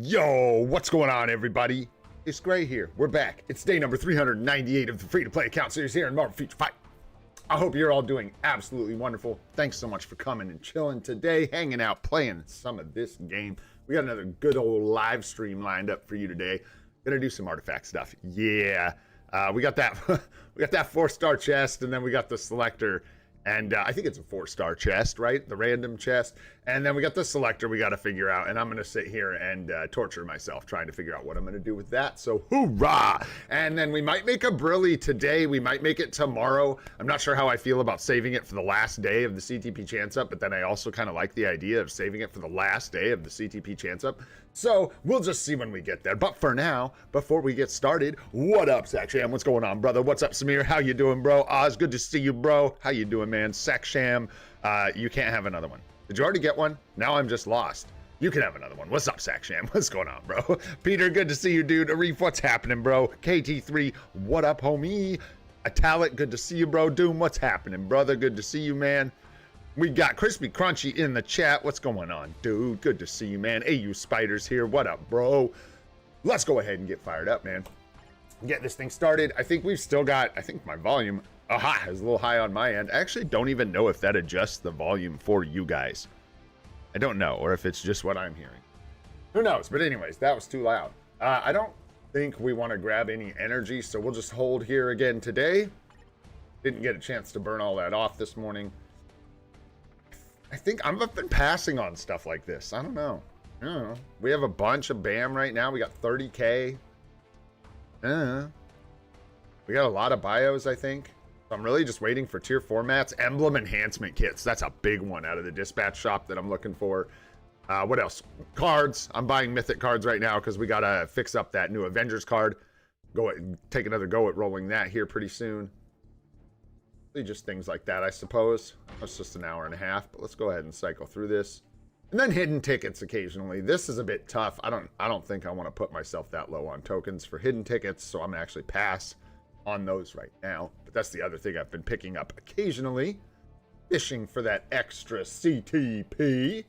Yo, what's going on, everybody? It's Gray here. We're back. It's day number 398 of the free-to-play account series here in Marvel Future Fight. I hope you're all doing absolutely wonderful. Thanks so much for coming and chilling today, hanging out, playing some of this game. We got another good old live stream lined up for you today. Gonna do some artifact stuff. Yeah, we got that. We got that 4-star chest, and then we got the selector. And I think it's a 4-star chest, right? The random chest. And then we got the selector we got to figure out. And I'm going to sit here and torture myself trying to figure out what I'm going to do with that. So hoorah! And then we might make a brilly today. We might make it tomorrow. I'm not sure how I feel about saving it for the last day of the CTP chance up. But then I also kind of like the idea of saving it for the last day of the CTP chance up. So we'll just see when we get there. But for now, before we get started, what up, Saksham? What's going on, brother? What's up, Samir? How you doing, bro? Oz, good to see you, bro. How you doing, man? Saksham, you can't have another one. Did you already get one? Now I'm just lost. You can have another one. What's up, Saksham? What's going on, bro? Peter, good to see you, dude. Arif, what's happening, bro? KT3, what up, homie? Italic, good to see you, bro. Doom, what's happening, brother? Good to see you, man. We got Crispy Crunchy in the chat. What's going on, dude? Good to see you, man. AU Spiders here. What up, bro? Let's go ahead and get fired up, man. Get this thing started. I think we've still got, I think my volume, aha, is a little high on my end. I actually don't even know if that adjusts the volume for you guys. I don't know, or if it's just what I'm hearing. Who knows? But anyways, that was too loud. I don't think we want to grab any energy, so we'll just hold here again today. Didn't get a chance to burn all that off this morning. I think I've been passing on stuff like this. I don't know. We have a bunch of BAM right now. We got 30K. We got a lot of bios, I think. So I'm really just waiting for tier 4 mats. Emblem enhancement kits. That's a big one out of the dispatch shop that I'm looking for. What else? Cards. I'm buying mythic cards right now because we got to fix up that new Avengers card. Take another go at rolling that here pretty soon. Just things like that, I suppose. That's just an hour and a half, but let's go ahead and cycle through this. And then hidden tickets occasionally. This is a bit tough. I don't think I want to put myself that low on tokens for hidden tickets, so I'm gonna actually pass on those right now. But that's the other thing I've been picking up occasionally. Fishing for that extra CTP.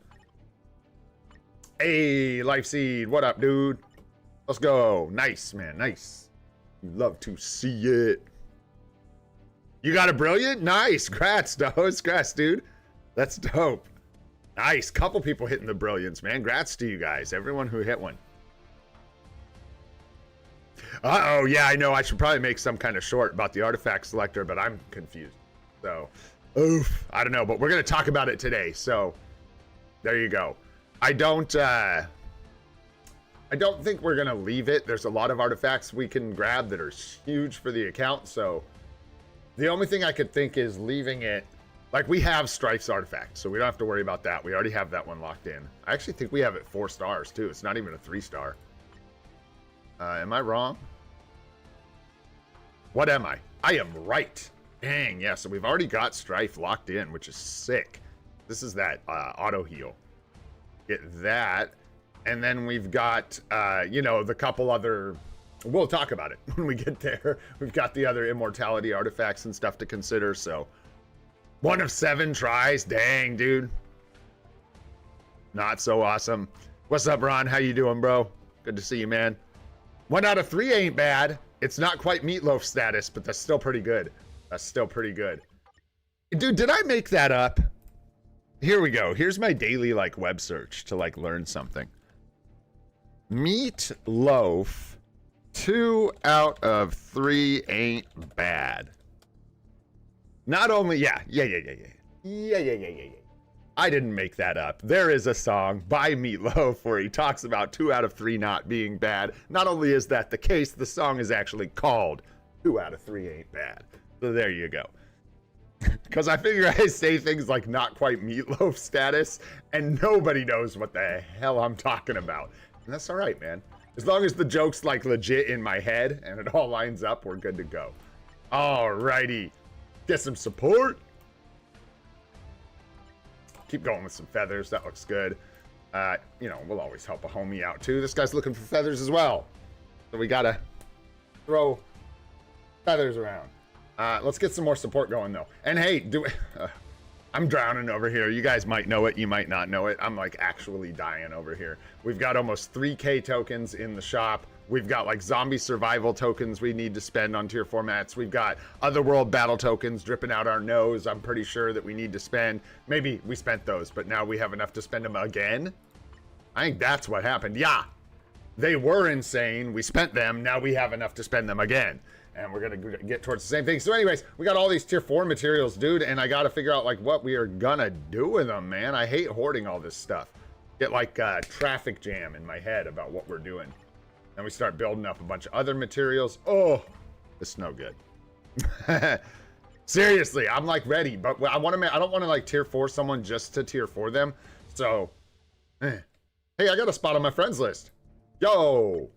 Hey, Life Seed, what up, dude? Let's go. Nice, man, nice. Love to see it. You got a brilliant? Nice. Grats, dude. That's dope. Nice. Couple people hitting the brilliance, man. Grats to you guys. Everyone who hit one. Uh-oh. Yeah, I know. I should probably make some kind of short about the artifact selector, but I'm confused. So, oof. I don't know, but we're going to talk about it today. So, there you go. I don't think we're going to leave it. There's a lot of artifacts we can grab that are huge for the account, so the only thing I could think is leaving it, like we have Strife's artifact, so we don't have to worry about that. We already have that one locked in. I actually think we have it 4 stars too. It's not even a 3-star. Am I wrong? What am I? I am right. Dang, yeah, so we've already got Strife locked in, which is sick. This is that auto heal. Get that. And then we've got, you know, the couple other... We'll talk about it when we get there. We've got the other immortality artifacts and stuff to consider, so 1 of 7 tries. Dang, dude. Not so awesome. What's up, Ron? How you doing, bro? Good to see you, man. 1 out of 3 ain't bad. It's not quite meatloaf status, but that's still pretty good. That's still pretty good. Dude, did I make that up? Here we go. Here's my daily, like, web search to, like, learn something. Meatloaf. 2 out of 3 ain't bad. Not only, yeah. I didn't make that up. There is a song by Meatloaf where he talks about 2 out of 3 not being bad. Not only is that the case, the song is actually called 2 out of 3 ain't bad. So there you go. Because I figure I say things like not quite Meatloaf status, and nobody knows what the hell I'm talking about. And that's all right, man. As long as the joke's like legit in my head and it all lines up, we're good to go. Alrighty. Get some support. Keep going with some feathers. That looks good. You know, we'll always help a homie out too. This guy's looking for feathers as well. So we gotta throw feathers around. Let's get some more support going though. And hey, I'm drowning over here. You guys might know it, you might not know it. I'm like actually dying over here. We've got almost 3K tokens in the shop. We've got like zombie survival tokens we need to spend on tier 4 mats. We've got otherworld battle tokens dripping out our nose. I'm pretty sure that we need to spend. Maybe we spent those, but now we have enough to spend them again. I think that's what happened. Yeah, they were insane. We spent them. Now we have enough to spend them again. And we're going to get towards the same thing. So anyways, we got all these tier 4 materials, dude. And I got to figure out like what we are going to do with them, man. I hate hoarding all this stuff. Get like a traffic jam in my head about what we're doing. And we start building up a bunch of other materials. Oh, this is no good. Seriously, I'm like ready. But I don't want to like tier 4 someone just to tier 4 them. So, hey, I got a spot on my friends list. Yo.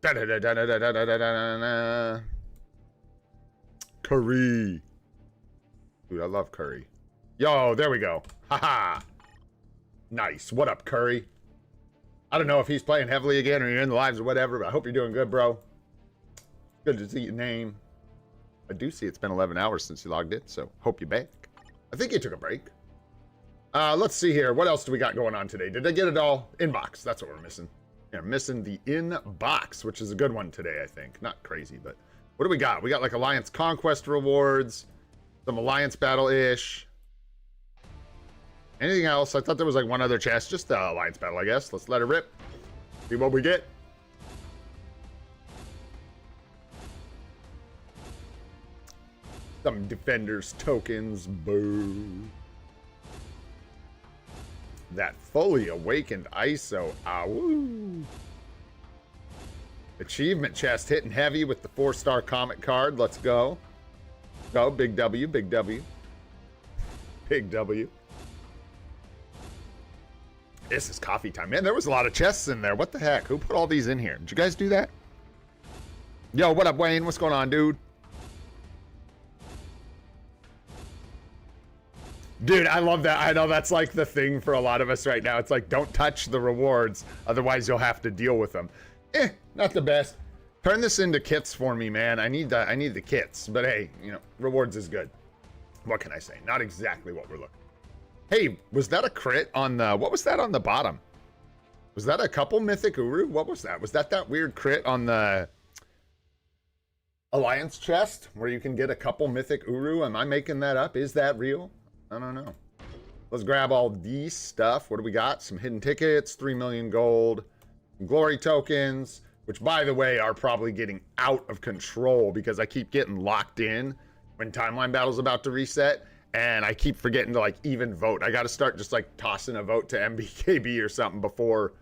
Curry. Dude, I love Curry. Yo, there we go. Haha. Nice. What up, Curry? I don't know if he's playing heavily again or you're in the lives or whatever, but I hope you're doing good, bro. Good to see your name. I do see it's been 11 hours since you logged in, so hope you're back. I think you took a break. Let's see here. What else do we got going on today? Did I get it all? Inbox. That's what we're missing. Yeah, missing the inbox, which is a good one today, I think. Not crazy, but what do we got? We got like Alliance Conquest rewards, some Alliance Battle-ish. Anything else? I thought there was like one other chest, just the Alliance Battle, I guess. Let's let it rip. See what we get. Some Defenders tokens, boo. That fully awakened ISO. Awoo. Achievement chest hitting heavy with the 4-star comic card. Let's go. Go, big W, big W. Big W. This is coffee time. Man, there was a lot of chests in there. What the heck? Who put all these in here? Did you guys do that? Yo, what up, Wayne? What's going on, dude? Dude, I love that. I know that's like the thing for a lot of us right now. It's like, don't touch the rewards, otherwise you'll have to deal with them. Not the best. Turn this into kits for me, man. I need the kits. But hey, you know, rewards is good. What can I say? Not exactly what we're looking. Hey, was that a crit on the... What was that on the bottom? Was that a couple Mythic Uru? What was that? Was that weird crit on the Alliance chest where you can get a couple Mythic Uru? Am I making that up? Is that real? I don't know. Let's grab all these stuff. What do we got? Some hidden tickets, 3 million gold, glory tokens, which by the way are probably getting out of control because I keep getting locked in when Timeline Battle's about to reset, and I keep forgetting to like even vote. I got to start just like tossing a vote to MBKB or something before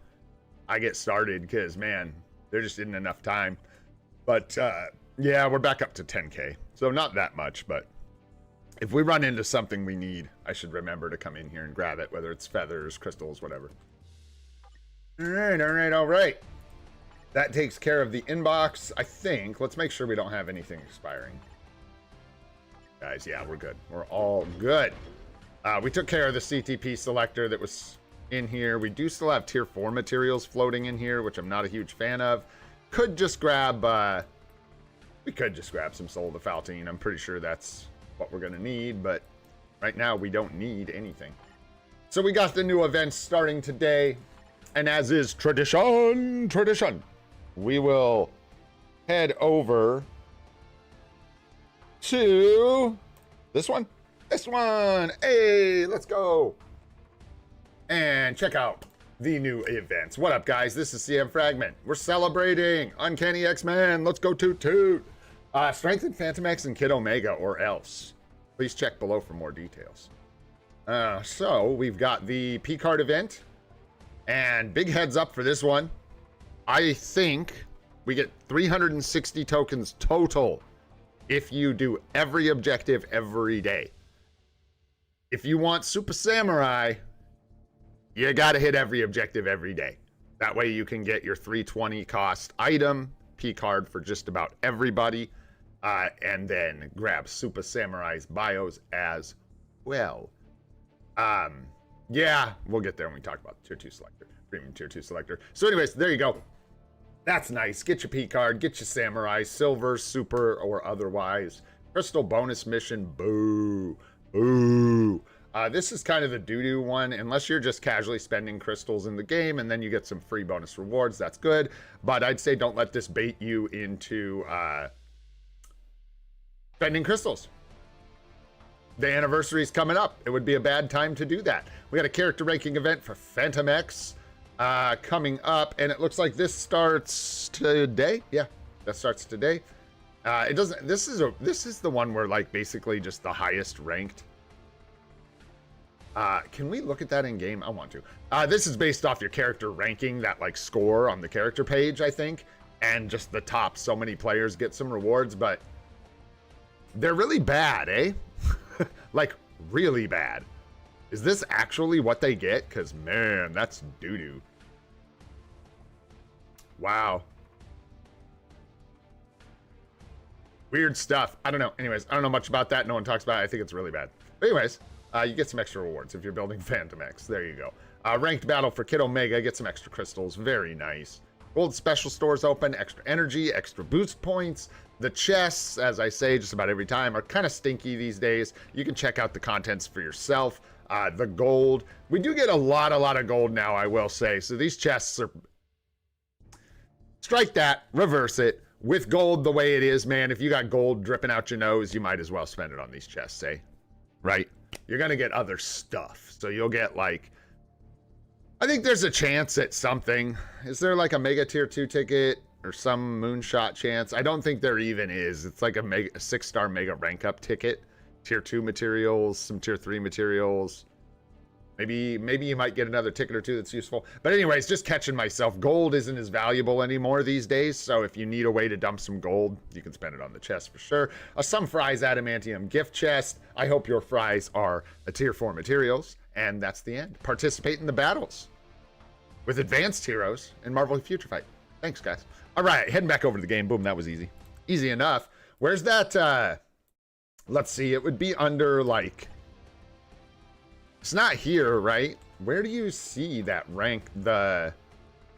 I get started because man, there just isn't enough time. But yeah, we're back up to 10K, so not that much, but if we run into something we need, I should remember to come in here and grab it, whether it's feathers, crystals, whatever. All right. That takes care of the inbox, I think. Let's make sure we don't have anything expiring. Guys, yeah, we're good. We're all good. We took care of the CTP selector that was in here. We do still have tier 4 materials floating in here, which I'm not a huge fan of. Could just grab, we could just grab some Soul of the Faltine. I'm pretty sure that's what we're gonna need, but right now we don't need anything. So we got the new events starting today, and as is tradition, we will head over to this one. Hey, let's go and check out the new events. What up, guys? This is CM Fragment. We're celebrating Uncanny X-Men. Let's go toot toot. Strengthen Phantom X and Kid Omega or else. Please check below for more details. So we've got the P card event, and big heads up for this one. I think we get 360 tokens total if you do every objective every day. If you want Super Samurai, you gotta hit every objective every day. That way you can get your 320 cost item, P card for just about everybody. And then grab Super Samurai's bios as well. Yeah, we'll get there when we talk about the tier 2 selector, premium tier 2 selector. So anyways, there you go. That's nice. Get your P card, get your Samurai, silver, super, or otherwise. Crystal bonus mission, boo, boo. This is kind of the doo-doo one, unless you're just casually spending crystals in the game and then you get some free bonus rewards. That's good. But I'd say don't let this bait you into spending crystals. The anniversary is coming up. It would be a bad time to do that. We got a character ranking event for Phantom X coming up, and it looks like this starts today. Yeah, that starts today. It doesn't. This is the one where like basically just the highest ranked. Can we look at that in game? I want to. This is based off your character ranking, that like score on the character page, I think, and just the top. So many players get some rewards, but they're really bad, eh? Like really bad. Is this actually what they get? Because man, that's doo-doo. Wow. Weird stuff. I don't know. Anyways, I don't know much about that. No one talks about it. I think it's really bad. But anyways, you get some extra rewards if you're building Phantom X. There you go. Ranked battle for Kid Omega. Get some extra crystals. Very nice. Gold special stores open. Extra energy. Extra boost points. The chests, as I say just about every time, are kind of stinky these days. You can check out the contents for yourself. The gold. We do get a lot of gold now, I will say. So these chests are... Strike that. Reverse it. With gold the way it is, man, if you got gold dripping out your nose, you might as well spend it on these chests, eh? Right? You're going to get other stuff. So you'll get, like... I think there's a chance at something. Is there, like, a Mega Tier 2 ticket? Or some moonshot chance? I don't think there even is. It's like a 6-star Mega Rank Up ticket. Tier 2 materials, some Tier 3 materials. Maybe you might get another ticket or two that's useful. But anyways, just catching myself. Gold isn't as valuable anymore these days. So if you need a way to dump some gold, you can spend it on the chest for sure. Some Fries Adamantium gift chest. I hope your fries are a Tier 4 materials. And that's the end. Participate in the battles with advanced heroes in Marvel Future Fight. Thanks, guys. All right, heading back over to the game. Boom, that was easy. Easy enough. Where's that? Let's see. It would be under, like... It's not here, right? Where do you see that rank, the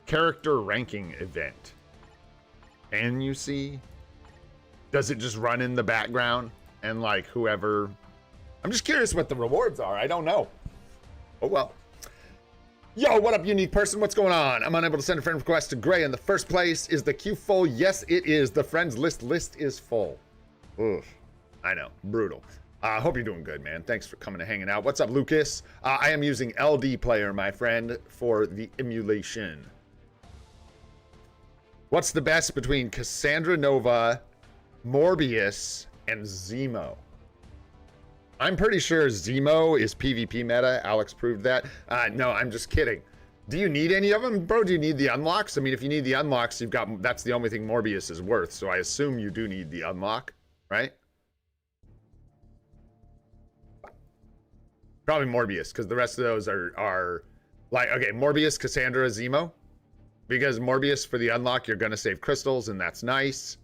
character ranking event? Can you see? Does it just run in the background? And, like, whoever... I'm just curious what the rewards are. I don't know. Oh, well. Yo, what up, unique person? What's going on? I'm unable to send a friend request to Gray in the first place. Is the queue full? Yes, it is. The friends list is full. Oof. I know. Brutal. Hope you're doing good, man. Thanks for coming and hanging out. What's up, Lucas? I am using LD Player, my friend, for the emulation. What's the best between Cassandra Nova, Morbius, and Zemo? I'm pretty sure Zemo is PvP meta. Alex proved that. No, I'm just kidding. Do you need any of them, bro? Do you need the unlocks? I mean, if you need the unlocks, you've got... That's the only thing Morbius is worth, so I assume you do need the unlock, right? Probably Morbius, because the rest of those are like, okay, Morbius, Cassandra, Zemo. Because Morbius, for the unlock, you're going to save crystals, and that's nice,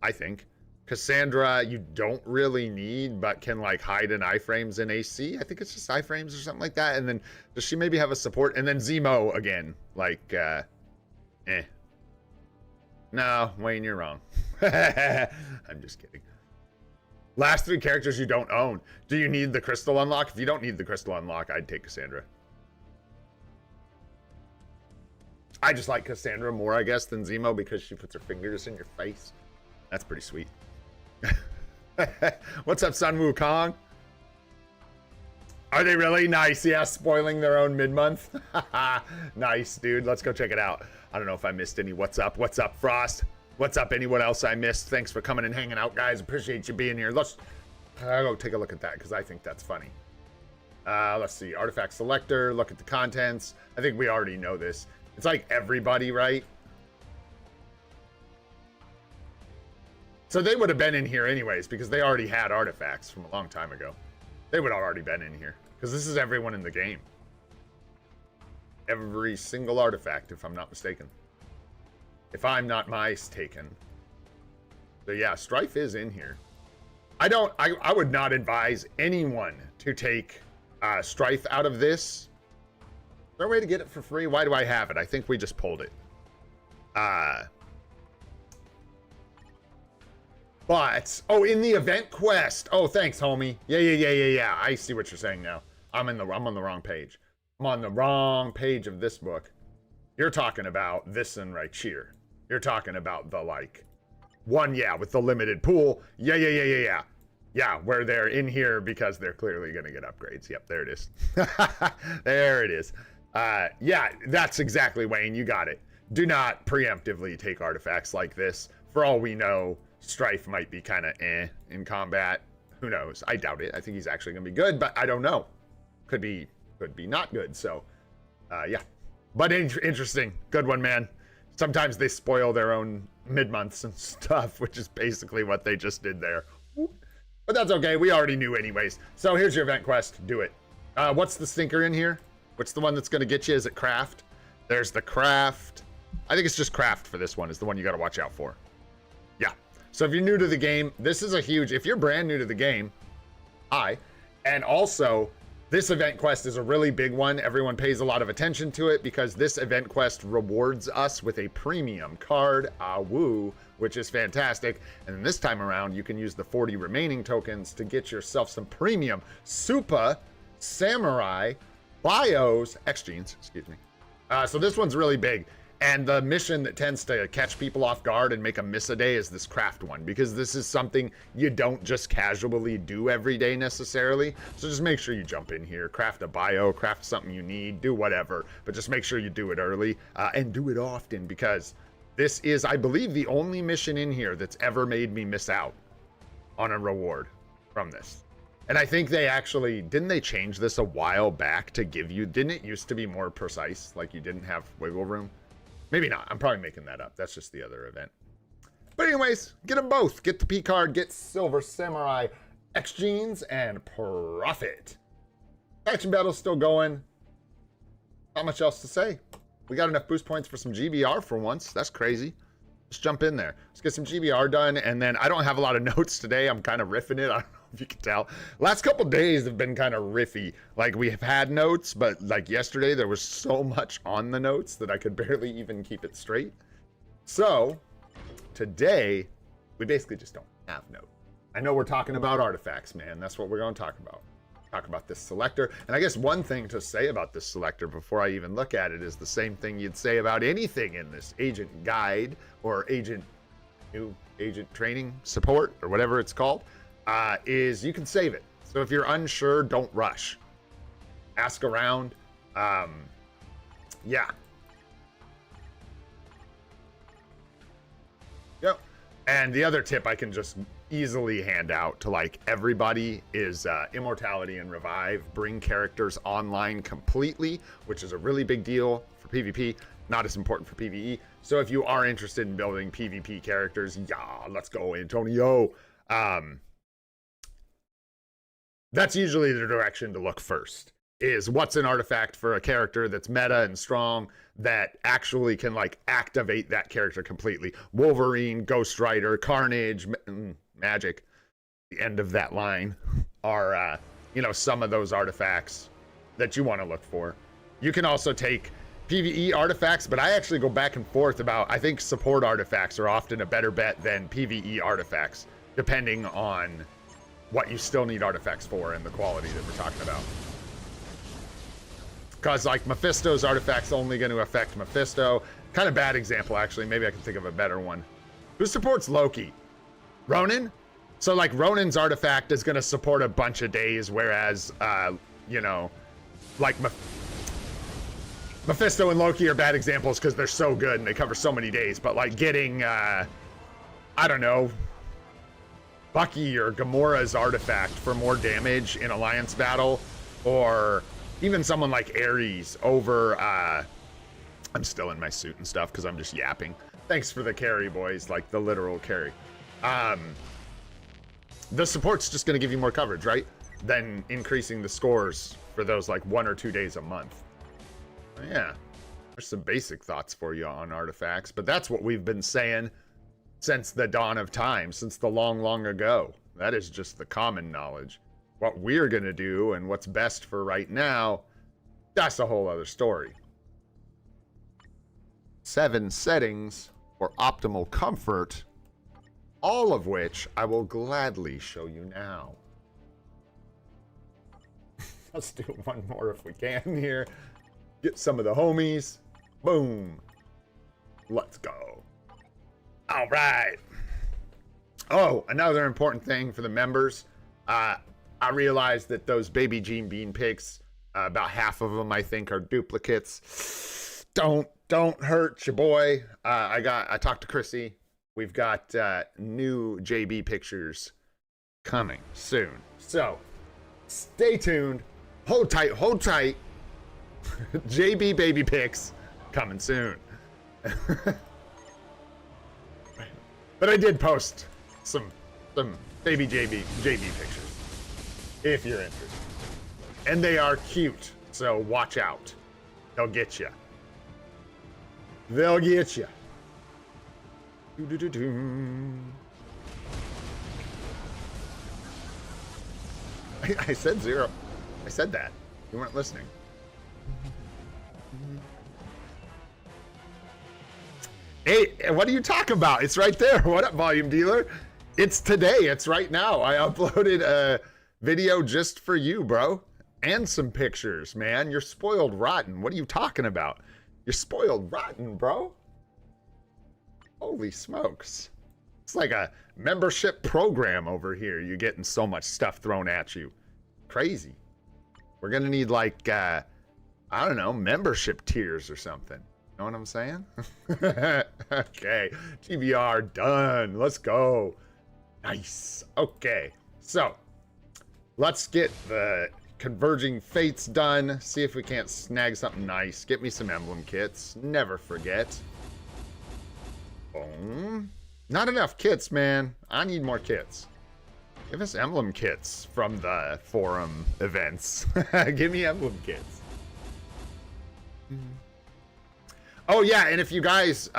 I think. Cassandra, you don't really need, but can, like, hide in iframes in AC. I think it's just iframes or something like that. And then, does she maybe have a support? And then Zemo, again, like, No, Wayne, you're wrong. I'm just kidding. Last three characters you don't own. Do you need the crystal unlock? If you don't need the crystal unlock, I'd take Cassandra. I just like Cassandra more, I guess, than Zemo because she puts her fingers in your face. That's pretty sweet. What's up, Sun Wukong? Are they really? Nice. Yeah, spoiling their own mid-month. Nice, dude. Let's go check it out. I don't know if I missed any. What's up? What's up, Frost? What's up, anyone else I missed? Thanks for coming and hanging out, guys. Appreciate you being here. Let's go take a look at that because I think that's funny. Let's see. Artifact selector. Look at the contents. I think we already know this. It's like everybody, right? So they would have been in here anyways because they already had artifacts from a long time ago. They would have already been in here because this is everyone in the game. Every single artifact, if I'm not mistaken. If I'm not mistaken. So yeah, Strife is in here. I would not advise anyone to take Strife out of this. Is there a way to get it for free? Why do I have it? I think we just pulled it. But, oh, in the event quest. Oh, thanks, homie. Yeah. I see what you're saying now. I'm on the wrong page. I'm on the wrong page of this book. You're talking about this one right here. You're talking about the, like, one, yeah, with the limited pool. Yeah. Yeah, where they're in here because they're clearly going to get upgrades. Yep, there it is. There it is. Yeah, that's exactly, Wayne. You got it. Do not preemptively take artifacts like this. For all we know, Strife might be kind of in combat. Who knows? I doubt it. I think he's actually going to be good, but I don't know. Could be not good. So, yeah. But interesting. Good one, man. Sometimes they spoil their own mid-months and stuff, which is basically what they just did there. But that's okay. We already knew anyways. So here's your event quest. Do it. What's the stinker in here? What's the one that's going to get you? Is it craft? There's the craft. I think it's just craft for this one is the one you got to watch out for. Yeah. So if you're new to the game, this is a huge... If you're brand new to the game, and also... This event quest is a really big one. Everyone pays a lot of attention to it because this event quest rewards us with a premium card, woo, which is fantastic. And then this time around, you can use the 40 remaining tokens to get yourself some premium Super Samurai Bios X-Genes, excuse me. So this one's really big. And the mission that tends to catch people off guard and make them miss a day is this craft one, because this is something you don't just casually do every day necessarily. So just make sure you jump in here, craft a bio, craft something you need, do whatever, but just make sure you do it early and do it often, because this is, I believe, the only mission in here that's ever made me miss out on a reward from this. And I think they actually, didn't they change this a while back to give you, didn't it used to be more precise, like you didn't have wiggle room? Maybe not. I'm probably making that up. That's just the other event. But anyways, get them both. Get the P card, get Silver Samurai X-Genes, and profit. Faction battle's still going. Not much else to say. We got enough boost points for some GBR for once. That's crazy. Just jump in there. Let's get some GBR done. And then I don't have a lot of notes today. I'm kind of riffing it. I don't know if you can tell. Last couple days have been kind of riffy. Like, we have had notes, but like yesterday, there was so much on the notes that I could barely even keep it straight. So today, we basically just don't have notes. I know we're talking about artifacts, man. That's what we're going to talk about. Talk about this selector. And I guess one thing to say about this selector before I even look at it is the same thing you'd say about anything in this agent guide or new agent training support or whatever it's called, is you can save it. So if you're unsure, don't rush. Ask around. Yeah. Yep. And the other tip I can just easily hand out to like everybody is immortality and revive. Bring characters online completely, which is a really big deal for PvP, not as important for PvE. So if you are interested in building PvP characters, yeah, let's go, Antonio. That's usually the direction to look first, is what's an artifact for a character that's meta and strong that actually can like activate that character completely. Wolverine, Ghost Rider, Carnage, Magic, the end of that line are, you know, some of those artifacts that you want to look for. You can also take PvE artifacts, but I actually go back and forth about, I think support artifacts are often a better bet than PvE artifacts, depending on what you still need artifacts for and the quality that we're talking about. Because like Mephisto's artifact's only going to affect Mephisto. Kind of bad example, actually. Maybe I can think of a better one. Who supports Loki? Ronan? So like Ronan's artifact is going to support a bunch of days, whereas, you know, like Mephisto and Loki are bad examples because they're so good and they cover so many days. But like getting, I don't know, Bucky or Gamora's artifact for more damage in Alliance battle, or even someone like Ares over, I'm still in my suit and stuff because I'm just yapping. Thanks for the carry, boys, like the literal carry. The support's just going to give you more coverage, right? Than increasing the scores for those like 1 or 2 days a month. Yeah, there's some basic thoughts for you on artifacts, but that's what we've been saying since the dawn of time, since the long, long ago. That is just the common knowledge. What we're going to do and what's best for right now, that's a whole other story. 7 settings for optimal comfort, all of which I will gladly show you now. Let's do one more if we can here. Get some of the homies. Boom. Let's go. All right. Oh, another important thing for the members. I realized that those Baby Gene Bean pics, about half of them I think are duplicates. Don't hurt your boy. I talked to Chrissy. We've got new JB pictures coming soon. So stay tuned. Hold tight. JB baby pics coming soon. But I did post some baby JB pictures if you're interested. And they are cute, so watch out. They'll get you. They'll get you. I said 0. I said that. You weren't listening. Hey, what are you talking about? It's right there. What up, volume dealer? It's today. It's right now. I uploaded a video just for you, bro. And some pictures, man. You're spoiled rotten. What are you talking about? You're spoiled rotten, bro. Holy smokes. It's like a membership program over here. You're getting so much stuff thrown at you. Crazy. We're going to need like, I don't know, membership tiers or something. Know what I'm saying? Okay. GBR done. Let's go. Nice. Okay. So let's get the Converging Fates done. See if we can't snag something nice. Get me some emblem kits. Never forget. Boom. Not enough kits, man. I need more kits. Give us emblem kits from the forum events. Give me emblem kits. Oh, yeah, and if you guys,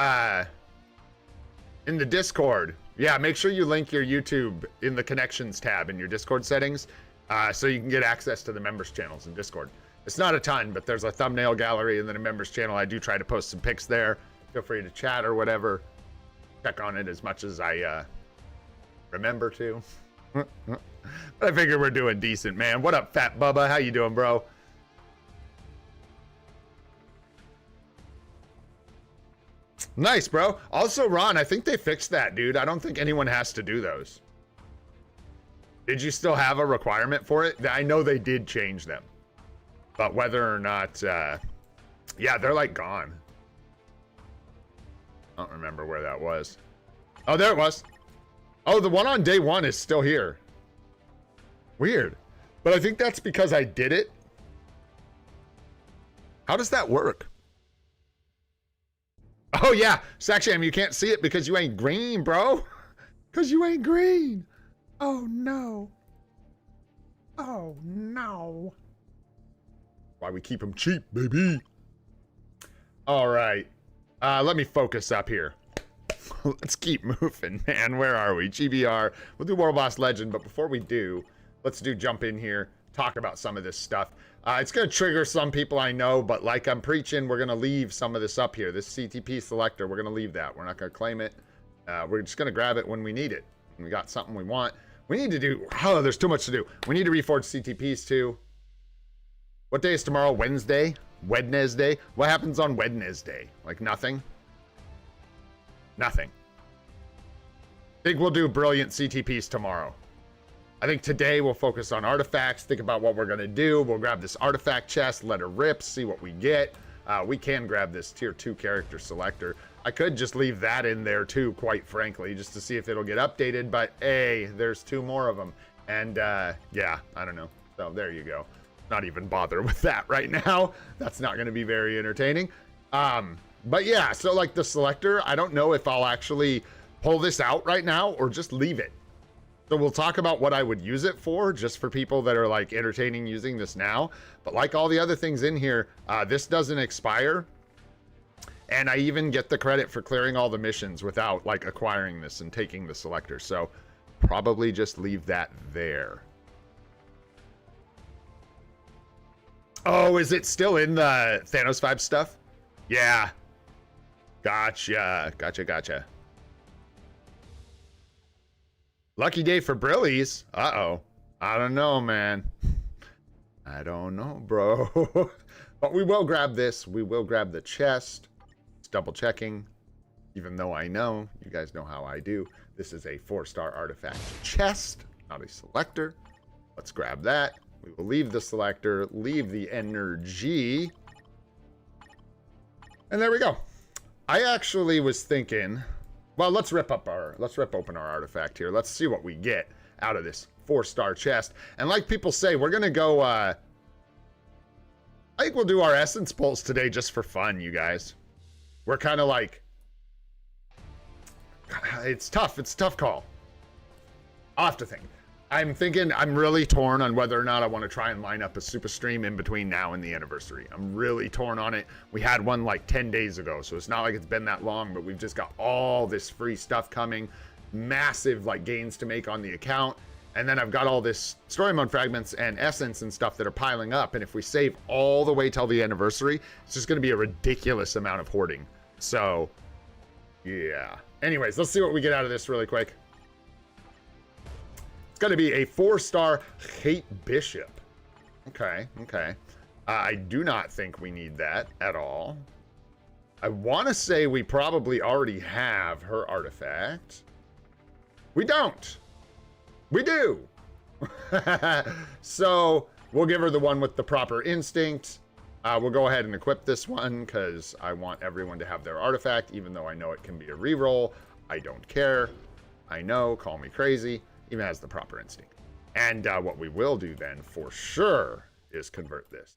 in the Discord, yeah, make sure you link your YouTube in the Connections tab in your Discord settings, so you can get access to the members channels in Discord. It's not a ton, but there's a thumbnail gallery and then a members channel. I do try to post some pics there. Feel free to chat or whatever. Check on it as much as I remember to. But I figure we're doing decent, man. What up, Fat Bubba? How you doing, bro? Nice, bro. Also, Ron, I think they fixed that, dude. I don't think anyone has to do those. Did you still have a requirement for it? I know they did change them. But whether or not... yeah, they're like gone. I don't remember where that was. Oh, there it was. Oh, the one on day 1 is still here. Weird. But I think that's because I did it. How does that work? Oh, yeah. Sacksham, you can't see it because you ain't green, bro. Because you ain't green. Oh, no. Oh, no. Why we keep them cheap, baby. All right. Let me focus up here. Let's keep moving, man. Where are we? GBR. We'll do World Boss Legend, but before we do, let's jump in here, talk about some of this stuff. It's going to trigger some people, I know, but like I'm preaching, we're going to leave some of this up here. This CTP selector, we're going to leave that. We're not going to claim it. We're just going to grab it when we need it. When we got something we want. We need to do... Oh, there's too much to do. We need to reforge CTPs too. What day is tomorrow? Wednesday? Wednesday? What happens on Wednesday? Like nothing? Nothing. I think we'll do brilliant CTPs tomorrow. I think today we'll focus on artifacts, think about what we're going to do. We'll grab this artifact chest, let it rip, see what we get. We can grab this tier 2 character selector. I could just leave that in there too, quite frankly, just to see if it'll get updated, but hey, there's 2 more of them. And yeah, I don't know. So there you go. Not even bother with that right now. That's not going to be very entertaining. But yeah, so like the selector, I don't know if I'll actually pull this out right now or just leave it. So we'll talk about what I would use it for, just for people that are like entertaining using this now. But like all the other things in here, this doesn't expire. And I even get the credit for clearing all the missions without like acquiring this and taking the selector. So probably just leave that there. Oh, is it still in the Thanos 5 stuff? Yeah. Gotcha. Lucky day for Brillies. Uh-oh. I don't know, man. I don't know, bro. But we will grab this. We will grab the chest. Just double checking. Even though I know, you guys know how I do. This is a 4-star artifact chest, not a selector. Let's grab that. We will leave the selector, leave the energy. And there we go. I actually was thinking, well, let's rip open our artifact here. Let's see what we get out of this 4-star chest. And like people say, we're going to go, I think we'll do our essence pulls today just for fun, you guys. We're kind of like, it's tough. It's a tough call. I'll have to think. I'm really torn on whether or not I want to try and line up a super stream in between now and the anniversary. I'm really torn on it. We had one like 10 days ago, so it's not like it's been that long, but we've just got all this free stuff coming, massive like gains to make on the account. And then I've got all this story mode fragments and essence and stuff that are piling up. And if we save all the way till the anniversary, it's just going to be a ridiculous amount of hoarding. So yeah. Anyways, let's see what we get out of this really quick. Going to be a 4-star hate bishop. Okay. I do not think we need that at all. I want to say we probably already have her artifact. We don't. We do. So we'll give her the one with the proper instinct. We'll go ahead and equip this one because I want everyone to have their artifact, even though I know it can be a reroll. I don't care. I know, call me crazy. Even has the proper instinct. And what we will do then for sure is convert this.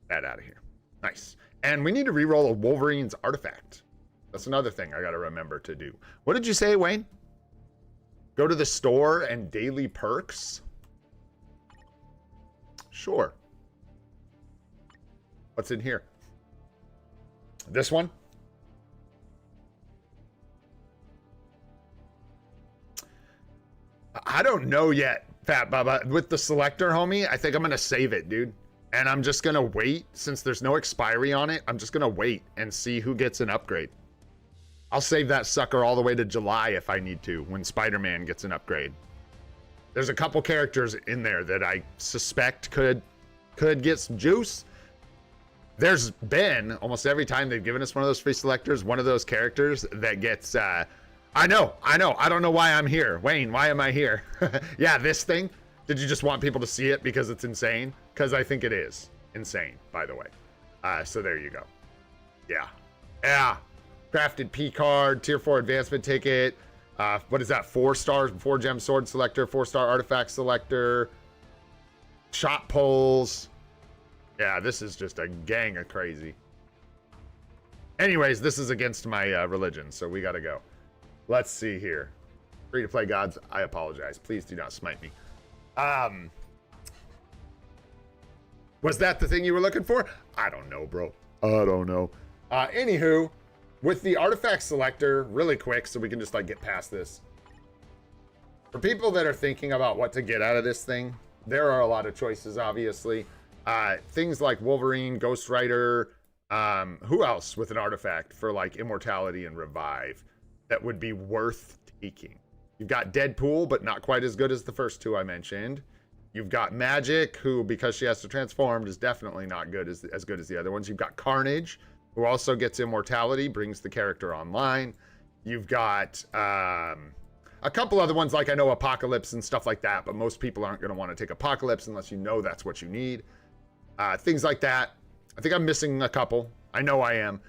That out of here. Nice. And we need to reroll a Wolverine's artifact. That's another thing I got to remember to do. What did you say, Wayne? Go to the store and daily perks? Sure. What's in here? This one? I don't know yet, Fat Bubba. With the selector, homie, I think I'm going to save it, dude. And I'm just going to wait. Since there's no expiry on it, I'm just going to wait and see who gets an upgrade. I'll save that sucker all the way to July if I need to, when Spider-Man gets an upgrade. There's a couple characters in there that I suspect could get some juice. There's been, almost every time they've given us one of those free selectors, one of those characters that gets... I know. I don't know why I'm here. Wayne, why am I here? Yeah, this thing. Did you just want people to see it because it's insane? Because I think it is insane, by the way. So there you go. Yeah. Crafted P card, tier 4 advancement ticket. What is that? 4 stars, 4 gem sword selector, 4-star artifact selector. Shot pulls. Yeah, this is just a gang of crazy. Anyways, this is against my religion, so we got to go. Let's see here. Free-to-play gods, I apologize. Please do not smite me. Was that the thing you were looking for? I don't know, bro. I don't know. Anywho, with the artifact selector, really quick, so we can just like get past this. For people that are thinking about what to get out of this thing, there are a lot of choices, obviously. Things like Wolverine, Ghost Rider, who else with an artifact for like immortality and revive that would be worth taking? You've got Deadpool, but not quite as good as the first two I mentioned. You've got Magic, who, because she has to transform, is definitely not good as good as the other ones. You've got Carnage, who also gets immortality, brings the character online. You've got a couple other ones, like I know Apocalypse and stuff like that, but most people aren't going to want to take Apocalypse unless you know that's what you need. Things like that. I think I'm missing a couple. I know I am.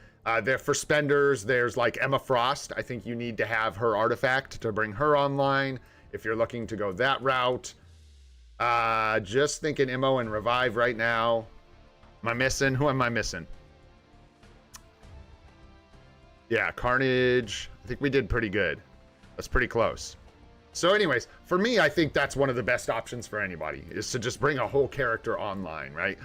There for spenders, there's like Emma Frost. I think you need to have her artifact to bring her online if you're looking to go that route. Just thinking Immo and Revive right now. Am I missing? Who am I missing? Yeah, Carnage. I think we did pretty good. That's pretty close. So anyways, for me, I think that's one of the best options for anybody, is to just bring a whole character online, right?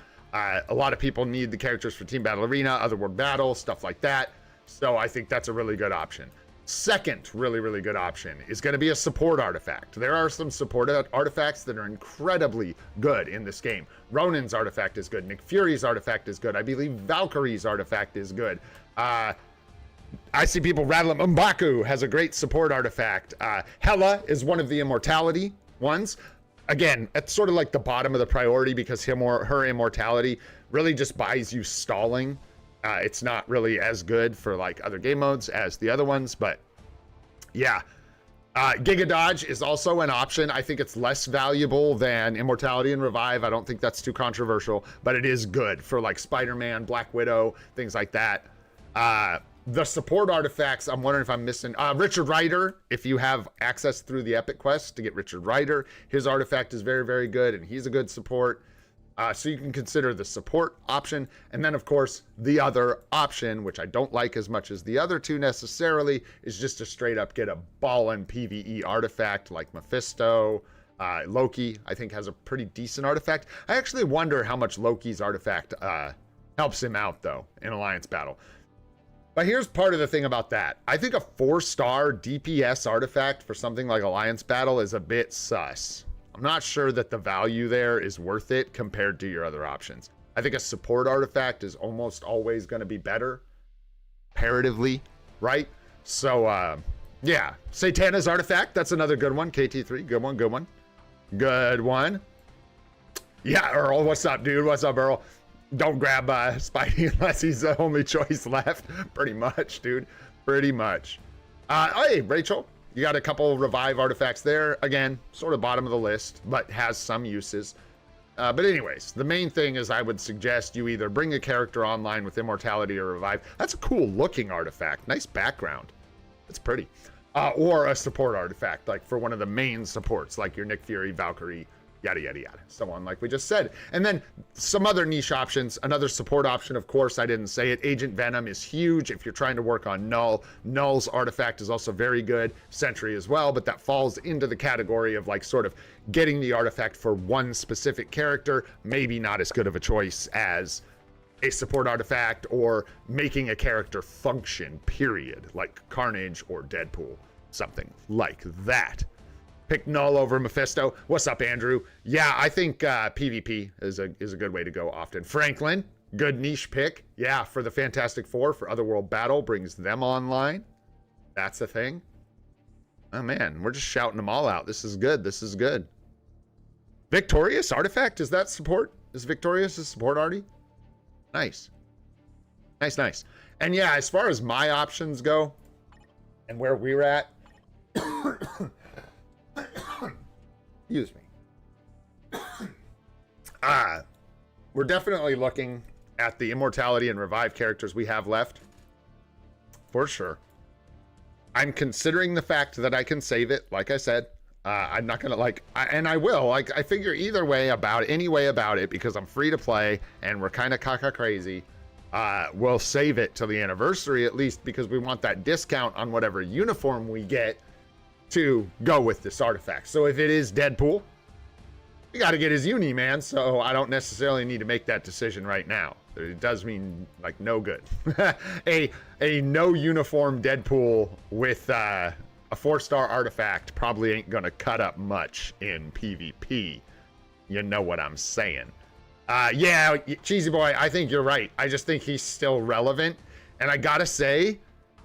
A lot of people need the characters for Team Battle Arena, Otherworld Battle, stuff like that. So I think that's a really good option. Second really, really good option is going to be a support artifact. There are some support artifacts that are incredibly good in this game. Ronin's artifact is good. Nick Fury's artifact is good. I believe Valkyrie's artifact is good. I see people rattling. M'Baku has a great support artifact. Hela is one of the immortality ones. Again, it's sort of like the bottom of the priority because him or her immortality really just buys you stalling. It's not really as good for like other game modes as the other ones, but yeah. Giga Dodge is also an option. I think it's less valuable than Immortality and Revive. I don't think that's too controversial, but it is good for like Spider-Man, Black Widow, things like that. The support artifacts, I'm wondering if I'm missing. Richard Rider, if you have access through the Epic Quest to get Richard Rider, his artifact is very, very good, and he's a good support. So you can consider the support option. And then, of course, the other option, which I don't like as much as the other two necessarily, is just to straight up get a ballin' PvE artifact like Mephisto. Loki, I think, has a pretty decent artifact. I actually wonder how much Loki's artifact helps him out, though, in Alliance Battle. But here's part of the thing about that. I think a 4-star DPS artifact for something like Alliance Battle is a bit sus. I'm not sure that the value there is worth it compared to your other options. I think a support artifact is almost always going to be better, comparatively, right? So, yeah. Satana's artifact, that's another good one. KT3, good one, good one. Good one. Yeah, Earl, what's up, dude? What's up, Earl? Don't grab Spidey unless he's the only choice left. Pretty much, dude. Pretty much. Hey, Rachel, you got a couple revive artifacts there. Again, sort of bottom of the list, but has some uses. But anyways, the main thing is I would suggest you either bring a character online with immortality or revive. That's a cool looking artifact. Nice background. It's pretty. Or a support artifact, like for one of the main supports, like your Nick Fury, Valkyrie, yada, yada, yada. So on, like we just said. And then some other niche options. Another support option, of course, I didn't say it. Agent Venom is huge if you're trying to work on Null. Null's artifact is also very good. Sentry as well, but that falls into the category of like sort of getting the artifact for one specific character. Maybe not as good of a choice as a support artifact or making a character function, period. Like Carnage or Deadpool. Something like that. Pick Null over Mephisto. What's up, Andrew? Yeah, I think PvP is a good way to go often. Franklin, good niche pick. Yeah, for the Fantastic Four, for Otherworld Battle, brings them online. That's a thing. Oh, man, we're just shouting them all out. This is good. This is good. Victorious Artifact, is that support? Is Victorious a support arty? Nice. Nice, nice. And yeah, as far as my options go and where we're at, excuse me. We're definitely looking at the immortality and revive characters we have left. For sure. I'm considering the fact that I can save it, like I said. I'm not gonna and I will. Like, I figure either way about it, any way about it, because I'm free to play and we're kind of caca crazy. We'll save it till the anniversary at least because we want that discount on whatever uniform we get to go with this artifact. So if it is Deadpool, you got to get his uni, man. So I don't necessarily need to make that decision right now. It does mean like no good. a no uniform Deadpool with a 4-star artifact probably ain't gonna cut up much in PvP. You know what I'm saying? Yeah, Cheesy Boy, I think you're right. I just think he's still relevant. And I gotta say,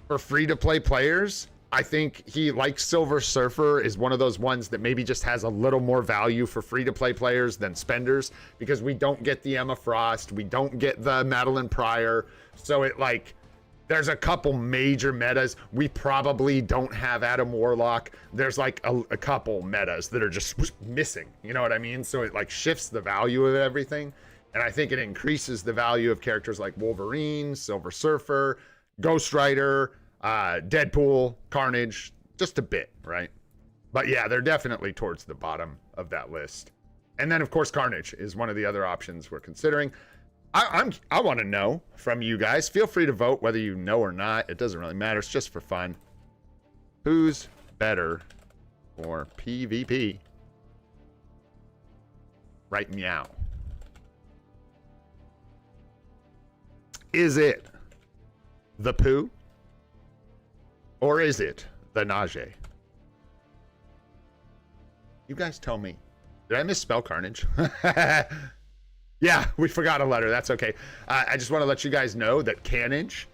for free-to-play players, I think he, like Silver Surfer, is one of those ones that maybe just has a little more value for free-to-play players than spenders, because we don't get the Emma Frost, we don't get the Madeline Pryor, so it like, there's a couple major metas. We probably don't have Adam Warlock. There's like a couple metas that are just missing, you know what I mean? So it like shifts the value of everything, and I think it increases the value of characters like Wolverine, Silver Surfer, Ghost Rider, Deadpool, Carnage, just a bit, right? But yeah, they're definitely towards the bottom of that list. And then of course Carnage is one of the other options we're considering. I want to know from you guys. Feel free to vote whether you know or not. It doesn't really matter. It's just for fun. Who's better for PvP? Right meow. Is it the poo? Or is it the Najee? You guys tell me. Did I misspell Carnage? Yeah, we forgot a letter. That's okay. I just want to let you guys know that Carnage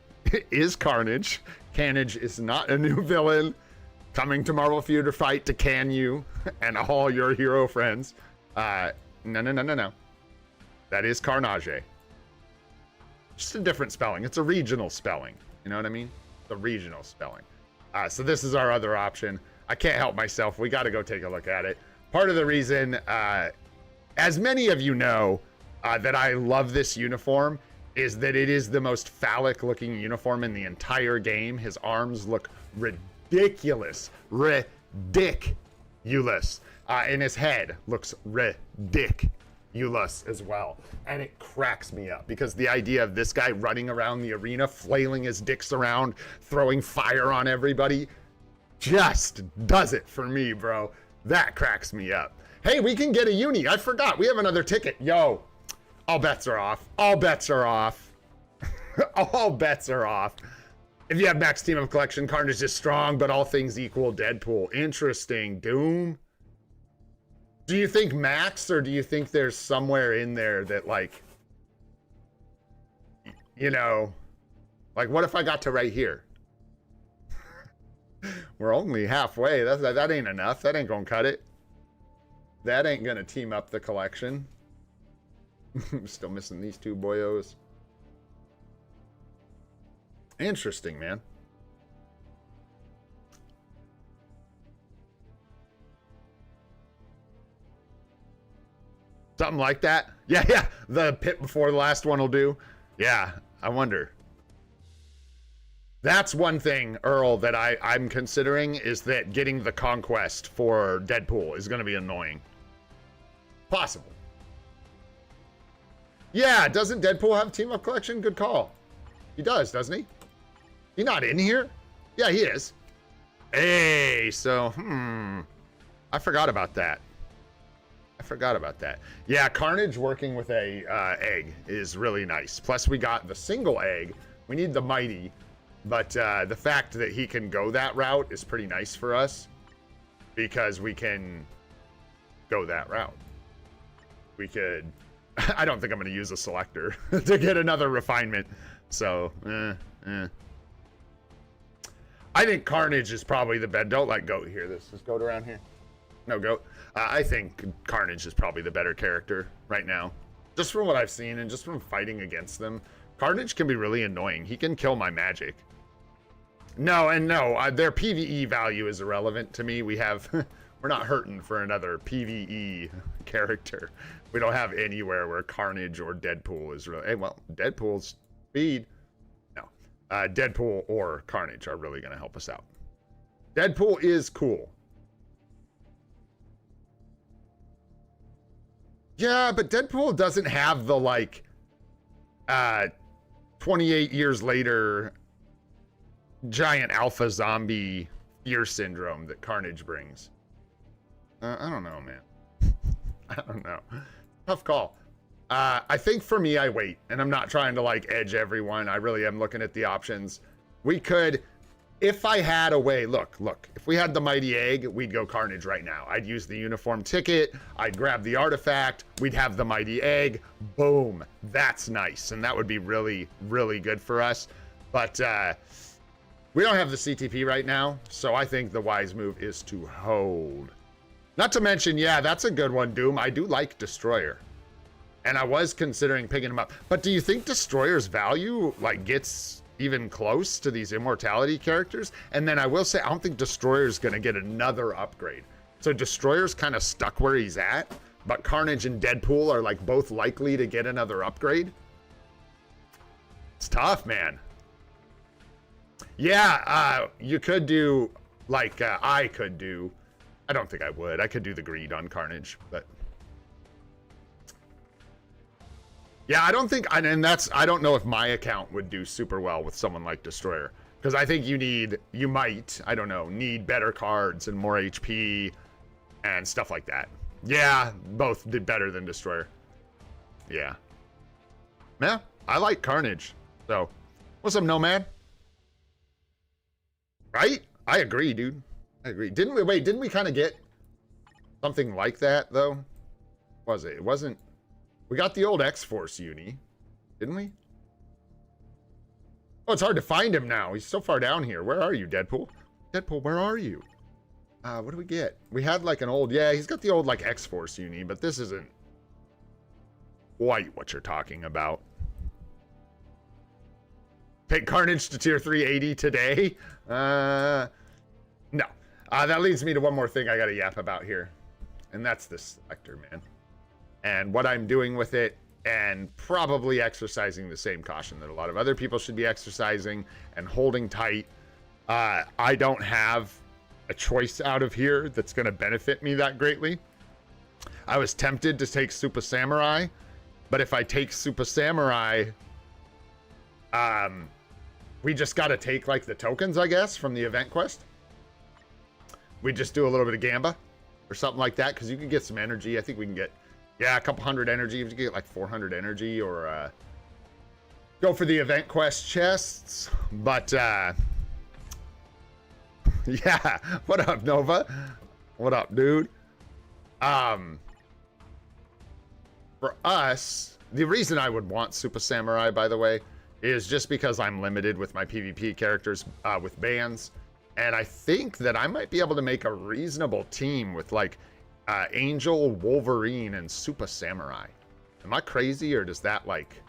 is Carnage. Carnage is not a new villain. Coming to Marvel Feud or Fight to can you and all your hero friends. No. That is Carnage. Just a different spelling. It's a regional spelling. You know what I mean? The regional spelling. So this is our other option. I can't help myself. We got to go take a look at it. Part of the reason, as many of you know, that I love this uniform is that it is the most phallic looking uniform in the entire game. His arms look ridiculous. Ridiculous. And his head looks ridiculous as well. And it cracks me up because the idea of this guy running around the arena, flailing his dicks around, throwing fire on everybody, just does it for me, bro. That cracks me up. Hey, we can get a uni. I forgot. We have another ticket. Yo, all bets are off. All bets are off. All bets are off. If you have max team of collection, Carnage is strong, but all things equal, Deadpool. Interesting. Doom. Do you think max, or do you think there's somewhere in there that, like, you know, like, what if I got to right here? We're only halfway. That ain't enough. That ain't gonna cut it. That ain't gonna team up the collection. Still missing these two boyos. Interesting, man. Something like that. Yeah. The pit before the last one will do. Yeah, I wonder. That's one thing, Earl, that I'm considering, is that getting the conquest for Deadpool is going to be annoying. Possible. Yeah, doesn't Deadpool have Team Up Collection? Good call. He does, doesn't he? He not in here? Yeah, he is. Hey, so, I forgot about that. Yeah, Carnage working with a egg is really nice. Plus, we got the single egg. We need the mighty. But the fact that he can go that route is pretty nice for us, because we can go that route. We could... I don't think I'm going to use a selector to get another refinement. So, I think Carnage is probably the best. Don't let Goat hear this. Is Goat around here? No, Goat. I think Carnage is probably the better character right now. Just from what I've seen and just from fighting against them. Carnage can be really annoying. He can kill my magic. No, their PvE value is irrelevant to me. We're not hurting for another PvE character. We don't have anywhere where Carnage or Deadpool is really... Hey, well, Deadpool's speed. No. Deadpool or Carnage are really going to help us out. Deadpool is cool. Yeah, but Deadpool doesn't have the, like, 28 years later giant alpha zombie fear syndrome that Carnage brings. I don't know, man. I don't know. Tough call. I think for me, I wait, and I'm not trying to, like, edge everyone. I really am looking at the options. We could, if I had a way, look, if we had the mighty egg, we'd go Carnage right now. I'd use the uniform ticket, I'd grab the artifact, we'd have the mighty egg, boom. That's nice, and that would be really, really good for us. But we don't have the CTP right now, so I think the wise move is to hold. Not to mention, yeah, that's a good one, Doom. I do like Destroyer. And I was considering picking him up. But do you think Destroyer's value, like, gets even close to these Immortality characters? And then I will say, I don't think Destroyer's going to get another upgrade. So Destroyer's kind of stuck where he's at. But Carnage and Deadpool are, like, both likely to get another upgrade. It's tough, man. Yeah, you could do, like, I could do... I don't think I would. I could do the greed on Carnage, but... Yeah, I don't think... And that's... I don't know if my account would do super well with someone like Destroyer. Because I think you might, I don't know, need better cards and more HP and stuff like that. Yeah, both did better than Destroyer. Yeah. Yeah, I like Carnage. So, what's up, Nomad? Right? I agree, dude. I agree. Didn't we kind of get something like that, though? Was it? It wasn't... We got the old X-Force uni, didn't we? Oh, it's hard to find him now. He's so far down here. Where are you, Deadpool? Deadpool, where are you? What do we get? We had like an old, yeah, he's got the old like X-Force uni, but this isn't quite what you're talking about. Take Carnage to tier 380 today? No. That leads me to one more thing I gotta yap about here. And that's this selector, man. And what I'm doing with it, and probably exercising the same caution that a lot of other people should be exercising and holding tight. I don't have a choice out of here that's gonna benefit me that greatly. I was tempted to take Super Samurai, but if I take Super Samurai, we just gotta take like the tokens, I guess, from the event quest. We just do a little bit of Gamba or something like that, because you can get some energy. I think we can get, yeah, a couple hundred energy. If you get like 400 energy, or go for the event quest chests. But yeah, what up, Nova? What up, dude? For us, the reason I would want Super Samurai, by the way, is just because I'm limited with my PvP characters with bans. And I think that I might be able to make a reasonable team with like Angel, Wolverine, and Super Samurai. Am I crazy, or does that like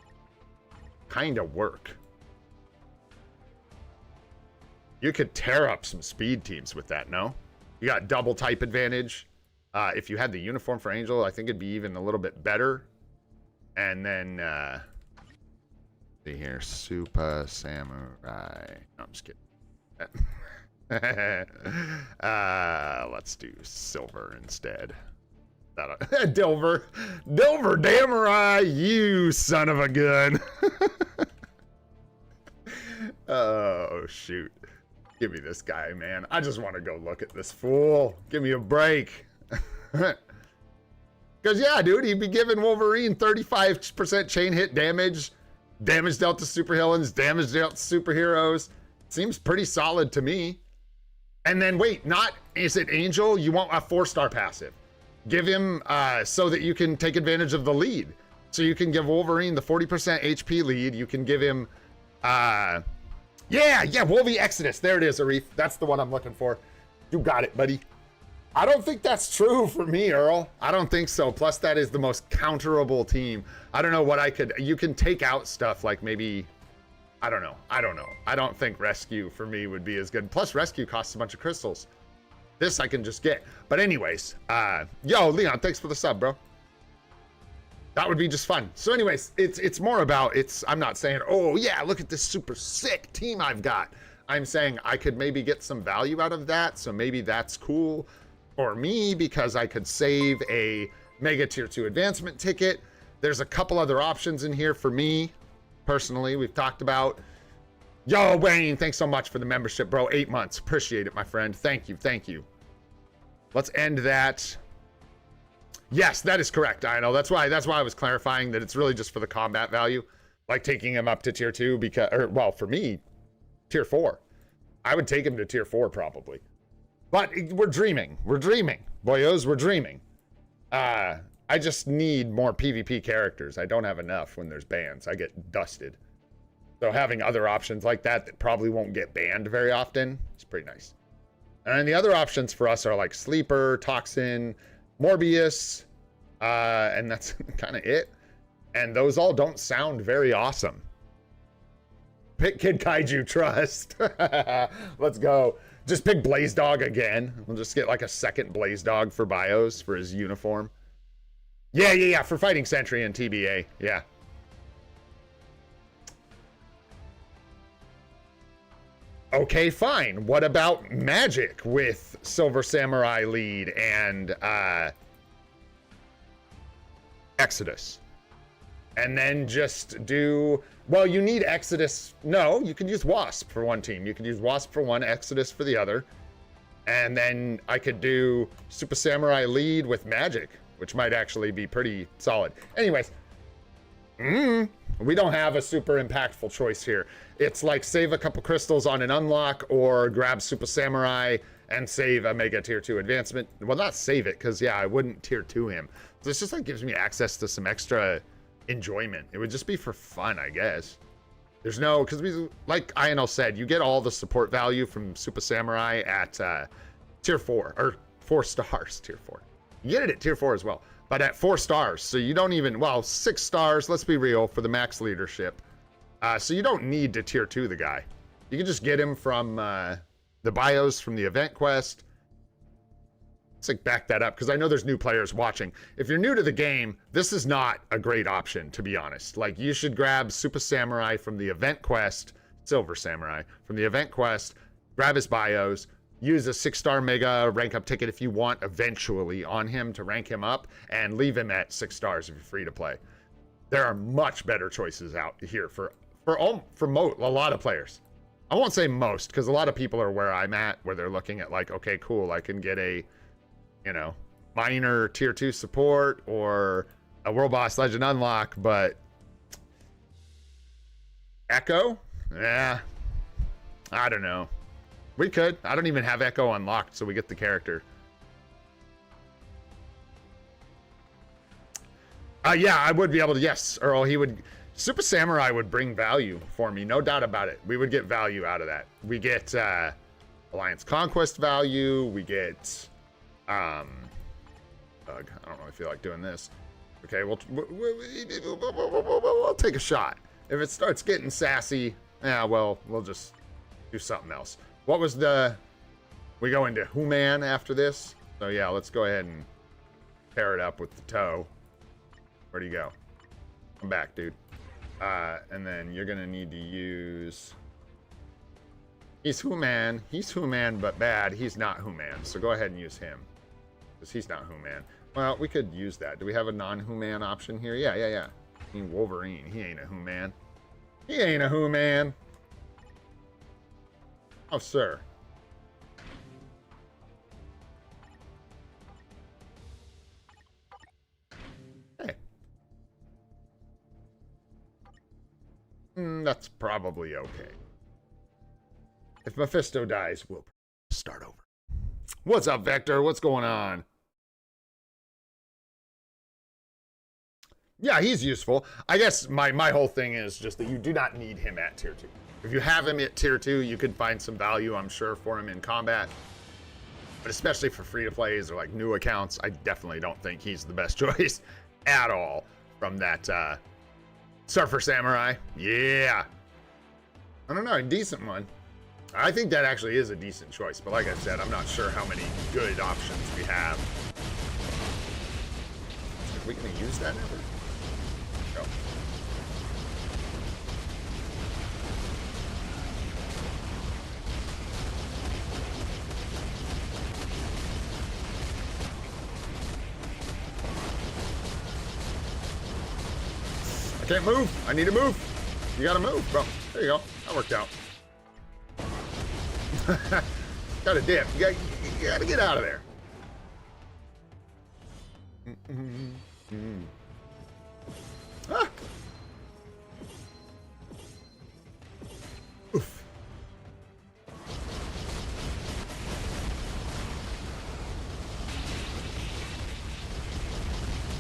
kind of work? You could tear up some speed teams with that, no? You got double type advantage. If you had the uniform for Angel, I think it'd be even a little bit better. And then, see here, Super Samurai. No, I'm just kidding. Let's do silver instead. Dilver, Damurai, you son of a gun. Oh shoot, give me this guy, man. I just want to go look at this fool. Give me a break. Because yeah, dude, he'd be giving Wolverine 35% chain hit damage dealt to supervillains, damage dealt to superheroes. Seems pretty solid to me. And then wait, is it Angel? You want a 4-star passive. Give him so that you can take advantage of the lead. So you can give Wolverine the 40% HP lead. You can give him, yeah, Wolvie Exodus. There it is, Arif. That's the one I'm looking for. You got it, buddy. I don't think that's true for me, Earl. I don't think so. Plus, that is the most counterable team. I don't know what you can take out stuff like maybe, I don't know. I don't think Rescue for me would be as good. Plus, Rescue costs a bunch of crystals. This I can just get. But anyways, yo, Leon, thanks for the sub, bro. That would be just fun. So anyways, it's more about, I'm not saying, oh yeah, look at this super sick team I've got. I'm saying I could maybe get some value out of that. So maybe that's cool for me because I could save a Mega Tier 2 advancement ticket. There's a couple other options in here for me. Personally, we've talked about. Yo, Wayne, thanks so much for the membership, bro. 8 months. Appreciate it, my friend. Thank you. Let's end that. Yes, that is correct. I know. That's why I was clarifying that it's really just for the combat value. Like taking him up to tier 2 because, or well, for me, tier 4. I would take him to tier 4 probably. But we're dreaming. Boyos, we're dreaming. I just need more PvP characters. I don't have enough when there's bans. I get dusted. So having other options like that probably won't get banned very often is pretty nice. And the other options for us are like Sleeper, Toxin, Morbius, and that's kind of it. And those all don't sound very awesome. Pick Kid Kaiju, trust. Let's go. Just pick Blaze Dog again. We'll just get like a second Blaze Dog for bios for his uniform. Yeah, for Fighting Sentry and TBA, yeah. Okay, fine. What about Magic with Silver Samurai lead and Exodus? And then just do, well, you need Exodus. No, you can use Wasp for one team. You could use Wasp for one, Exodus for the other. And then I could do Super Samurai lead with Magic, which might actually be pretty solid. Anyways, we don't have a super impactful choice here. It's like save a couple crystals on an unlock or grab Super Samurai and save a Mega Tier 2 advancement. Well, not save it, because yeah, I wouldn't Tier 2 him. So this just like gives me access to some extra enjoyment. It would just be for fun, I guess. There's no, because we, like INL said, you get all the support value from Super Samurai at tier 4, or 4 stars, tier 4. You get it at tier 4 as well, but at 4 stars. So you don't even, well, 6 stars, let's be real, for the max leadership. So you don't need to tier 2 the guy. You can just get him from the bios from the event quest. Let's like back that up, because I know there's new players watching. If you're new to the game, this is not a great option, to be honest. Like, you should grab Super Samurai from the event quest, Silver Samurai, from the event quest, grab his bios, use a 6-star mega rank up ticket if you want eventually on him to rank him up, and leave him at 6 stars if you're free to play. There are much better choices out here for a lot of players. I won't say most, because a lot of people are where I'm at, where they're looking at like, okay, cool, I can get a, you know, minor tier 2 support or a World Boss Legend unlock, but Echo? Yeah, I don't know. We could. I don't even have Echo unlocked, so we get the character. Yeah, I would be able to, yes, Earl, he would... Super Samurai would bring value for me, no doubt about it. We would get value out of that. We get Alliance Conquest value. We get... I don't really feel like doing this. Okay, we'll take a shot. If it starts getting sassy, yeah, well, we'll just do something else. What was the... We go into Human after this. So yeah, let's go ahead and pair it up with the toe. Where'd he go? Come back, dude. And then you're gonna need to use... He's Human. He's Human, but bad. He's not Human. So go ahead and use him. Because he's not Human. Well, we could use that. Do we have a non-Human option here? Yeah. I mean, Wolverine. He ain't a Human. He ain't a Human. Oh, sir. Hey. That's probably okay. If Mephisto dies, we'll start over. What's up, Vector? What's going on? Yeah, he's useful. I guess my whole thing is just that you do not need him at tier 2. If you have him at tier 2, you could find some value, I'm sure, for him in combat. But especially for free-to-plays or like new accounts, I definitely don't think he's the best choice at all from that Surfer Samurai. Yeah. I don't know, a decent one. I think that actually is a decent choice, but like I said, I'm not sure how many good options we have. Are we gonna use that ever? No. I can't move. I need to move. You gotta move, bro. There you go. That worked out. Got a dip. You gotta get out of there. Ah. Oof.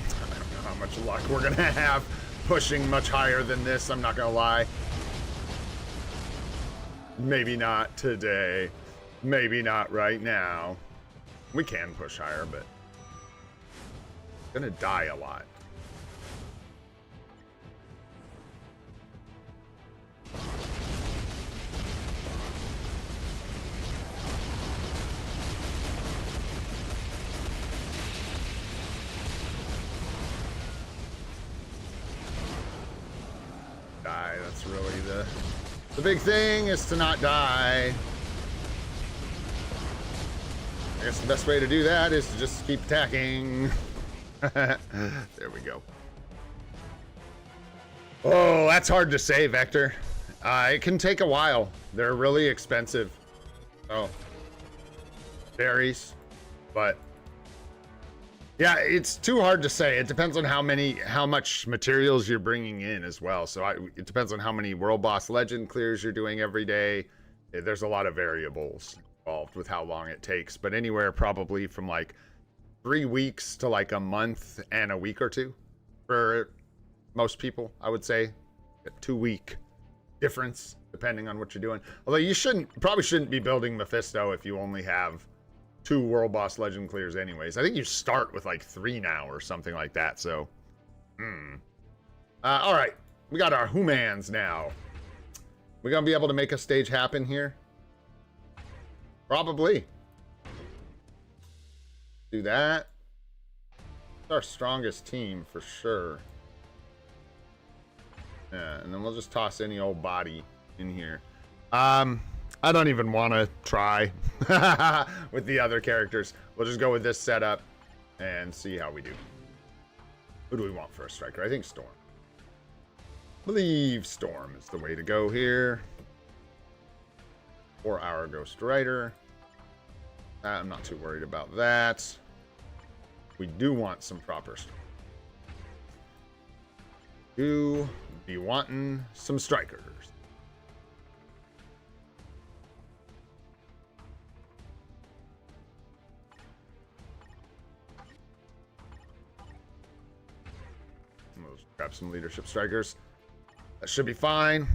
I don't know how much luck we're gonna have pushing much higher than this, I'm not gonna lie. Maybe not today. Maybe not right now. We can push higher, but gonna die a lot. Die, that's really the big thing, is to not die. I guess the best way to do that is to just keep attacking. There we go. Oh, that's hard to say, Vector. It can take a while. They're really expensive. Oh. Varies. But yeah, it's too hard to say. It depends on how much materials you're bringing in as well. So it depends on how many World Boss Legend clears you're doing every day. There's a lot of variables involved with how long it takes, but anywhere probably from like 3 weeks to like a month and a week or two for most people, I would say. A 2-week difference depending on what you're doing. Although you probably shouldn't be building Mephisto if you only have 2 World Boss Legend clears anyways. I think you start with like 3 now or something like that, so. All right. We got our humans now. We gonna be able to make a stage happen here? Probably. Do that. It's our strongest team for sure. Yeah, and then we'll just toss any old body in here. I don't even want to try with the other characters. We'll just go with this setup and see how we do. Who do we want for a striker? I think Storm. I believe Storm is the way to go here. Or our Ghost Rider. I'm not too worried about that. We do want some proper Storm. Do be wanting some strikers. We'll grab some leadership strikers. That should be fine.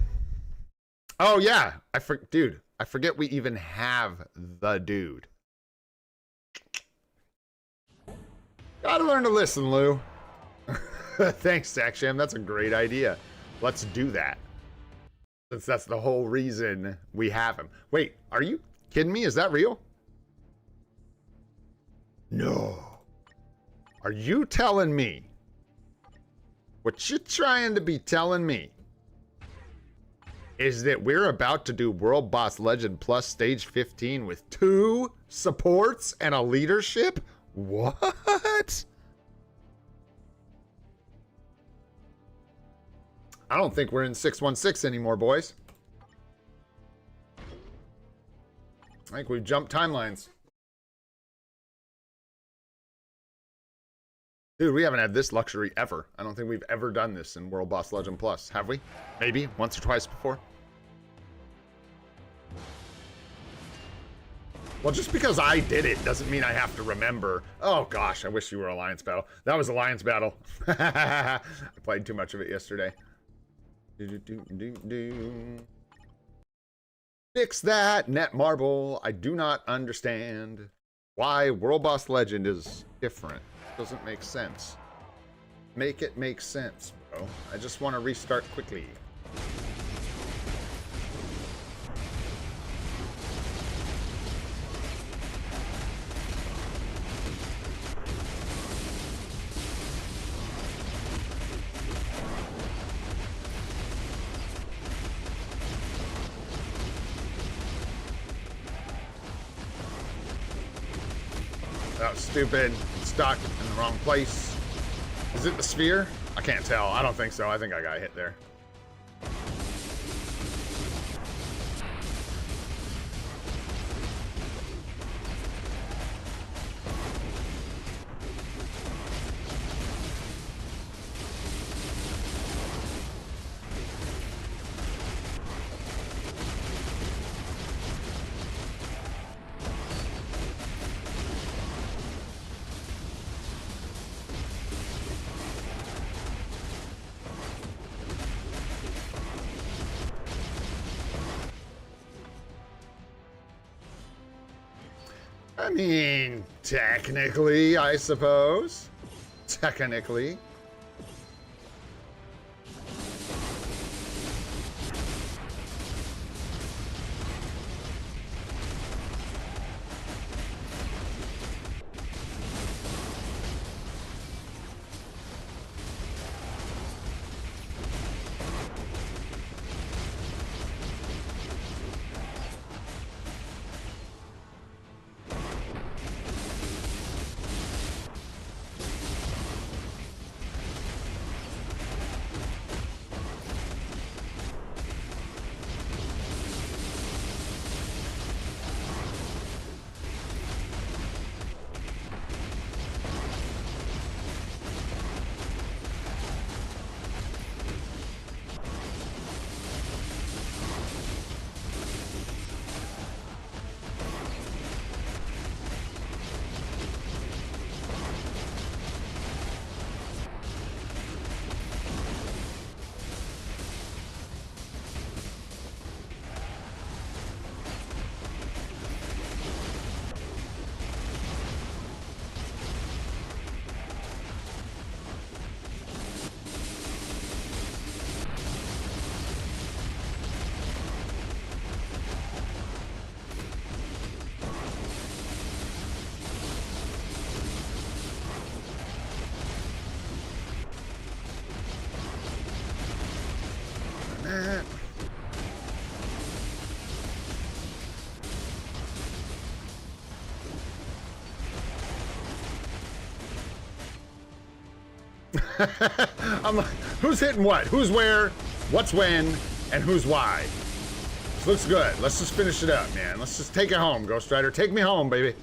Oh yeah, dude, I forget we even have the dude. Gotta learn to listen, Lou. Thanks, Saksham. That's a great idea. Let's do that. Since that's the whole reason we have him. Wait, are you kidding me? Is that real? No. Are you telling me? What you're trying to be telling me is that we're about to do World Boss Legend Plus Stage 15 with 2 supports and a leadership? What? I don't think we're in 616 anymore, boys. I think we've jumped timelines. Dude, we haven't had this luxury ever. I don't think we've ever done this in World Boss Legend Plus, have we? Maybe once or twice before. Well, just because I did it doesn't mean I have to remember. Oh gosh, I wish you were Alliance Battle. That was Alliance Battle. I played too much of it yesterday. Fix that, Netmarble. I do not understand why World Boss Legend is different. Doesn't make sense. Make it make sense, bro. I just want to restart quickly. That was stupid. Stuck in the wrong place. Is it the sphere? I can't tell. I don't think so. I think I got hit there. I mean, technically, I suppose. Technically. I'm like, who's hitting what? Who's where? What's when? And who's why? This looks good. Let's just finish it up, man. Let's just take it home, Ghost Rider. Take me home, baby.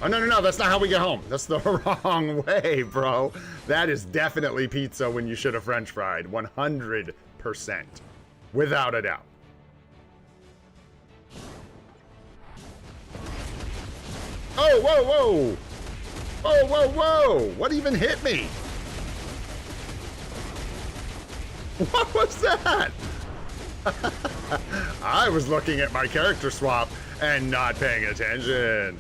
Oh, no, no, no. That's not how we get home. That's the wrong way, bro. That is definitely pizza when you should have French fried. 100%. Without a doubt. Oh, whoa, whoa. Whoa, whoa, whoa. What even hit me? What was that? I was looking at my character swap and not paying attention.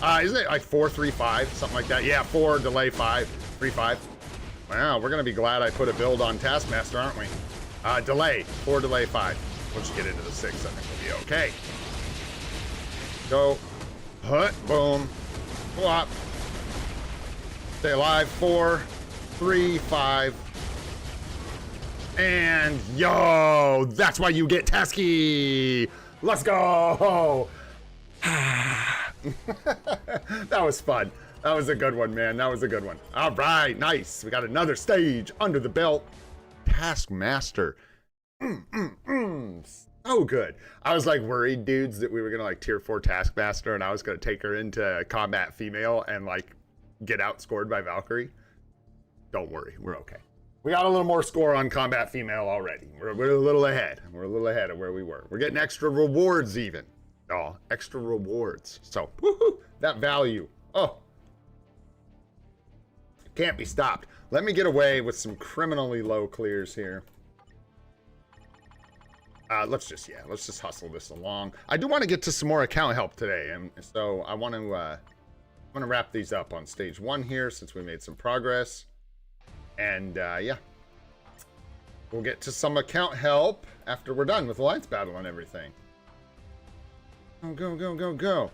Isn't it like 4-3-5, something like that? Yeah, 4 delay 5, 3-5. Wow, we're gonna be glad I put a build on Taskmaster, aren't we? Delay 4 delay 5. We'll just get into the 6. I think we'll be okay. Go, hut, boom, flop. Stay alive. 4, 3, 5. And yo, that's why you get Tasky. Let's go. That was fun. That was a good one, man. That was a good one. All right, nice. We got another stage under the belt. Taskmaster. So good. I was like worried, dudes, that we were gonna like tier 4 Taskmaster and I was gonna take her into combat female and like get outscored by Valkyrie. Don't worry, we're okay. We got a little more score on combat female already. We're a little ahead. We're a little ahead of where we were. We're getting extra rewards even. Oh, extra rewards. So, woohoo, that value. Oh, can't be stopped. Let me get away with some criminally low clears here. Let's just hustle this along. I do want to get to some more account help today, and so I want to wrap these up on stage 1 here since we made some progress. And yeah, we'll get to some account help after we're done with Alliance Battle and everything. Oh, go, go, go, go.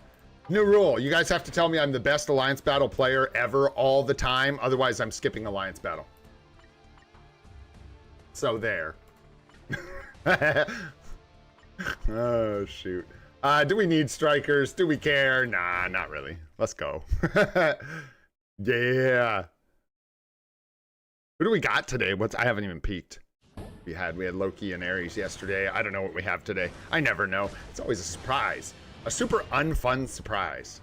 New rule. You guys have to tell me I'm the best Alliance Battle player ever all the time. Otherwise, I'm skipping Alliance Battle. So there. Oh, shoot. Do we need strikers? Do we care? Nah, not really. Let's go. Yeah. Who do we got today? I haven't even peeked. We had Loki and Ares yesterday. I don't know what we have today. I never know. It's always a surprise. A super unfun surprise.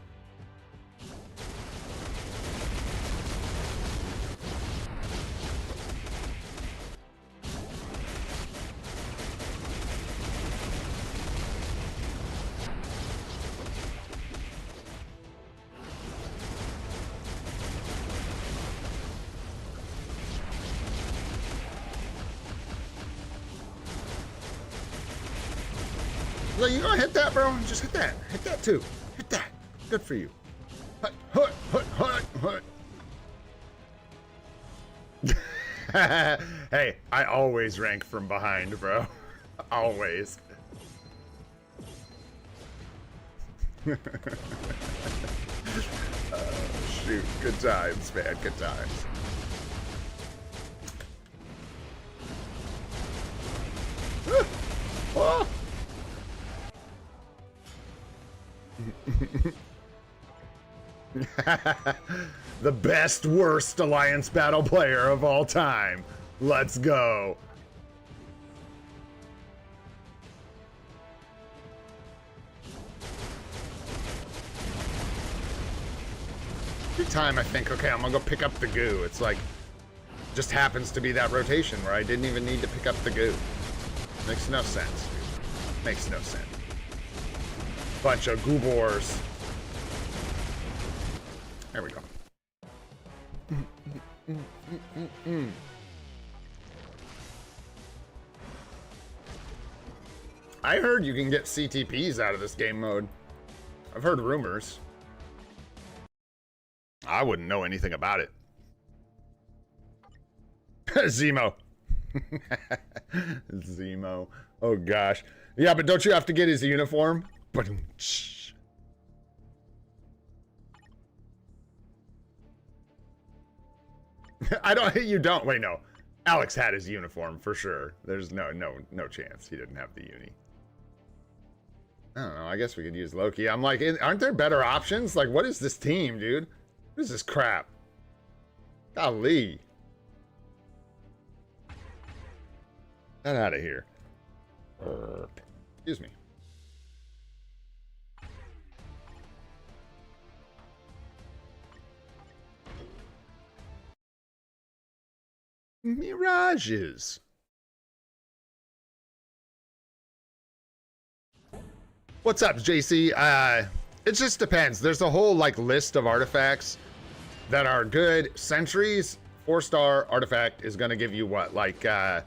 So you gonna hit that, bro? Just hit that. Hit that too. Hit that. Good for you. Hut, hut, hut, hut, hut. Hey, I always rank from behind, bro. Always. Oh, shoot. Good times, man. Good times. Oh. The best worst Alliance Battle player of all time. Let's go. Every time I think, okay, I'm gonna go pick up the goo. It's like, just happens to be that rotation where I didn't even need to pick up the goo. Makes no sense. Makes no sense. Bunch of goobors. There we go. I heard you can get CTPs out of this game mode. I've heard rumors. I wouldn't know anything about it. Zemo. Zemo. Oh gosh. Yeah, but don't you have to get his uniform? But I don't. You don't. Wait, no. Alex had his uniform for sure. There's no chance he didn't have the uni. I don't know. I guess we could use Loki. I'm like, aren't there better options? Like, what is this team, dude? What is this crap? Golly. Get out of here. Excuse me. Mirages. What's up, JC? It just depends. There's a whole like list of artifacts that are good. Sentries, 4-star artifact is gonna give you what, like 12%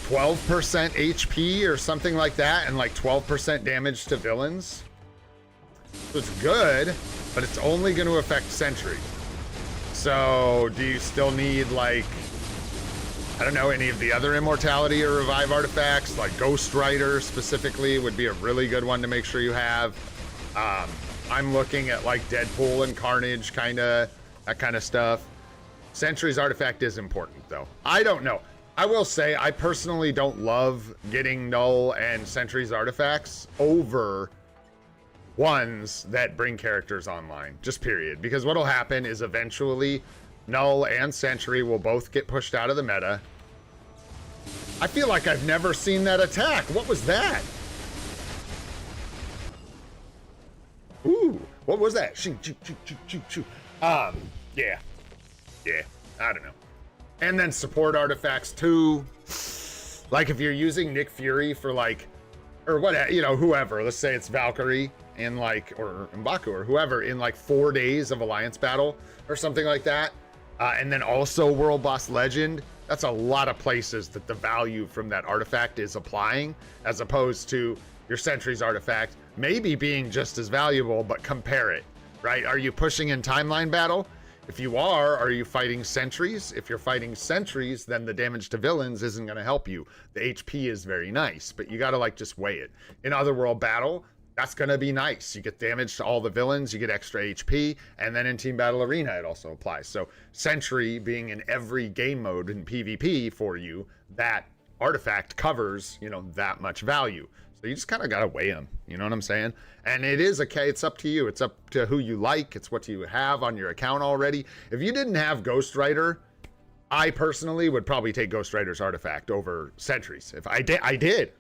HP or something like that, and like 12% damage to villains. So it's good, but it's only going to affect Sentry. So do you still need like, I don't know, any of the other immortality or revive artifacts? Like Ghost Rider specifically would be a really good one to make sure you have. I'm looking at like Deadpool and Carnage, that kind of stuff. Sentry's artifact is important though. I don't know. I will say I personally don't love getting Null and Sentry's artifacts over ones that bring characters online, just period. Because what'll happen is eventually Null and Sentry will both get pushed out of the meta. I feel like I've never seen that attack. What was that? Ooh, what was that? Shoo, shoo, shoo, shoo, shoo, shoo. Yeah, I don't know. And then support artifacts too. Like if you're using Nick Fury for like, or what, you know, whoever, let's say it's Valkyrie in like, or M'Baku or whoever in like 4 days of Alliance battle or something like that. And then also World Boss Legend. That's a lot of places that the value from that artifact is applying, as opposed to your Sentry's artifact maybe being just as valuable, but compare it, right? Are you pushing in timeline battle? If you are you fighting Sentries? If you're fighting Sentries, then the damage to villains isn't going to help you. The HP is very nice, but you got to like just weigh it. In Otherworld battle, that's going to be nice. You get damage to all the villains, you get extra HP, and then in Team Battle Arena, it also applies. So Sentry being in every game mode in PvP for you, that artifact covers, you know, that much value. So you just kind of got to weigh them. You know what I'm saying? And it is okay. It's up to you. It's up to who you like. It's what you have on your account already. If you didn't have Ghost Rider, I personally would probably take Ghost Rider's artifact over Sentry's. If I did.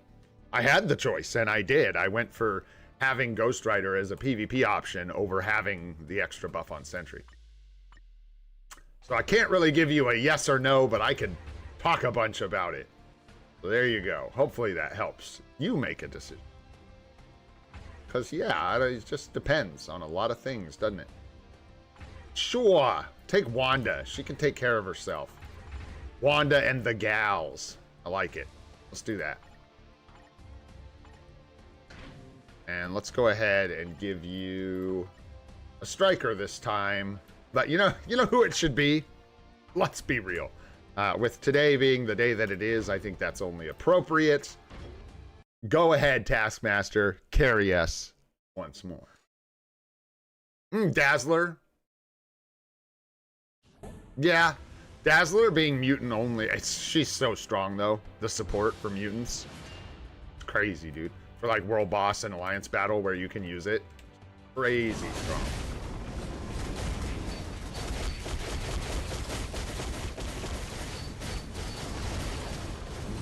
I had the choice and I did. I went for having Ghost Rider as a PvP option over having the extra buff on Sentry. So I can't really give you a yes or no, but I could talk a bunch about it. So there you go. Hopefully that helps. You make a decision. Because, yeah, it just depends on a lot of things, doesn't it? Sure. Take Wanda. She can take care of herself. Wanda and the gals. I like it. Let's do that. And let's go ahead and give you a striker this time. But you know who it should be? Let's be real. With today being the day that it is, I think that's only appropriate. Go ahead, Taskmaster. Carry us once more. Dazzler. Yeah. Dazzler being mutant only. She's so strong, though. The support for mutants. It's crazy, dude. For like World Boss and Alliance Battle where you can use it. Crazy strong.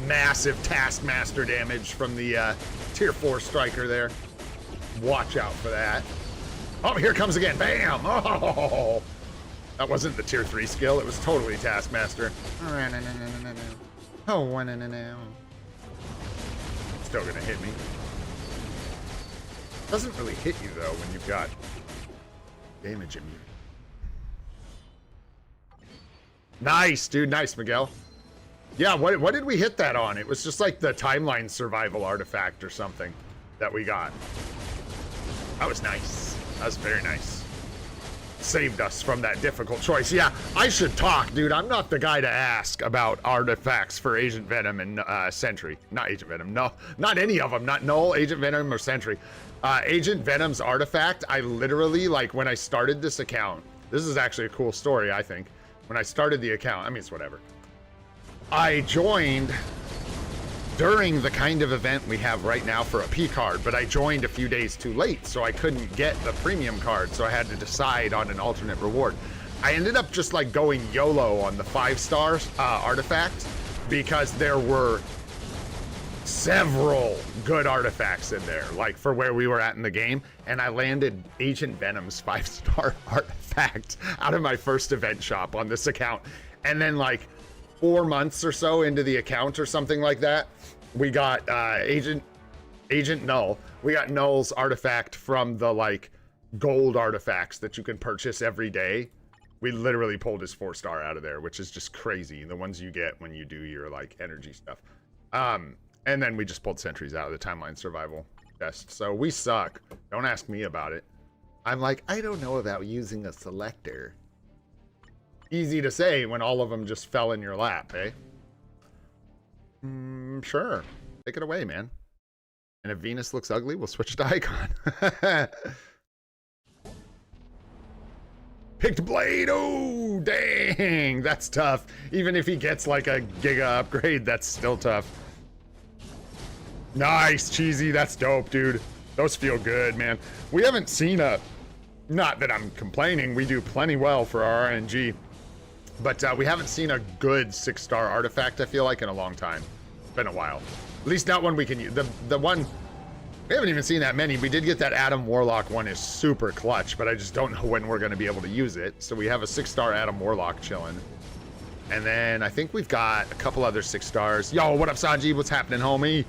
Massive Taskmaster damage from the tier 4 striker there. Watch out for that. Oh, here comes again. Bam! Oh, that wasn't the tier 3 skill. It was totally Taskmaster. Oh, no. Still gonna hit me. Doesn't really hit you though when you've got damage immunity. Nice, dude. Nice, Miguel. Yeah, what did we hit that on? It was just like the timeline survival artifact or something that we got. That was nice. That was very nice. Saved us from that difficult choice. Yeah, I should talk, dude. I'm not the guy to ask about artifacts for Agent Venom and Sentry. Not Agent Venom. No, not any of them. Not Null, Agent Venom, or Sentry. Agent Venom's artifact, I literally, like, when I started this account, this is actually a cool story, I think. When I started the account, I mean, it's whatever. I joined during the kind of event we have right now for a P card, but I joined a few days too late, so I couldn't get the premium card, so I had to decide on an alternate reward. I ended up just like going YOLO on the 5-star artifacts because there were several good artifacts in there, like for where we were at in the game, and I landed Agent Venom's 5-star artifact out of my first event shop on this account. And then like 4 months or so into the account or something like that, we got Agent Null. We got Null's artifact from the like gold artifacts that you can purchase every day. We literally pulled his 4-star out of there, which is just crazy. The ones you get when you do your like energy stuff. And then we just pulled sentries out of the timeline survival chest. So we suck. Don't ask me about it. I'm like, I don't know about using a selector. Easy to say when all of them just fell in your lap, eh? Sure. Take it away, man. And if Venus looks ugly, we'll switch to Icon. Picked Blade. Oh, dang. That's tough. Even if he gets like a Giga upgrade, that's still tough. Nice, Cheesy. That's dope, dude. Those feel good, man. We haven't seen a... Not that I'm complaining. We do plenty well for our RNG. But we haven't seen a good 6-star artifact, I feel like, in a long time. It's been a while. At least not one we can use. The one... We haven't even seen that many. We did get that Adam Warlock one is super clutch, but I just don't know when we're going to be able to use it. So we have a 6-star Adam Warlock chilling. And then I think we've got a couple other 6 stars. Yo, what up, Sanji? What's happening, homie?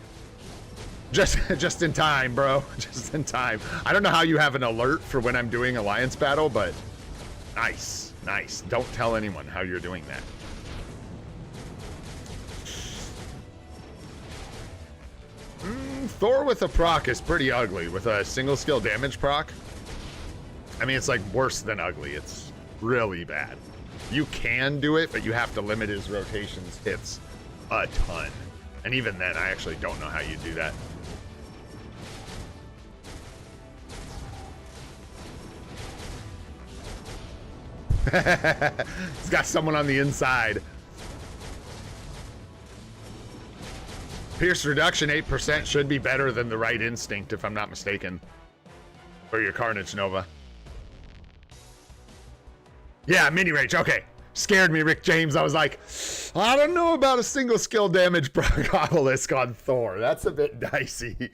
Just in time, bro. Just in time. I don't know how you have an alert for when I'm doing Alliance battle, but nice, nice. Don't tell anyone how you're doing that. Thor with a proc is pretty ugly. With a single skill damage proc, I mean, it's like worse than ugly. It's really bad. You can do it, but you have to limit his rotations hits a ton. And even then, I actually don't know how you do that. He's got someone on the inside. Pierce reduction 8% should be better than the right instinct, if I'm not mistaken. For your Carnage Nova. Yeah, mini rage. Okay. Scared me, Rick James. I was like, I don't know about a single skill damage proc obelisk on Thor. That's a bit dicey.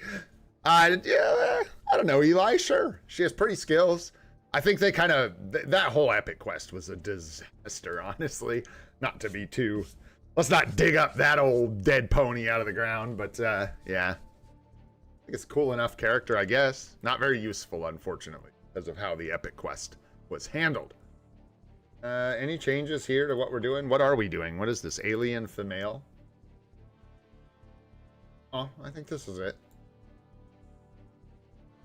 Yeah, I don't know, Eli. Sure. She has pretty skills. I think they kind of... that whole epic quest was a disaster, honestly. Not to be too... Let's not dig up that old dead pony out of the ground, but yeah. I think it's a cool enough character, I guess. Not very useful, unfortunately, because of how the epic quest was handled. Any changes here to what we're doing? What are we doing? What is this? Alien female? Oh, I think this is it.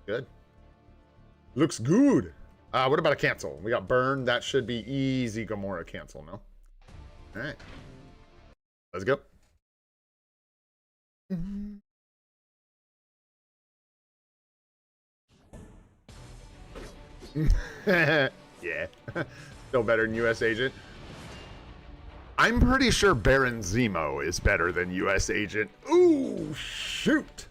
Good. Looks good. What about a cancel? We got burn. That should be easy Gamora cancel, no? All right. Let's go. Yeah. Still better than US Agent. I'm pretty sure Baron Zemo is better than US Agent. Ooh, shoot.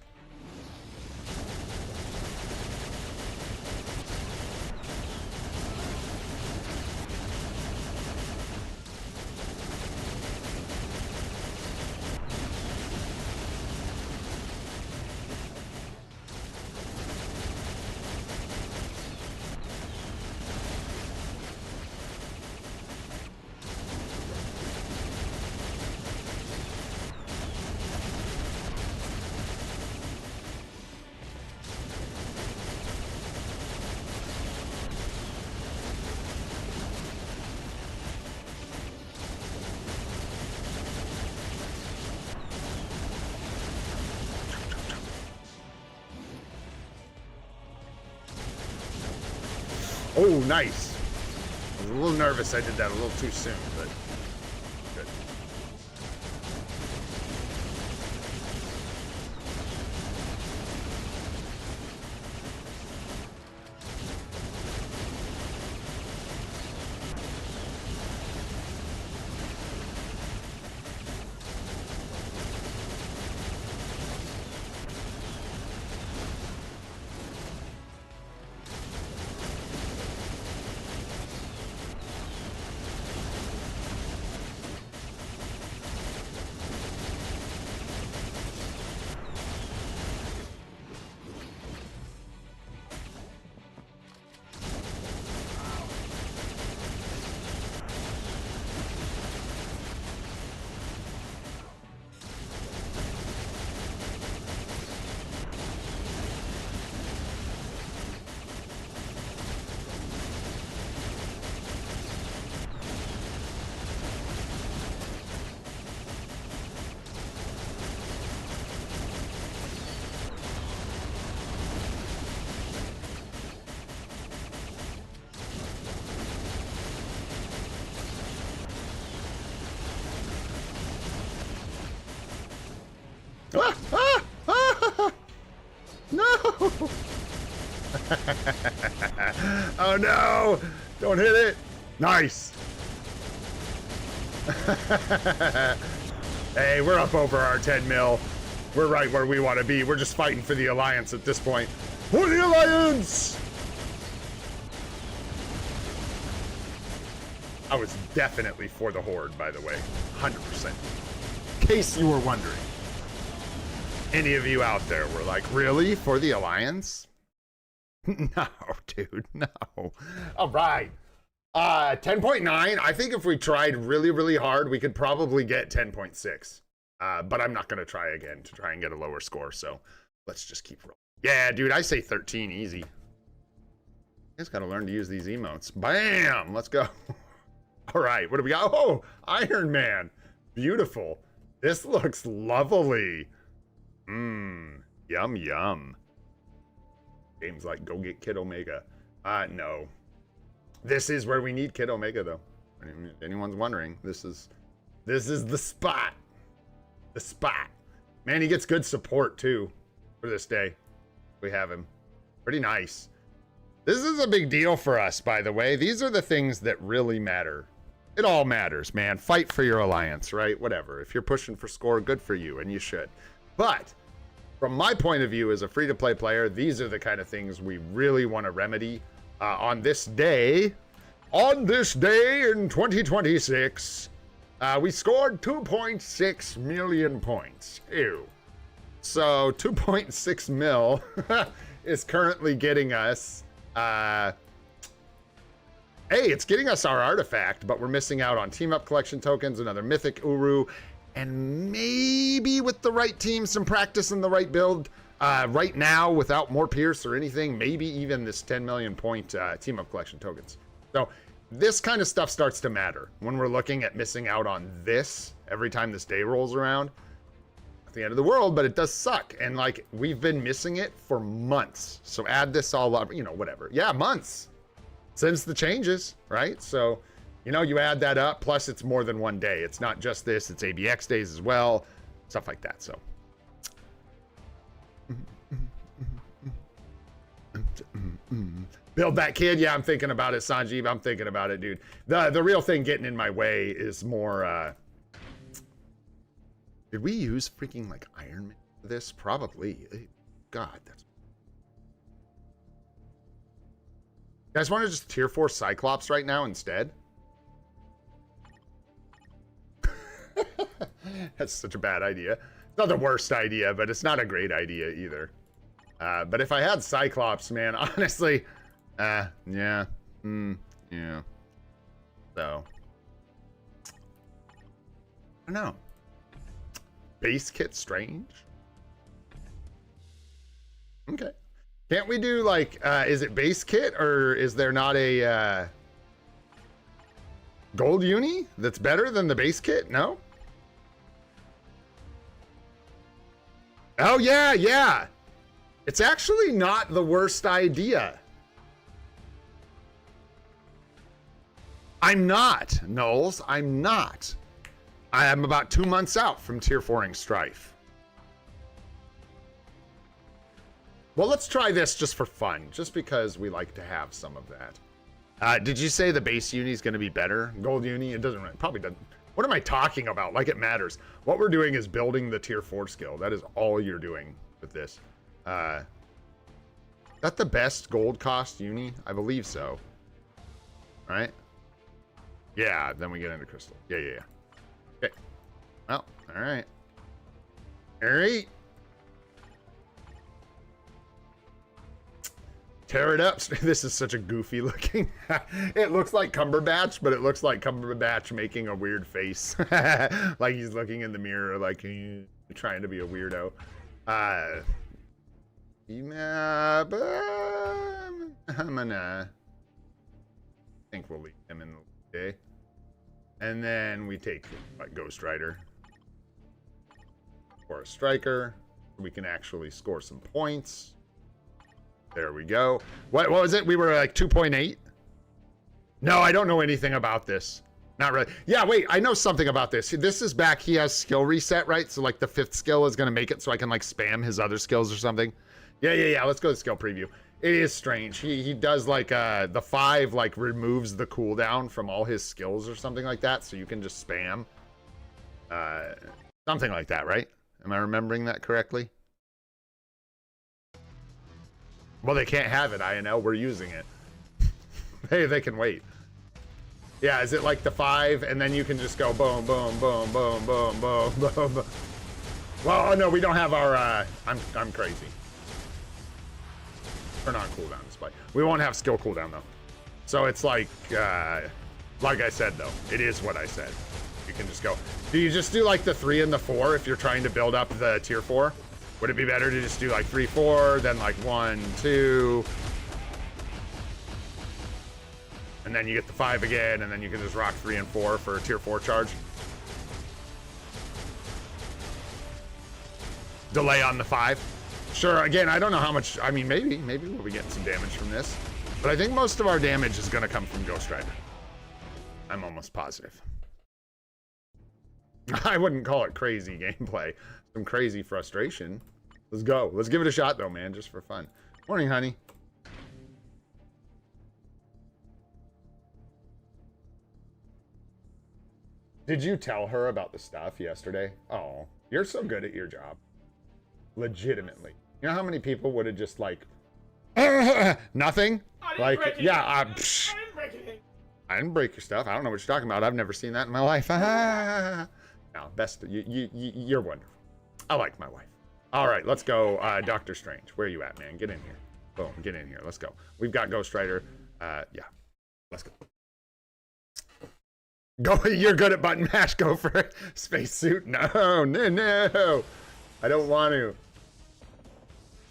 Oh, nice. I was a little nervous I did that a little too soon, but good. Oh no! Don't hit it! Nice! Hey, we're up over our 10 mil. We're right where we want to be. We're just fighting for the Alliance at this point. For the Alliance! I was definitely for the Horde, by the way. 100%. In case you were wondering. Any of you out there were like, really? For the Alliance? No, dude, no. All right. 10.9. I think if we tried really, really hard, we could probably get 10.6. But I'm not going to try again to try and get a lower score. So let's just keep rolling. Yeah, dude, I say 13 easy. You guys got to learn to use these emotes. Bam! Let's go. All right, what do we got? Oh, Iron Man. Beautiful. This looks lovely. Mmm. Yum, yum. Games like Go Get Kid Omega. No. This is where we need Kid Omega, though. If anyone's wondering, this is the spot. The spot. Man, he gets good support, too, for this day. We have him. Pretty nice. This is a big deal for us, by the way. These are the things that really matter. It all matters, man. Fight for your Alliance, right? Whatever. If you're pushing for score, good for you, and you should. But from my point of view as a free-to-play player, these are the kind of things we really want to remedy on this day. On this day in 2026, we scored 2.6 million points. Ew. So 2.6 mil is currently getting us... Hey, it's getting us our artifact, but we're missing out on team-up collection tokens, another mythic Uru, and maybe with the right team, some practice in the right build, right now without more Pierce or anything, maybe even this 10 million point team-up collection tokens. So this kind of stuff starts to matter when we're looking at missing out on this every time this day rolls around. Not the end of the world, but it does suck. And like, we've been missing it for months. So add this all up, you know, whatever. Yeah, months. Since the changes, right? So, you know, you add that up, plus it's more than one day. It's not just this, it's ABX days as well, stuff like that, so. Build that kid, yeah, I'm thinking about it, Sanjeev, I'm thinking about it, dude. The real thing getting in my way is more, did we use freaking, like, Iron Man for this? Probably. God, that's... You guys want to just tier 4 Cyclops right now instead? That's such a bad idea. It's not the worst idea, but it's not a great idea either. But if I had Cyclops, man, honestly, yeah, yeah. So, I don't know. Base kit strange? Okay. Can't we do like, is it base kit or is there not a gold uni that's better than the base kit? No? Oh yeah, yeah. It's actually not the worst idea. I'm not, Knowles, I'm not. I am about 2 months out from tier 4ing Strife. Well, let's try this just for fun, just because we like to have some of that. Did you say the base uni is going to be better? Gold uni? It doesn't, probably doesn't. What am I talking about? Like it matters. What we're doing is building the tier 4 skill. That is all you're doing with this. Is that the best gold cost uni? I believe so. Right? Yeah, then we get into crystal. Yeah. Okay. Well, all right. All right. Tear it up. This is such a goofy looking. It looks like Cumberbatch, but it looks like Cumberbatch making a weird face. Like he's looking in the mirror, like trying to be a weirdo. I'm gonna think we'll leave him in the day. And then we take like Ghost Rider or a striker. We can actually score some points. There we go. What was it? We were like 2.8? No, I don't know anything about this. Not really. Yeah, wait, I know something about this. This is back, he has skill reset, right? So like the 5th skill is gonna make it so I can like spam his other skills or something. Yeah. Let's go to skill preview. It is strange. He does like the 5 like removes the cooldown from all his skills or something like that, so you can just spam. Something like that, right? Am I remembering that correctly? Well, they can't have it, INL. We're using it. Hey, they can wait. Yeah, is it like the 5, and then you can just go boom, boom, boom, boom, boom, boom, boom, boom. Well, no, we don't have our, I'm crazy. Turn on cooldown display. We won't have skill cooldown, though. So it's like I said, though. It is what I said. You can just go. Do you just do like the 3 and the 4 if you're trying to build up the tier 4? Would it be better to just do like 3, 4, then like 1, 2, and then you get the 5 again, and then you can just rock 3 and 4 for a tier 4 charge? Delay on the 5. Sure, again, I don't know how much, I mean, maybe we'll be getting some damage from this, but I think most of our damage is going to come from Ghost Rider. I'm almost positive. I wouldn't call it crazy gameplay. Some crazy frustration. Let's go. Let's give it a shot, though, man, just for fun. Morning, honey. Did you tell her about the stuff yesterday? Oh, you're so good at your job. Legitimately. You know how many people would have just like, nothing? Like, yeah, I didn't break anything. I didn't break your stuff. I don't know what you're talking about. I've never seen that in my life. No, best, you're wonderful. I like my wife. All right, let's go. Doctor Strange, where are you at, man? Get in here. Boom, get in here. Let's go. We've got Ghost Rider. Yeah, let's go. Go. You're good at button mash. Go for it. Spacesuit. No. I don't want to.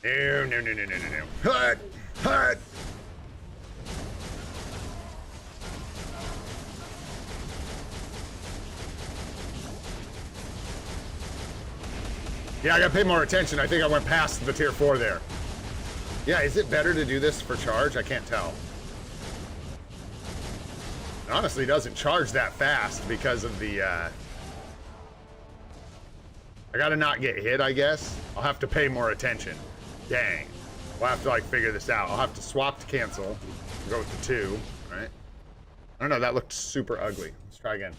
No. Hut. Yeah, I gotta pay more attention. I think I went past the tier 4 there. Yeah, is it better to do this for charge? I can't tell. It honestly doesn't charge that fast because of the, I gotta not get hit, I guess. I'll have to pay more attention. Dang. We'll have to, like, figure this out. I'll have to swap to cancel. Go with the 2, right? I don't know, that looked super ugly. Let's try again.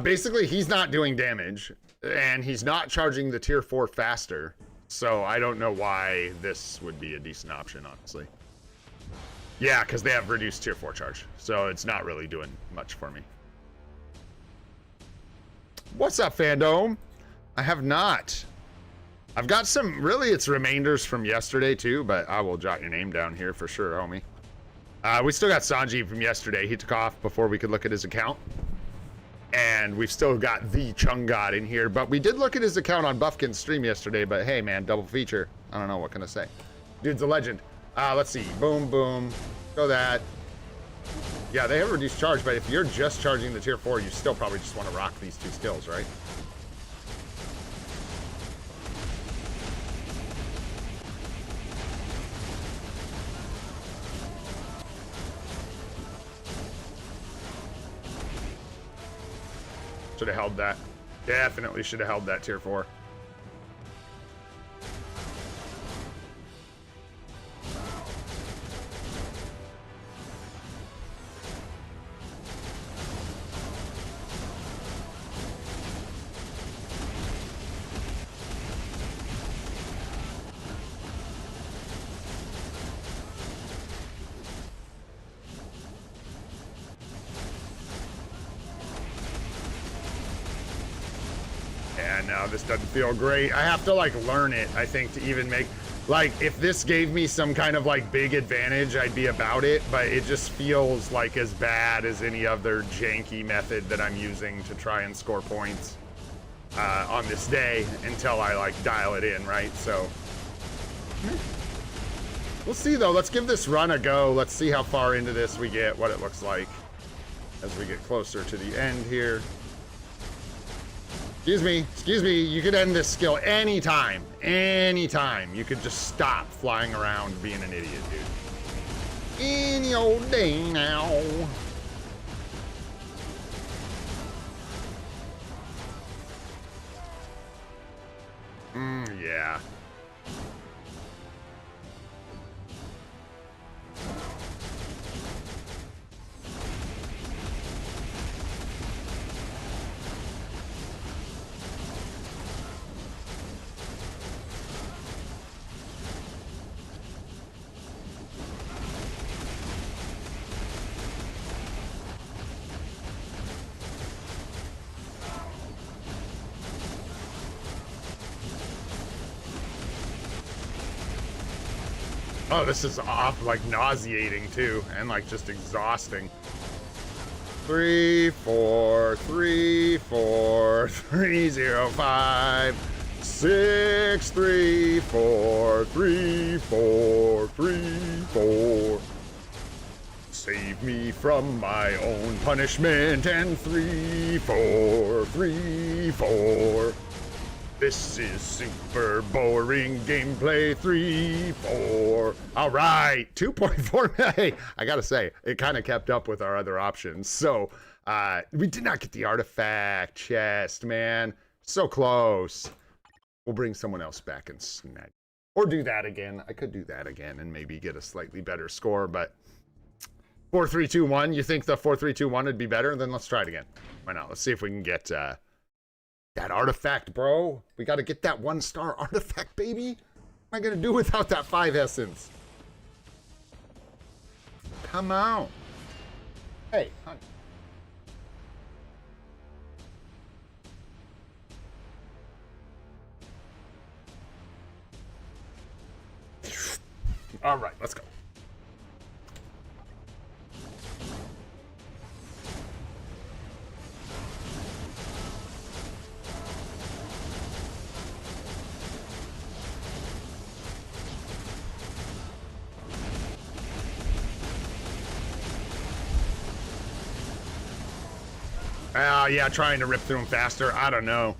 Basically, he's not doing damage, and he's not charging the tier 4 faster, so I don't know why this would be a decent option, honestly. Yeah, because they have reduced tier 4 charge, so it's not really doing much for me. What's up, fandom? I have not. I've got some, really, it's remainders from yesterday, too, but I will jot your name down here for sure, homie. We still got Sanji from yesterday. He took off before we could look at his account. And we've still got the Chung God in here, but we did look at his account on Buffkin's stream yesterday, but hey, man, double feature. I don't know, what can I say? Dude's a legend. Let's see. Boom, boom. Go that. Yeah, they have reduced charge, but if you're just charging the tier 4, you still probably just want to rock these 2 skills, right? Should have held that. Definitely should have held that tier 4. No, this doesn't feel great. I have to like learn it, I think, to even make, like, if this gave me some kind of like big advantage, I'd be about it, but it just feels like as bad as any other janky method that I'm using to try and score points on this day until I like dial it in, right? So we'll see though. Let's give this run a go. Let's see how far into this we get, what it looks like as we get closer to the end here. Excuse me, you could end this skill anytime. You could just stop flying around being an idiot, dude. Any old day now. Yeah. Oh, this is off, like nauseating too, and like just exhausting. 3 4 3 4 3 0 5 6 3 4 3 4 3 4. Save me from my own punishment. And 3 4 3 4. This is super boring gameplay. 3 4. All right, 2.4. Hey, I gotta say, it kind of kept up with our other options. So we did not get the artifact chest, man. So close. We'll bring someone else back and snag, or do that again. I could do that again and maybe get a slightly better score, but 4 3 2 1. You think the 4 3 2 1 would be better? Then let's try it again. Why not? Let's see if we can get that artifact, bro. We got to get that 1-star artifact, baby. What am I going to do without that 5 essence? Come on. Hey, honey. All right, let's go. Yeah, trying to rip through them faster. I don't know.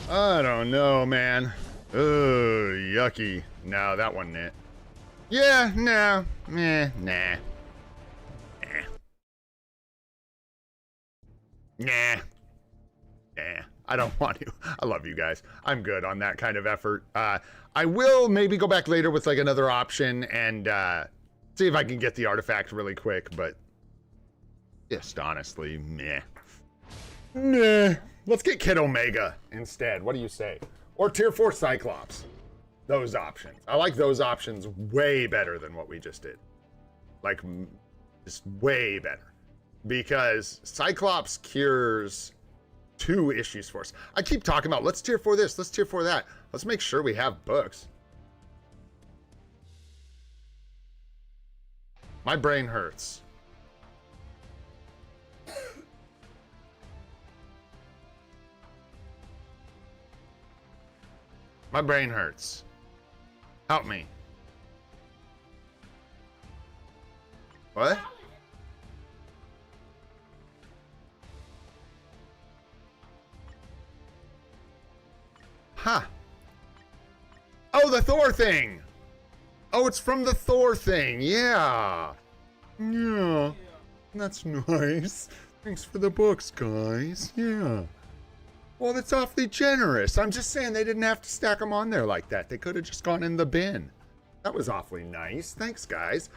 I don't know, man. Ugh, yucky. No, that wasn't it. Yeah, no. Nah. Nah. I don't want to. I love you guys. I'm good on that kind of effort. I will maybe go back later with like another option and see if I can get the artifact really quick, but just honestly, meh. Nah. Let's get Kid Omega instead. What do you say? Or Tier 4 Cyclops. Those options. I like those options way better than what we just did. Like, just way better. Because Cyclops cures 2 issues for us. I keep talking about, let's Tier 4 this, let's Tier 4 that. Let's make sure we have books. My brain hurts. My brain hurts. Help me. What? Huh. Oh, the Thor thing. Oh, it's from the Thor thing. Yeah. Yeah. That's nice. Thanks for the books, guys. Yeah. Well, that's awfully generous. I'm just saying they didn't have to stack them on there like that. They could have just gone in the bin. That was awfully nice. Thanks, guys.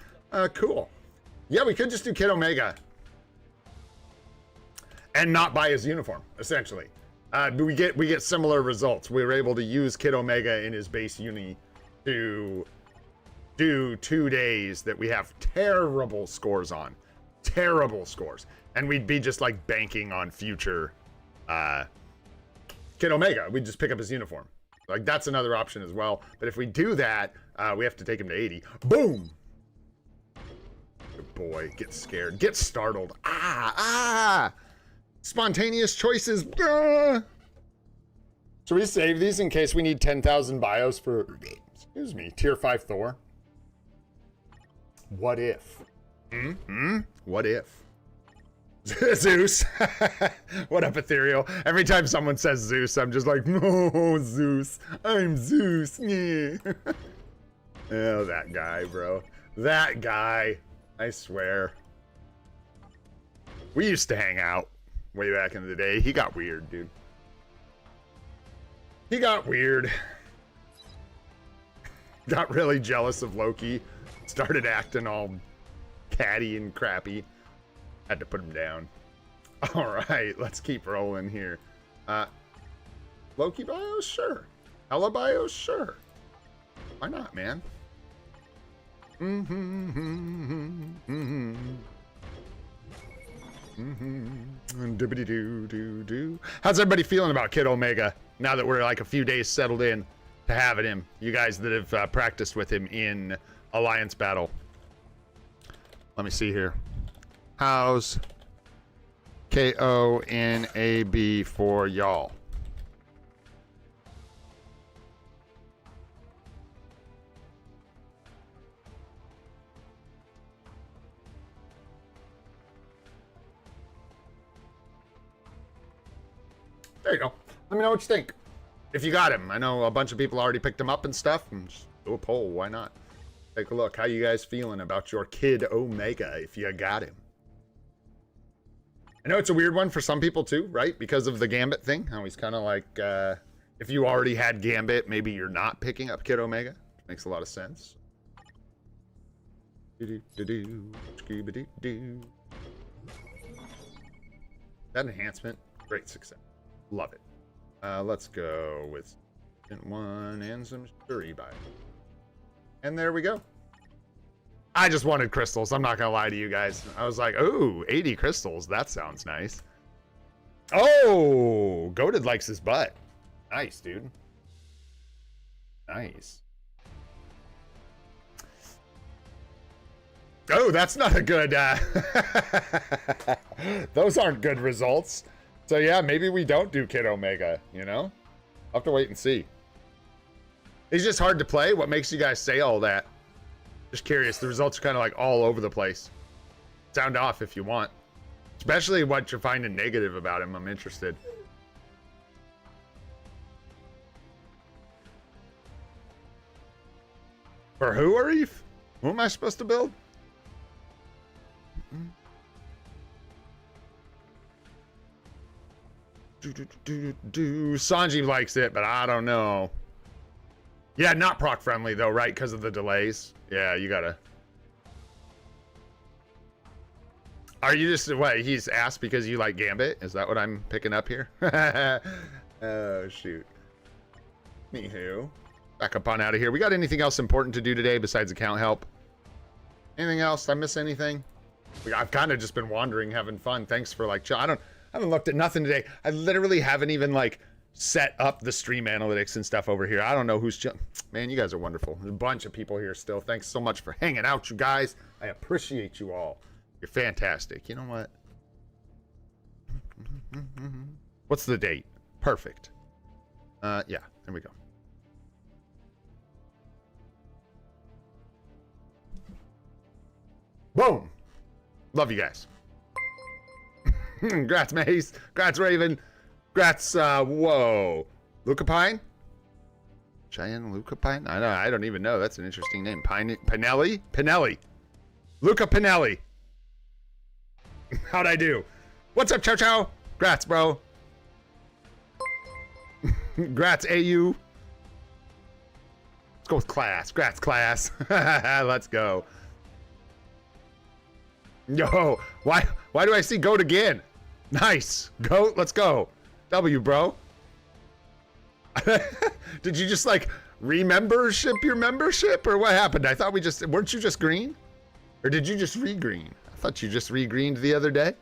Cool. Yeah, we could just do Kid Omega. And not buy his uniform, essentially. We get similar results. We were able to use Kid Omega in his base uni to do 2 days that we have terrible scores on. Terrible scores. And we'd be just like banking on future Kid Omega. We'd just pick up his uniform. Like, that's another option as well. But if we do that, we have to take him to 80. Boom! Good boy. Get scared. Get startled. Ah! Spontaneous choices. Ah! Should we save these in case we need 10,000 bios for, excuse me, Tier 5 Thor? What if? What if? Zeus. What up, Ethereal? Every time someone says Zeus, I'm just like, no, Zeus. I'm Zeus. Yeah. Oh, that guy, bro. That guy. I swear. We used to hang out way back in the day. He got weird, dude. He got weird. Got really jealous of Loki. Started acting all catty and crappy. Had to put him down. All right, let's keep rolling here. Loki bios? Sure. Hella bios? Sure. Why not, man? Dibbity-doo-doo-doo. How's everybody feeling about Kid Omega now that we're like a few days settled in? to have him. You guys that have practiced with him in Alliance battle. Let me see here. How's KONAB for y'all? There you go. Let me know what you think. If you got him. I know a bunch of people already picked him up and stuff. And just do a poll. Why not? Take a look. How you guys feeling about your kid Omega if you got him? I know it's a weird one for some people too, right? Because of the Gambit thing. How he's kind of like, if you already had Gambit, maybe you're not picking up Kid Omega. Which makes a lot of sense. That enhancement, great success. Love it. Let's go with one and some Shuri Bio. And there we go. I just wanted crystals. I'm not going to lie to you guys. I was like, ooh, 80 crystals. That sounds nice. Oh, Goated likes his butt. Nice, dude. Nice. Oh, that's not a good... Those aren't good results. So yeah, maybe we don't do Kid Omega, you know? I'll have to wait and see. He's just hard to play. What makes you guys say all that? Just curious. The results are kind of like all over the place. Sound off if you want. Especially what you're finding negative about him. I'm interested. For who, Arif? Who am I supposed to build? Sanji likes it, but I don't know. Yeah, not proc friendly though, right? Because of the delays. Yeah, you gotta. Are you just what? He's asked because you like Gambit? Is that what I'm picking up here? Oh shoot. Anywho, back up on out of here. We got anything else important to do today besides account help? Anything else? Did I miss anything? I've kind of just been wandering, having fun. Thanks for like, I haven't looked at nothing today. I literally haven't even like set up the stream analytics and stuff over here. I don't know who's man, you guys are wonderful. There's a bunch of people here still. Thanks so much for hanging out, you guys. I appreciate you all. You're fantastic. You know what? What's the date? Perfect. Yeah, there we go. Boom. Love you guys. Grats, Mace. Grats, Raven. Grats, whoa. Lucapine? Cheyenne Lucapine? I don't even know. That's an interesting name. Pinelli? Pinelli. Luca Pinelli. How'd I do? What's up, Chow Chow? Grats, bro. Grats, AU. Let's go with class. Grats, class. Let's go. Yo, why do I see goat again? Nice. Goat, let's go. W, bro. Did you just like remembership your membership or what happened? I thought weren't you just green? Or did you just re-green? I thought you just re-greened the other day.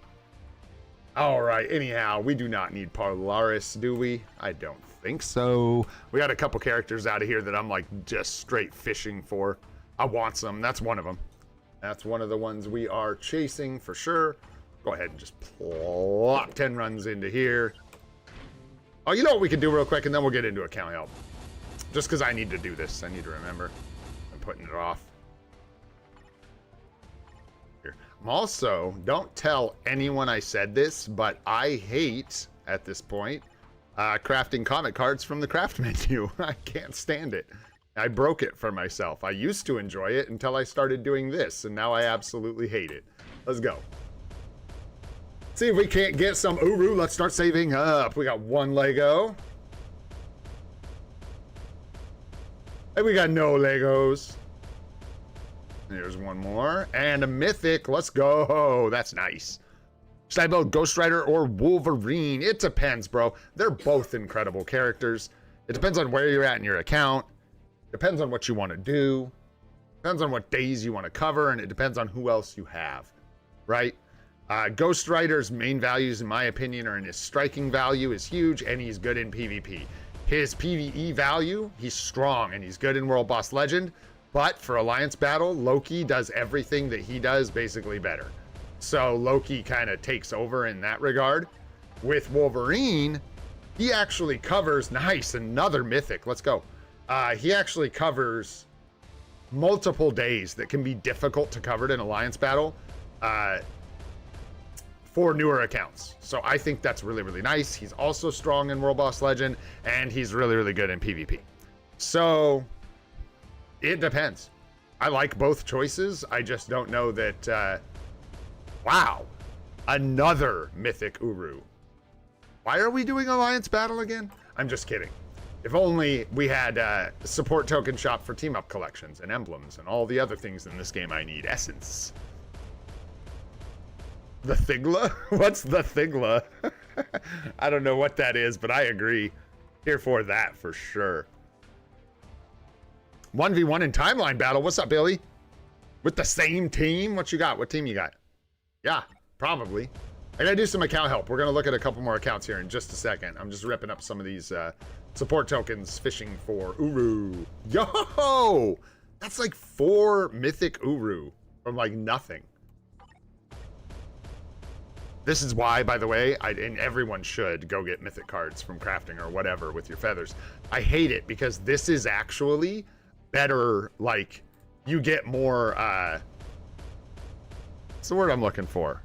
All right, anyhow, we do not need Polaris, do we? I don't think so. We got a couple characters out of here that I'm like just straight fishing for. I want some, that's one of them. That's one of the ones we are chasing for sure. Go ahead and just plop 10 runs into here. Oh, you know what we can do real quick, and then we'll get into account help. Just because I need to do this. I need to remember. I'm putting it off. Here. I'm also, don't tell anyone I said this, but I hate, at this point, crafting comic cards from the craft menu. I can't stand it. I broke it for myself. I used to enjoy it until I started doing this, and now I absolutely hate it. Let's go. See if we can't get some Uru. Let's start saving up. We got one Lego. And we got no Legos. There's one more. And a Mythic. Let's go. That's nice. Should I build Ghost Rider or Wolverine? It depends, bro. They're both incredible characters. It depends on where you're at in your account. Depends on what you want to do. Depends on what days you want to cover, and it depends on who else you have, right? Ghost Rider's main values, in my opinion, are in his striking value is huge, and he's good in PvP. His PvE value, he's strong and he's good in World Boss Legend, but for Alliance Battle, Loki does everything that he does basically better. So Loki kind of takes over in that regard. With Wolverine, he actually covers, nice, another mythic, let's go. He actually covers multiple days that can be difficult to cover in Alliance Battle for newer accounts. So I think that's really, really nice. He's also strong in World Boss Legend, and he's really, really good in PvP. So it depends. I like both choices. I just don't know that, wow, another mythic Uru. Why are we doing Alliance Battle again? I'm just kidding. If only we had a support token shop for team up collections and emblems and all the other things in this game I need. Essence. The Thigla? What's the Thigla? I don't know what that is, but I agree. Here for that for sure. 1v1 in timeline battle. What's up, Billy? With the same team? What you got? What team you got? Yeah, probably. I gotta do some account help. We're gonna look at a couple more accounts here in just a second. I'm just ripping up some of these support tokens, fishing for Uru. Yo! That's like 4 mythic Uru from like nothing. This is why, by the way, and everyone should go get mythic cards from crafting or whatever with your feathers. I hate it because this is actually better, like, you get more, what's the word I'm looking for?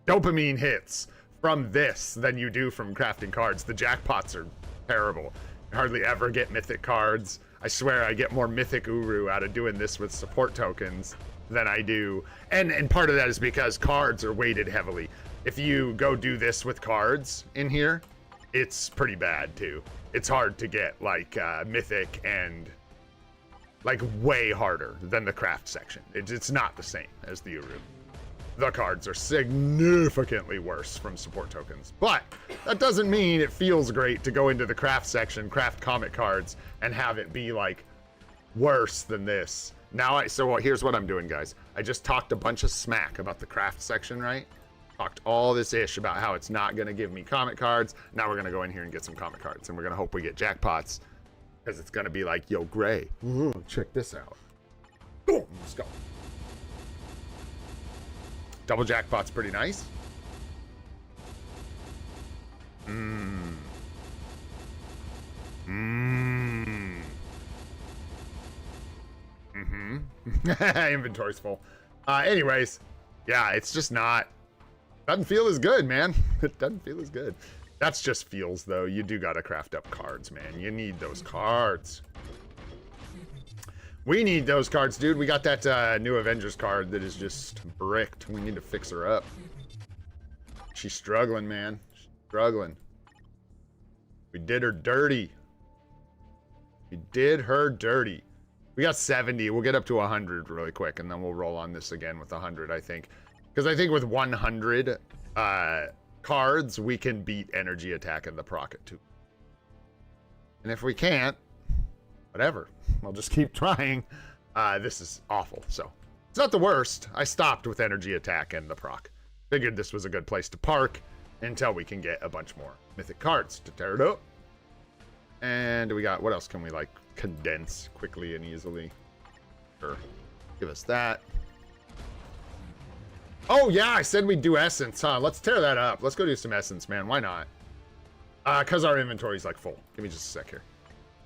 Dopamine hits from this than you do from crafting cards. The jackpots are terrible. You hardly ever get mythic cards. I swear I get more mythic Uru out of doing this with support tokens than I do. And part of that is because cards are weighted heavily. If you go do this with cards in here, it's pretty bad too. It's hard to get like mythic and like way harder than the craft section. It's not the same as the Uru. The cards are significantly worse from support tokens, but that doesn't mean it feels great to go into the craft section, craft comic cards, and have it be like worse than this. Now, here's what I'm doing, guys. I just talked a bunch of smack about the craft section, right? Talked all this ish about how it's not gonna give me comic cards. Now we're gonna go in here and get some comic cards, and we're gonna hope we get jackpots, because it's gonna be like, yo, Gray, check this out. Boom, let's go. Double jackpot's pretty nice. Inventory's full. Anyways, yeah, it's just not, doesn't feel as good, man. It doesn't feel as good. That's just feels, though. You do gotta craft up cards, man. You need those cards. We need those cards, dude. We got that new Avengers card that is just bricked. We need to fix her up. She's struggling, man. She's struggling. We did her dirty. We did her dirty. We got 70. We'll get up to 100 really quick, and then we'll roll on this again with 100, I think. Because I think with 100 cards, we can beat energy attack and the procket, too. And if we can't, whatever. I'll just keep trying. This is awful, so. It's not the worst. I stopped with energy attack and the proc. Figured this was a good place to park until we can get a bunch more mythic cards to tear it up. And we got, what else can we, like, condense quickly and easily? Sure. Give us that. Oh, yeah, I said we'd do Essence, huh? Let's tear that up. Let's go do some Essence, man. Why not? Because our inventory's, like, full. Give me just a sec here.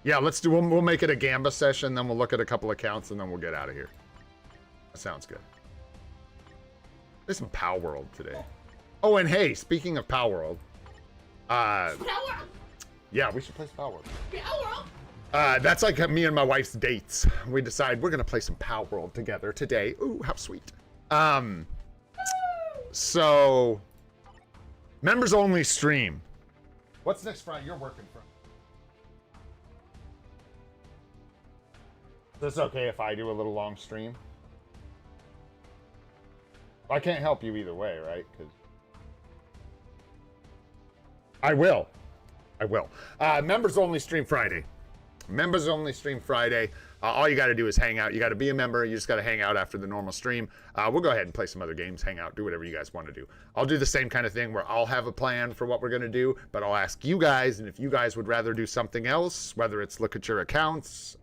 Yeah, let's do, we'll make it a Gamba session, then we'll look at a couple accounts, and then we'll get out of here. That sounds good. There's some Pow World today. Oh, and hey, speaking of Pow World, yeah, we should play some Pow World. That's like me and my wife's dates. We decide we're gonna play some Pow World together today. Ooh, how sweet. So, members only stream. What's next Friday? You're working from. Is this okay if I do a little long stream? I can't help you either way, right? Because I will. Members only stream Friday. Members only stream Friday. All you got to do is hang out. You got to be a member. You just got to hang out after the normal stream. We'll go ahead and play some other games, hang out, do whatever you guys want to do. I'll do the same kind of thing where I'll have a plan for what we're going to do, but I'll ask you guys, and if you guys would rather do something else, whether it's look at your accounts,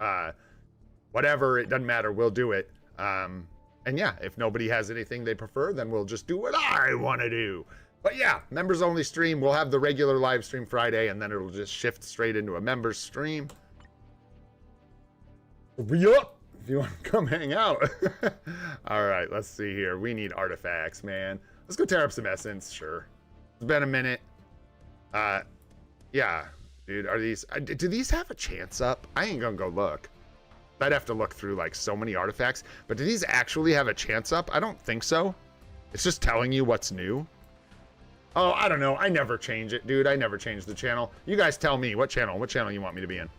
whatever, it doesn't matter. We'll do it. And yeah, if nobody has anything they prefer, then we'll just do what I want to do. But yeah, members only stream. We'll have the regular live stream Friday, and then it'll just shift straight into a members stream. Yup, if you want to come hang out. All right, let's see here. We need artifacts, man. Let's go tear up some essence. Sure. It's been a minute. Yeah, dude, are these, do these have a chance up? I ain't gonna go look. I'd have to look through like so many artifacts, but do these actually have a chance up? I don't think so. It's just telling you what's new. Oh, I don't know. I never change it, dude. I never change the channel. You guys tell me what channel you want me to be in.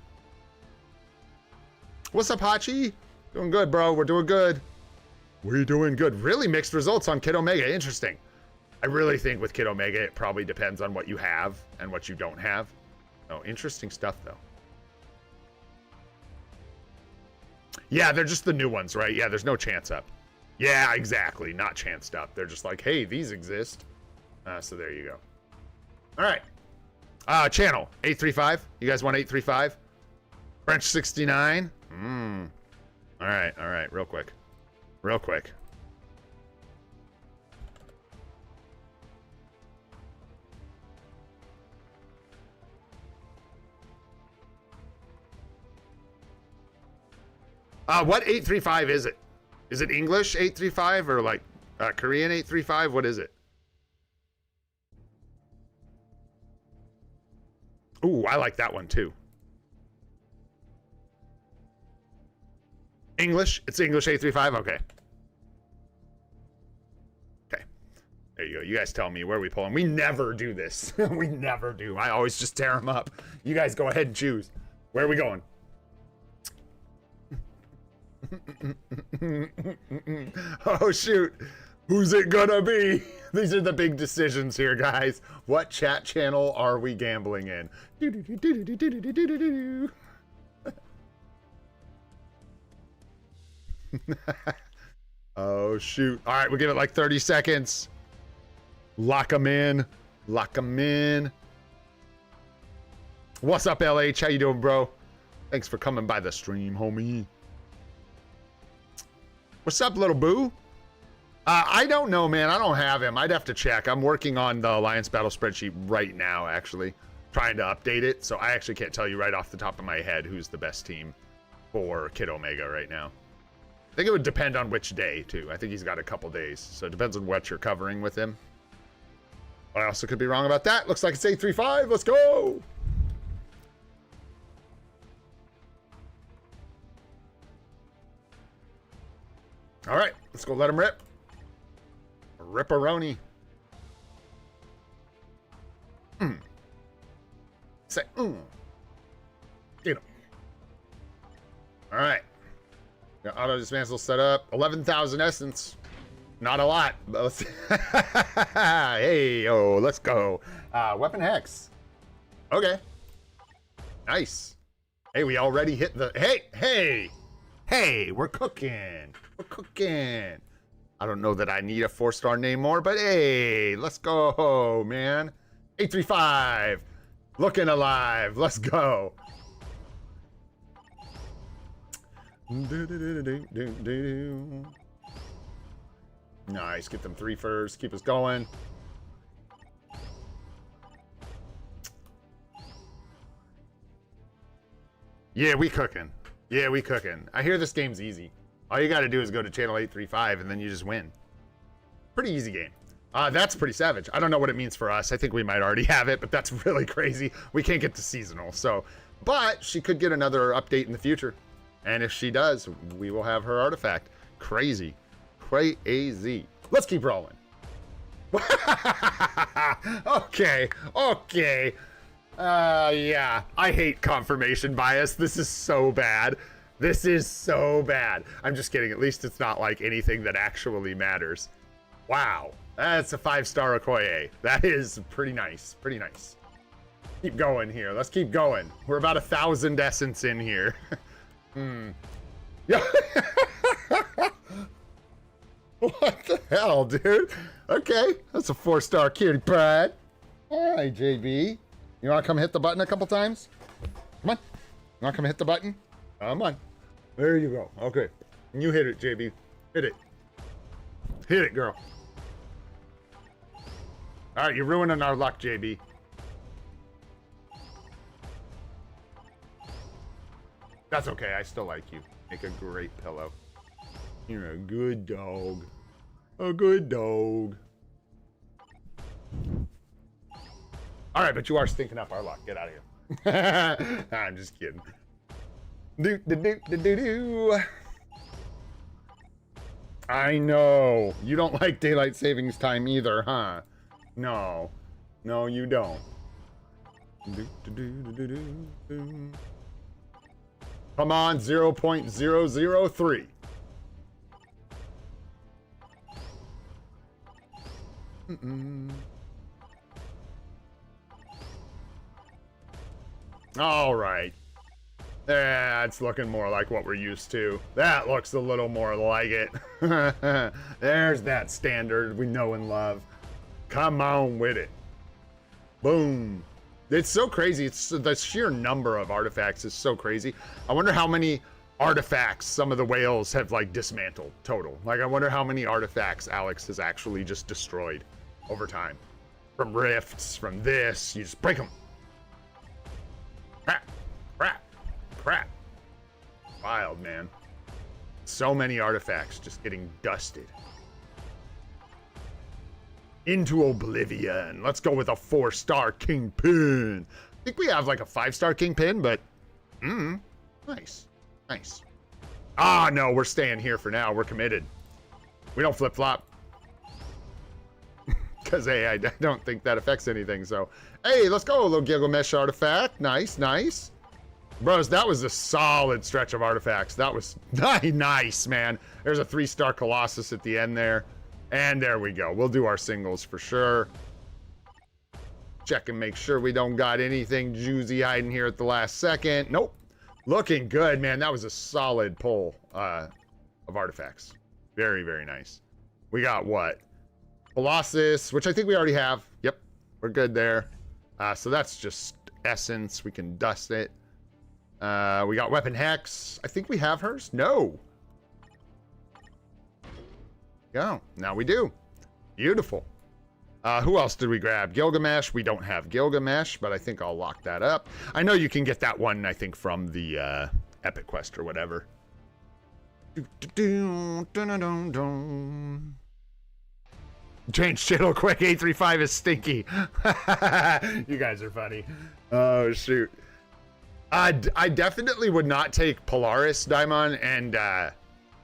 What's up, Hachi? Doing good, bro. We're doing good. We're doing good. Really mixed results on Kid Omega. Interesting. I really think with Kid Omega, it probably depends on what you have and what you don't have. Oh, interesting stuff, though. Yeah, they're just the new ones, right? Yeah, there's no chance up. Yeah, exactly. Not chanced up. They're just like, hey, these exist. So there you go. All right. Channel 835. You guys want 835? French 69. All right. Real quick. What 835 is it? Is it English 835 or like Korean 835? What is it? Ooh, I like that one too. English? It's English 835? Okay. Okay. There you go. You guys tell me where we pulling. We never do this. We never do. I always just tear them up. You guys go ahead and choose. Where are we going? Oh, shoot. Who's it gonna be? These are the big decisions here, guys. What chat channel are we gambling in? Oh, shoot. All right, we'll give it like 30 seconds. Lock them in. What's up, LH? How you doing, bro? Thanks for coming by the stream, homie. What's up, little boo? I don't know, man. I don't have him. I'd have to check. I'm working on the Alliance battle spreadsheet right now, actually. Trying to update it, so I actually can't tell you right off the top of my head who's the best team for Kid Omega right now. I think it would depend on which day, too. I think he's got a couple days, so it depends on what you're covering with him. I also could be wrong about that. Looks like it's 835. Let's go! All right, let's go let him rip. Ripperoni. Say, Get him. All right. Got auto dismantle set up. 11,000 essence. Not a lot, but let's. Hey, yo, let's go. Weapon hex. Okay. Nice. Hey, we already hit the. Hey, we're cooking. I don't know that I need a 4-star name more, but hey, let's go, man. 835, looking alive. Let's go. Nice, get them 3 first. Keep us going. Yeah, we cooking. I hear this game's easy. All you got to do is go to channel 835 and then you just win. Pretty easy game. That's pretty savage. I don't know what it means for us. I think we might already have it, but that's really crazy. We can't get to seasonal, so. But she could get another update in the future. And if she does, we will have her artifact. Crazy. Let's keep rolling. Okay. Yeah. I hate confirmation bias. This is so bad. I'm just kidding. At least it's not like anything that actually matters. Wow. That's a 5-star Okoye. That is pretty nice. Keep going here. Let's keep going. We're about 1,000 essence in here. Yeah. What the hell, dude? Okay, that's a 4-star cutie pride. All right, JB. You want to come hit the button a couple times? Come on. You want to come hit the button? Come on. There you go. Okay. You hit it, JB. Hit it. Hit it, girl. All right, you're ruining our luck, JB. That's okay. I still like you. Make a great pillow. You're a good dog. A good dog. All right, but you are stinking up our luck. Get out of here. I'm just kidding. Do. I know. You don't like daylight savings time either, huh? No. No, you don't. Come on, 0.003. All right. That's looking more like what we're used to. That looks a little more like it. There's that standard we know and love. Come on with it. Boom. It's so crazy. It's the sheer number of artifacts is so crazy. I wonder how many artifacts some of the whales have like dismantled total. Like I wonder how many artifacts Alex has actually just destroyed over time. From rifts, from this, you just break them. Crap, crap, crap. Wild, man. So many artifacts just getting dusted. Into oblivion. Let's go with a 4-star Kingpin. I think we have like a 5-star Kingpin, but nice. Nice. Ah, no, we're staying here for now. We're committed. We don't flip-flop. Because, hey, I don't think that affects anything, so. Hey, let's go, a little Gilgamesh artifact. Nice, nice. Bros, that was a solid stretch of artifacts. That was nice, man. There's a 3-star Colossus at the end there. And there we go. We'll do our singles for sure. Check and make sure we don't got anything juicy hiding here at the last second. Nope. Looking good, man. That was a solid pull of artifacts. Very, very nice. We got what? Colossus, which I think we already have. Yep. We're good there. So that's just essence. We can dust it. We got Weapon Hex. I think we have hers. No. Go. Now we do. Beautiful. Who else did we grab? Gilgamesh. We don't have Gilgamesh, but I think I'll lock that up. I know you can get that one, I think, from the Epic Quest or whatever. Change channel quick. 835 is stinky. You guys are funny. Oh, shoot. I definitely would not take Polaris Daimon and...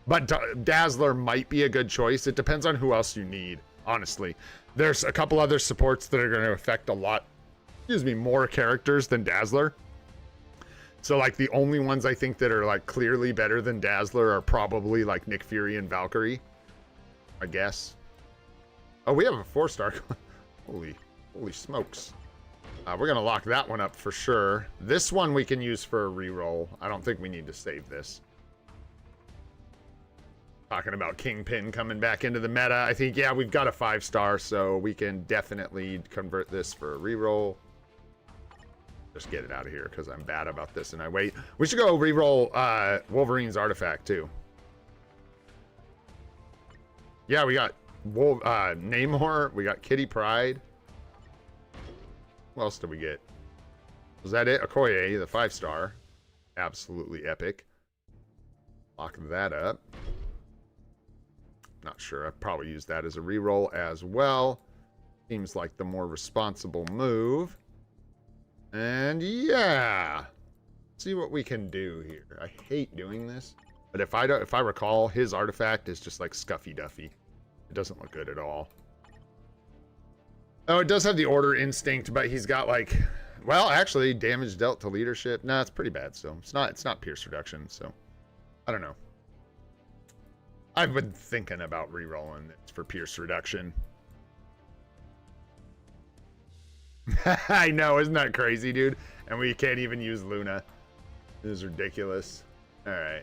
But Dazzler might be a good choice. It depends on who else you need, honestly. There's a couple other supports that are going to affect a lot, more characters than Dazzler. So, like, the only ones I think that are, like, clearly better than Dazzler are probably, like, Nick Fury and Valkyrie, I guess. Oh, we have a 4-star. Holy smokes. We're going to lock that one up for sure. This one we can use for a reroll. I don't think we need to save this. Talking about Kingpin coming back into the meta. I think, yeah, we've got a 5-star, so we can definitely convert this for a reroll. Just get it out of here because I'm bad about this and I wait. We should go reroll Wolverine's artifact too. Yeah, we got Namor. We got Kitty Pryde. What else did we get? Was that it? Okoye, the 5-star. Absolutely epic. Lock that up. Not sure. I'd probably use that as a reroll as well. Seems like the more responsible move. And yeah. See what we can do here. I hate doing this. But if I recall, his artifact is just like Scuffy Duffy. It doesn't look good at all. Oh, it does have the Order Instinct, but he's got like, well, actually, damage dealt to leadership. Nah, it's pretty bad. So it's not pierce reduction. So I don't know. I've been thinking about re-rolling this for pierce reduction. I know, isn't that crazy, dude? And we can't even use Luna. This is ridiculous. All right.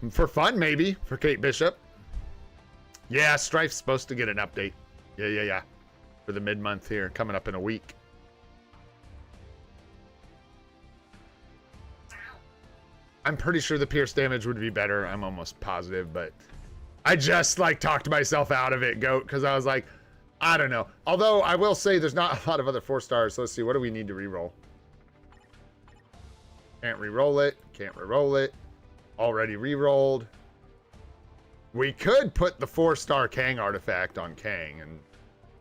For fun, maybe, for Kate Bishop. Yeah, Strife's supposed to get an update. Yeah. For the mid-month here, coming up in a week. I'm pretty sure the pierce damage would be better. I'm almost positive, but I just, like, talked myself out of it, Goat, because I was like, I don't know. Although, I will say there's not a lot of other 4-stars, so let's see. What do we need to reroll? Can't reroll it. Can't reroll it. Already rerolled. We could put the 4-star Kang artifact on Kang and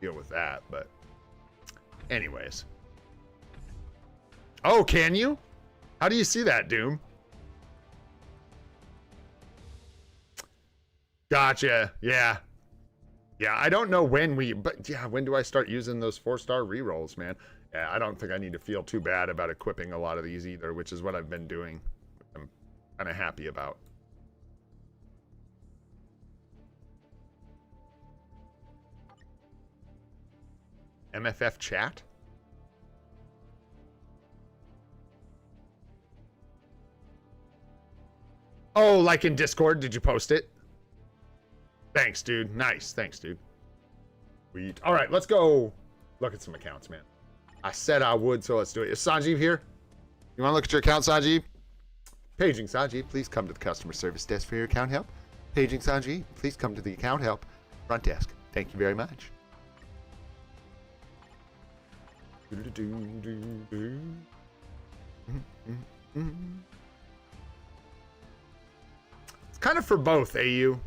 deal with that, but anyways. Oh, can you? How do you see that, Doom? Gotcha. Yeah. Yeah, I don't know when but yeah, when do I start using those 4-star rerolls, man? Yeah, I don't think I need to feel too bad about equipping a lot of these either, which is what I've been doing. I'm kind of happy about. MFF chat? Oh, like in Discord? Did you post it? Thanks, dude. Nice. Thanks, dude. Sweet. All right, let's go look at some accounts, man. I said I would, so let's do it. Is Sanjeev here? You want to look at your account, Sanjeev? Paging Sanjeev, please come to the customer service desk for your account help. Paging Sanjeev, please come to the account help front desk. Thank you very much. It's kind of for both, AU.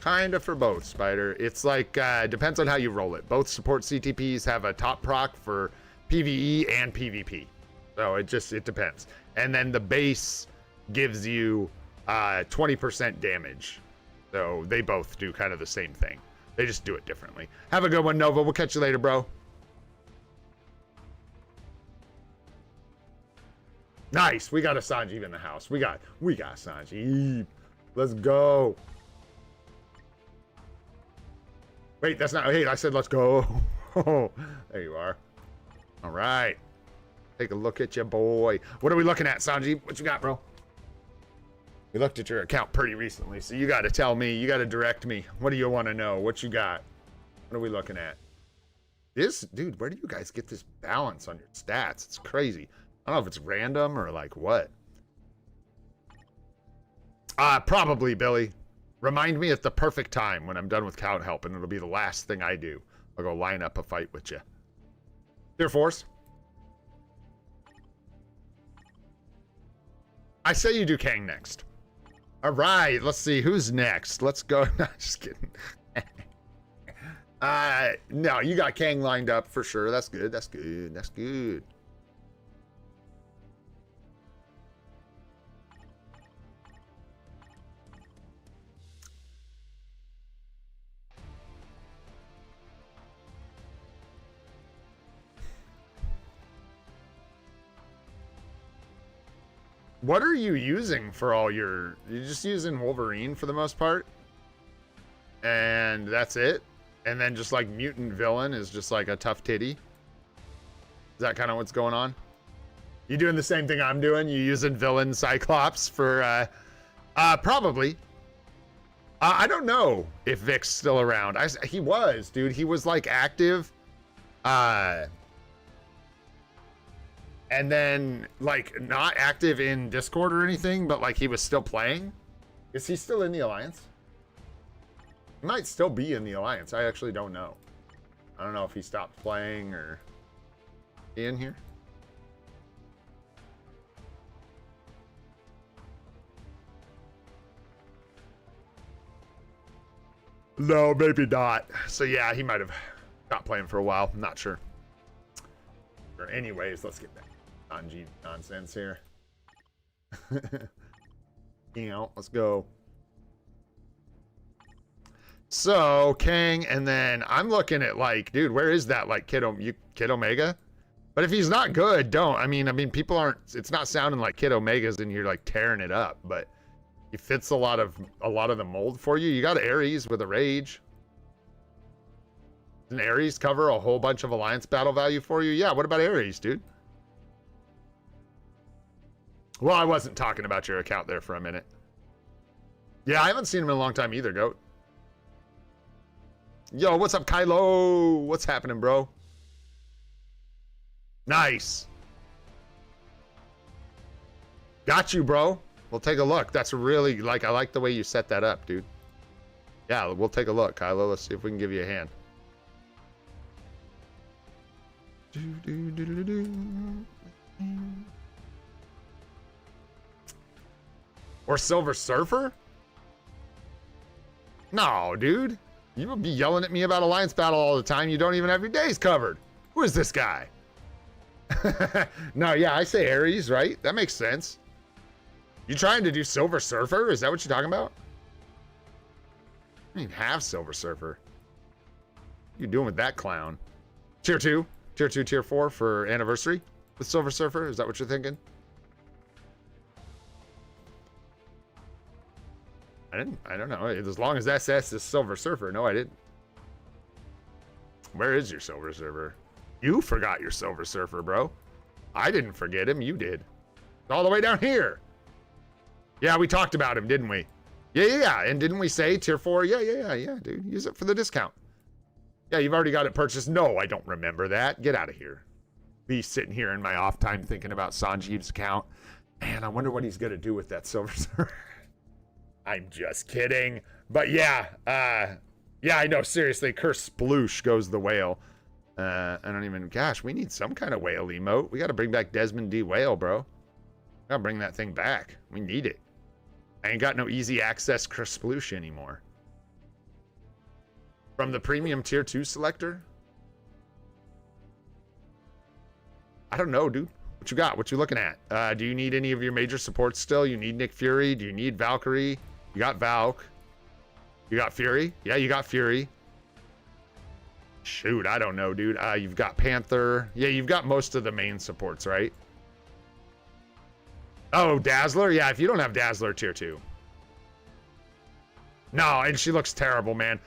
Kind of for both, Spider. It's like, depends on how you roll it. Both support CTPs have a top proc for PvE and PvP. So it depends. And then the base gives you 20% damage. So they both do kind of the same thing. They just do it differently. Have a good one, Nova. We'll catch you later, bro. Nice. We got a Sanjeev in the house. We got Sanjeev. Let's go. Wait, that's not... Hey, I said let's go. There you are. All right. Take a look at you, boy. What are we looking at, Sanjeev? What you got, bro? We looked at your account pretty recently, so you got to tell me. You got to direct me. What do you want to know? What you got? What are we looking at? Dude, where do you guys get this balance on your stats? It's crazy. I don't know if it's random or like what. Probably, Billy. Remind me at the perfect time when I'm done with count help, and it'll be the last thing I do. I'll go line up a fight with you. Dear Force. I say you do Kang next. All right, let's see who's next. Let's go. No, just kidding. No, you got Kang lined up for sure. That's good. That's good. That's good. What are you using for all your... You're just using Wolverine for the most part? And that's it? And then just like Mutant Villain is just like a tough titty? Is that kind of what's going on? You doing the same thing I'm doing? You using Villain Cyclops for... probably. I don't know if Vic's still around. He was, dude. He was like active. And then, like, not active in Discord or anything, but, like, he was still playing. Is he still in the Alliance? He might still be in the Alliance. I actually don't know. I don't know if he stopped playing or... in here? No, maybe not. So, yeah, he might have stopped playing for a while. I'm not sure. Or anyways, let's get back. Sanjeev nonsense here. You know, let's go. So Kang, and then I'm looking at like, dude, where is that like Kid Omega? But if he's not good, don't. I mean, people aren't. It's not sounding like Kid Omega's in here like tearing it up, but he fits a lot of the mold for you. You got Ares with a rage. Doesn't Ares cover a whole bunch of Alliance battle value for you? Yeah. What about Ares, dude? Well, I wasn't talking about your account there for a minute. Yeah, I haven't seen him in a long time either, Goat. Yo, what's up, Kylo? What's happening, bro? Nice. Got you, bro. We'll take a look. That's really, like, I like the way you set that up, dude. Yeah, we'll take a look, Kylo. Let's see if we can give you a hand. Or Silver Surfer? No, dude. You would be yelling at me about Alliance Battle all the time. You don't even have your days covered. Who is this guy? No, yeah, I say Ares, right? That makes sense. You trying to do Silver Surfer? Is that what you're talking about? I don't even have Silver Surfer. What are you doing with that clown? Tier 2? Tier 2, Tier 4 for Anniversary with Silver Surfer? Is that what you're thinking? I don't know. As long as SS is Silver Surfer. No, I didn't. Where is your Silver Surfer? You forgot your Silver Surfer, bro. I didn't forget him. You did. It's all the way down here. Yeah, we talked about him, didn't we? Yeah. And didn't we say Tier 4? Yeah, dude. Use it for the discount. Yeah, you've already got it purchased. No, I don't remember that. Get out of here. Be sitting here in my off time thinking about Sanjeev's account. Man, I wonder what he's going to do with that Silver Surfer. I'm just kidding. But yeah, I know. Seriously, curse sploosh goes the whale. I don't even, gosh, we need some kind of whale emote. We got to bring back Desmond D. Whale, bro. Got to bring that thing back. We need it. I ain't got no easy access curse sploosh anymore. From the premium tier 2 selector? I don't know, dude. What you got? What you looking at? Do you need any of your major supports still? You need Nick Fury? Do you need Valkyrie? You got Valk. You got Fury? Yeah, you got Fury. Shoot, I don't know, dude. You've got Panther. Yeah, you've got most of the main supports, right? Oh, Dazzler? Yeah, if you don't have Dazzler, tier 2. No, and she looks terrible, man.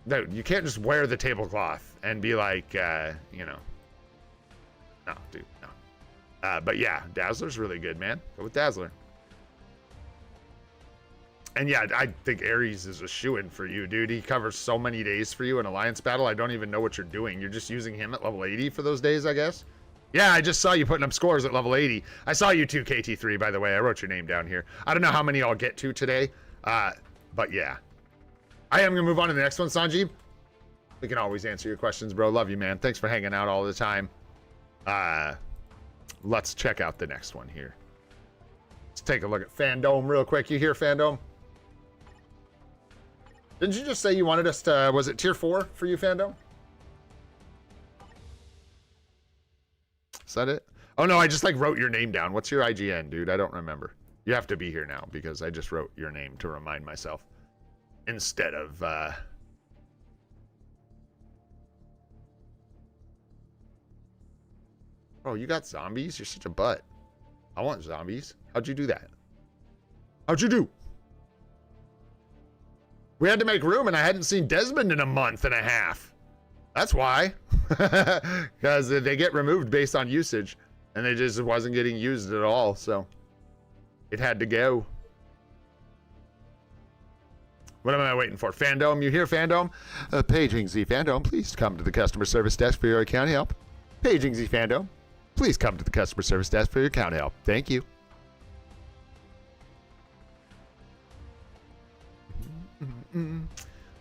No, you can't just wear the tablecloth and be like, you know. No, dude, no. But yeah, Dazzler's really good, man. Go with Dazzler. And yeah, I think Ares is a shoo-in for you, dude. He covers so many days for you in Alliance Battle. I don't even know what you're doing. You're just using him at level 80 for those days, I guess? Yeah, I just saw you putting up scores at level 80. I saw you too, KT3, by the way. I wrote your name down here. I don't know how many I'll get to today, but yeah. I am going to move on to the next one, Sanjeev. We can always answer your questions, bro. Love you, man. Thanks for hanging out all the time. Let's check out the next one here. Let's take a look at Fandom real quick. You hear Fandom? Didn't you just say you wanted us to, was it tier 4 for you, Fandom? Is that it? Oh no, I just like wrote your name down. What's your IGN, dude? I don't remember. You have to be here now because I just wrote your name to remind myself. Instead of, Oh, you got zombies? You're such a butt. I want zombies. How'd you do that? How'd you do? We had to make room and I hadn't seen Desmond in a month and a half. That's why. Because they get removed based on usage and they just wasn't getting used at all. So it had to go. What am I waiting for? Fandom, you hear Fandom? Paging Z Fandom, please come to the customer service desk for your account help. Paging Z Fandom, please come to the customer service desk for your account help. Thank you.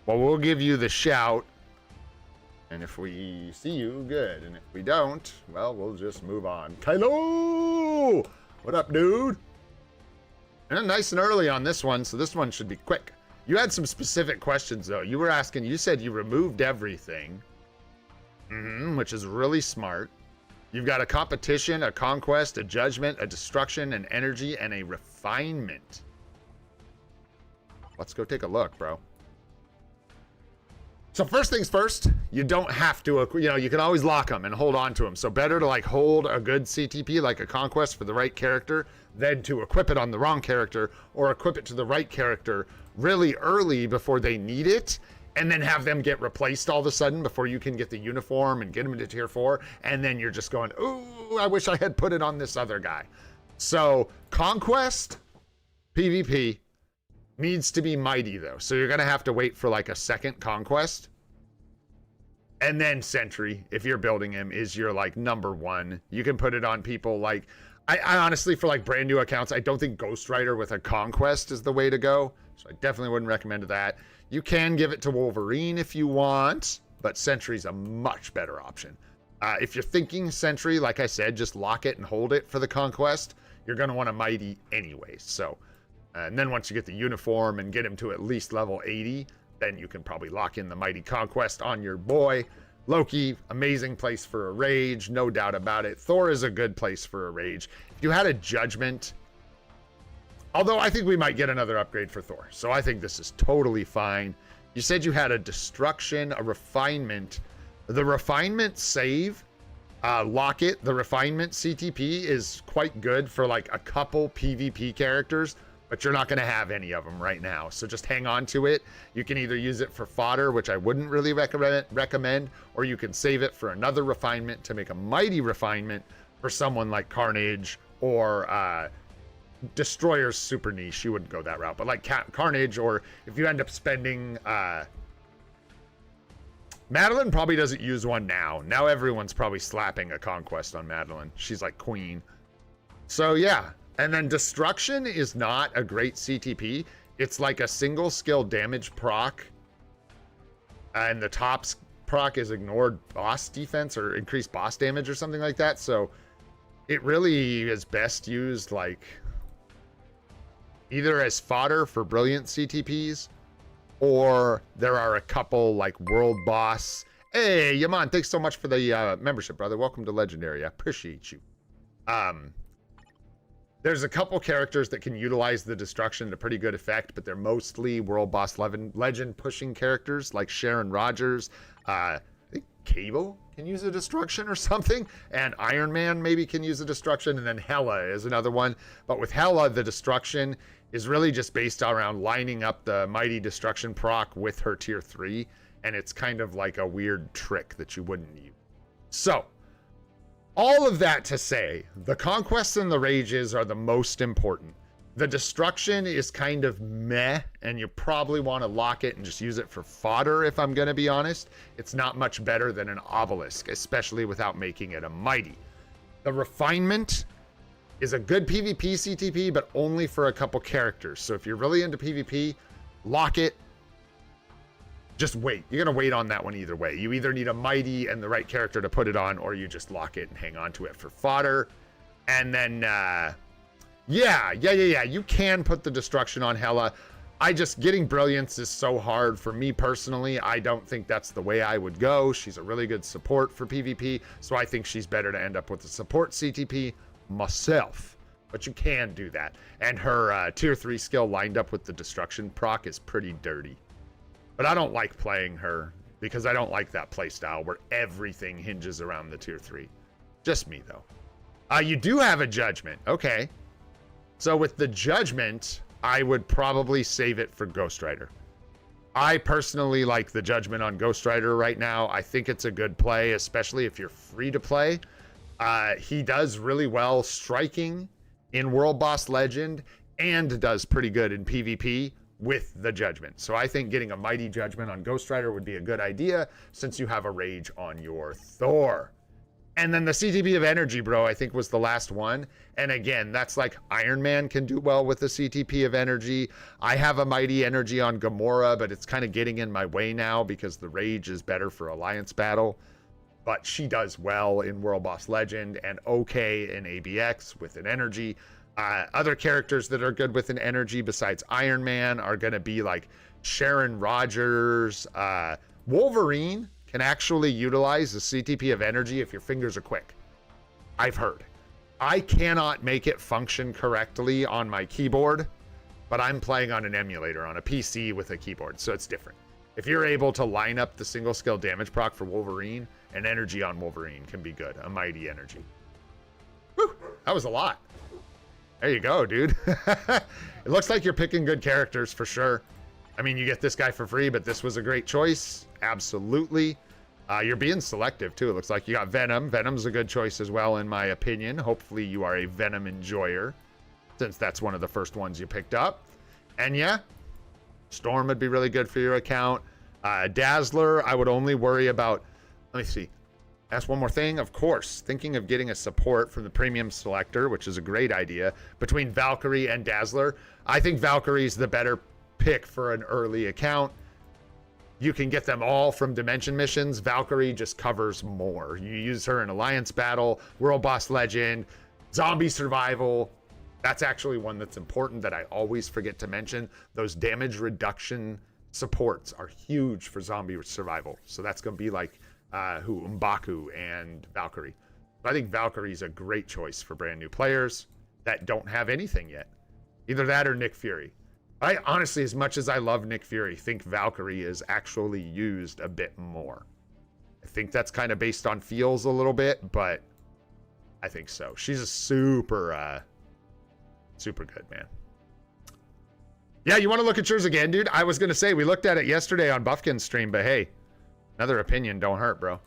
Well, we'll give you the shout. And if we see you, good. And if we don't, well, we'll just move on. Kylo! What up, dude? And nice and early on this one, so this one should be quick. You had some specific questions, though. You were asking, you said you removed everything. Which is really smart. You've got a competition, a conquest, a judgment, a destruction, an energy, and a refinement. Let's go take a look, bro. So first things first, you don't have to, you know, you can always lock them and hold on to them. So better to like hold a good CTP, like a conquest for the right character, than to equip it on the wrong character or equip it to the right character really early before they need it. And then have them get replaced all of a sudden before you can get the uniform and get them into tier 4. And then you're just going, ooh, I wish I had put it on this other guy. So Conquest PvP needs to be mighty though. So you're gonna have to wait for like a second Conquest. And then Sentry, if you're building him, is your like number one. You can put it on people like, I honestly, for like brand new accounts, I don't think Ghost Rider with a Conquest is the way to go. So I definitely wouldn't recommend that. You can give it to Wolverine if you want, but Sentry's a much better option. If you're thinking Sentry, like I said, just lock it and hold it for the Conquest. You're going to want a Mighty anyways. So, and then once you get the uniform and get him to at least level 80, then you can probably lock in the Mighty Conquest on your boy. Loki, amazing place for a rage, no doubt about it. Thor is a good place for a rage. If you had a Judgment, although I think we might get another upgrade for Thor, so I think this is totally fine. You said you had a Destruction, a Refinement. The Refinement save, lock it. The Refinement CTP is quite good for like a couple PvP characters, but you're not going to have any of them right now. So just hang on to it. You can either use it for fodder, which I wouldn't really recommend, or you can save it for another refinement to make a mighty refinement for someone like Carnage or Destroyer's super niche. You wouldn't go that route, but like Carnage, or if you end up spending... Madeline probably doesn't use one now. Now everyone's probably slapping a Conquest on Madeline. She's like queen. So yeah. And then Destruction is not a great CTP. It's like a single skill damage proc. And the top proc is ignored boss defense or increased boss damage or something like that. So it really is best used like either as fodder for brilliant CTPs, or there are a couple like world boss. Hey, Yaman, thanks so much for the membership, brother. Welcome to Legendary. I appreciate you. There's a couple characters that can utilize the Destruction to pretty good effect, but they're mostly World Boss Legend pushing characters like Sharon Rogers. I think Cable can use a Destruction or something, and Iron Man maybe can use a Destruction, and then Hela is another one. But with Hela, the Destruction is really just based around lining up the Mighty Destruction proc with her tier 3, and it's kind of like a weird trick that you wouldn't use. So, all of that to say, the Conquests and the Rages are the most important. The Destruction is kind of meh, and you probably want to lock it and just use it for fodder, if I'm going to be honest. It's not much better than an Obelisk, especially without making it a Mighty. The Refinement is a good PvP CTP, but only for a couple characters. So if you're really into PvP, lock it. Just wait. You're going to wait on that one either way. You either need a Mighty and the right character to put it on, or you just lock it and hang on to it for fodder. And then, yeah. You can put the Destruction on Hela. Getting Brilliance is so hard for me personally. I don't think that's the way I would go. She's a really good support for PvP, so I think she's better to end up with the support CTP myself. But you can do that. And her tier 3 skill lined up with the Destruction proc is pretty dirty. But I don't like playing her because I don't like that playstyle where everything hinges around the tier 3. Just me, though. You do have a Judgment. Okay. So with the Judgment, I would probably save it for Ghost Rider. I personally like the Judgment on Ghost Rider right now. I think it's a good play, especially if you're free to play. He does really well striking in World Boss Legend and does pretty good in PvP with the Judgment. So I think getting a Mighty Judgment on Ghost Rider would be a good idea since you have a Rage on your Thor. And then the CTP of Energy, bro, I think was the last one. And again, that's like Iron Man can do well with the CTP of Energy. I have a Mighty Energy on Gamora, but it's kind of getting in my way now because the Rage is better for Alliance Battle. But she does well in World Boss Legend and okay in ABX with an Energy. Other characters that are good with an Energy besides Iron Man are going to be like Sharon Rogers. Wolverine can actually utilize the CTP of Energy if your fingers are quick. I've heard. I cannot make it function correctly on my keyboard, but I'm playing on an emulator on a PC with a keyboard, so it's different. If you're able to line up the single skill damage proc for Wolverine, an Energy on Wolverine can be good. A Mighty Energy. Whew, that was a lot. There you go, dude. It looks like you're picking good characters for sure. I mean, you get this guy for free, but this was a great choice. Absolutely. You're being selective too. It looks like you got Venom. Venom's a good choice as well, in my opinion. Hopefully you are a Venom enjoyer, since that's one of the first ones you picked up. And yeah, Storm would be really good for your account. Dazzler, I would only worry about, let me see. That's one more thing. Of course, thinking of getting a support from the premium selector, which is a great idea, between Valkyrie and Dazzler. I think Valkyrie's the better pick for an early account. You can get them all from Dimension missions. Valkyrie just covers more. You use her in Alliance Battle, World Boss Legend, Zombie Survival. That's actually one that's important that I always forget to mention. Those damage reduction supports are huge for Zombie Survival. So that's going to be like M'Baku and Valkyrie. I think Valkyrie's a great choice for brand new players that don't have anything yet. Either that or Nick Fury. I honestly, as much as I love Nick Fury, think Valkyrie is actually used a bit more. I think that's kind of based on feels a little bit, but I think so. She's a super good, man. Yeah, you want to look at yours again, dude? I was going to say, we looked at it yesterday on Buffkin's stream, but hey, another opinion don't hurt, bro.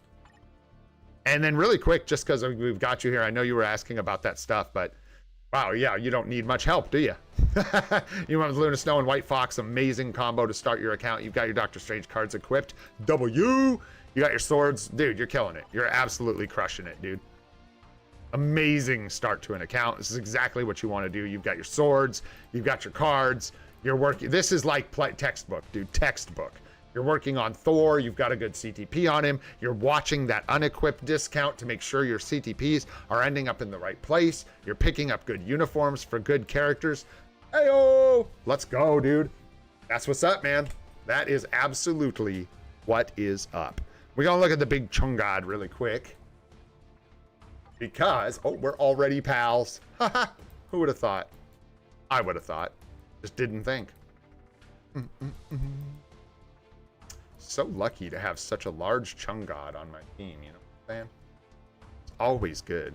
And then really quick, just because we've got you here, I know you were asking about that stuff, but wow, yeah, you don't need much help, do you? You want Luna Snow and White Fox, amazing combo to start your account. You've got your Doctor Strange cards equipped. You got your swords. Dude, you're killing it. You're absolutely crushing it, dude. Amazing start to an account. This is exactly what you want to do. You've got your swords. You've got your cards. You're working. This is like textbook, dude. Textbook. You're working on Thor. You've got a good CTP on him. You're watching that unequipped discount to make sure your CTPs are ending up in the right place. You're picking up good uniforms for good characters. Heyo! Let's go, dude. That's what's up, man. That is absolutely what is up. We're going to look at the big Chungad really quick. Because, oh, we're already pals. Haha. Who would have thought? I would have thought. Just didn't think. So lucky to have such a large Chungad on my team, you know what I'm saying? It's always good.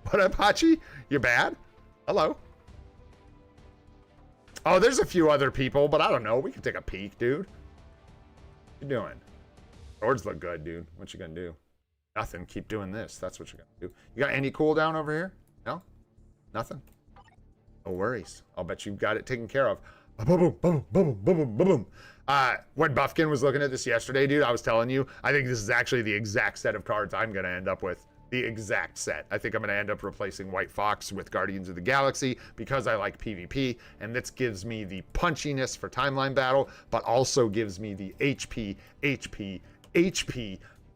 What up, Hachi? You bad? Hello. Oh, there's a few other people, but I don't know. We can take a peek, dude. What you doing? Swords look good, dude. What you gonna do? Nothing. Keep doing this. That's what you're gonna do. You got any cooldown over here? No? Nothing? No worries. I'll bet you've got it taken care of. Boom, boom, boom, boom, boom, boom, boom. When Buffkin was looking at this yesterday, dude, I was telling you, I think this is actually the exact set of cards I'm going to end up with. The exact set. I think I'm going to end up replacing White Fox with Guardians of the Galaxy because I like PvP, and this gives me the punchiness for timeline battle, but also gives me the HP,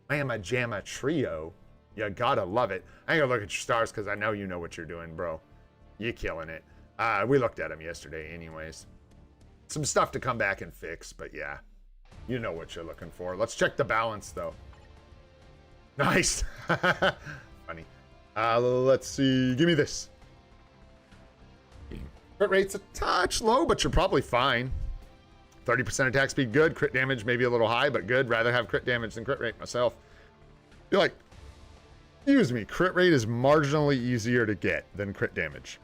Mamma Jamma trio. You gotta love it. I ain't gonna look at your stars because I know you know what you're doing, bro. You're killing it. We looked at them yesterday anyways. Some stuff to come back and fix, but yeah, you know what you're looking for. Let's check the balance though. Nice. Funny. Let's see. Give me this. Crit rate's a touch low, but you're probably fine. 30% attack speed, good. Crit damage maybe a little high, but good. Rather have crit damage than crit rate myself. You're like, excuse me, crit rate is marginally easier to get than crit damage.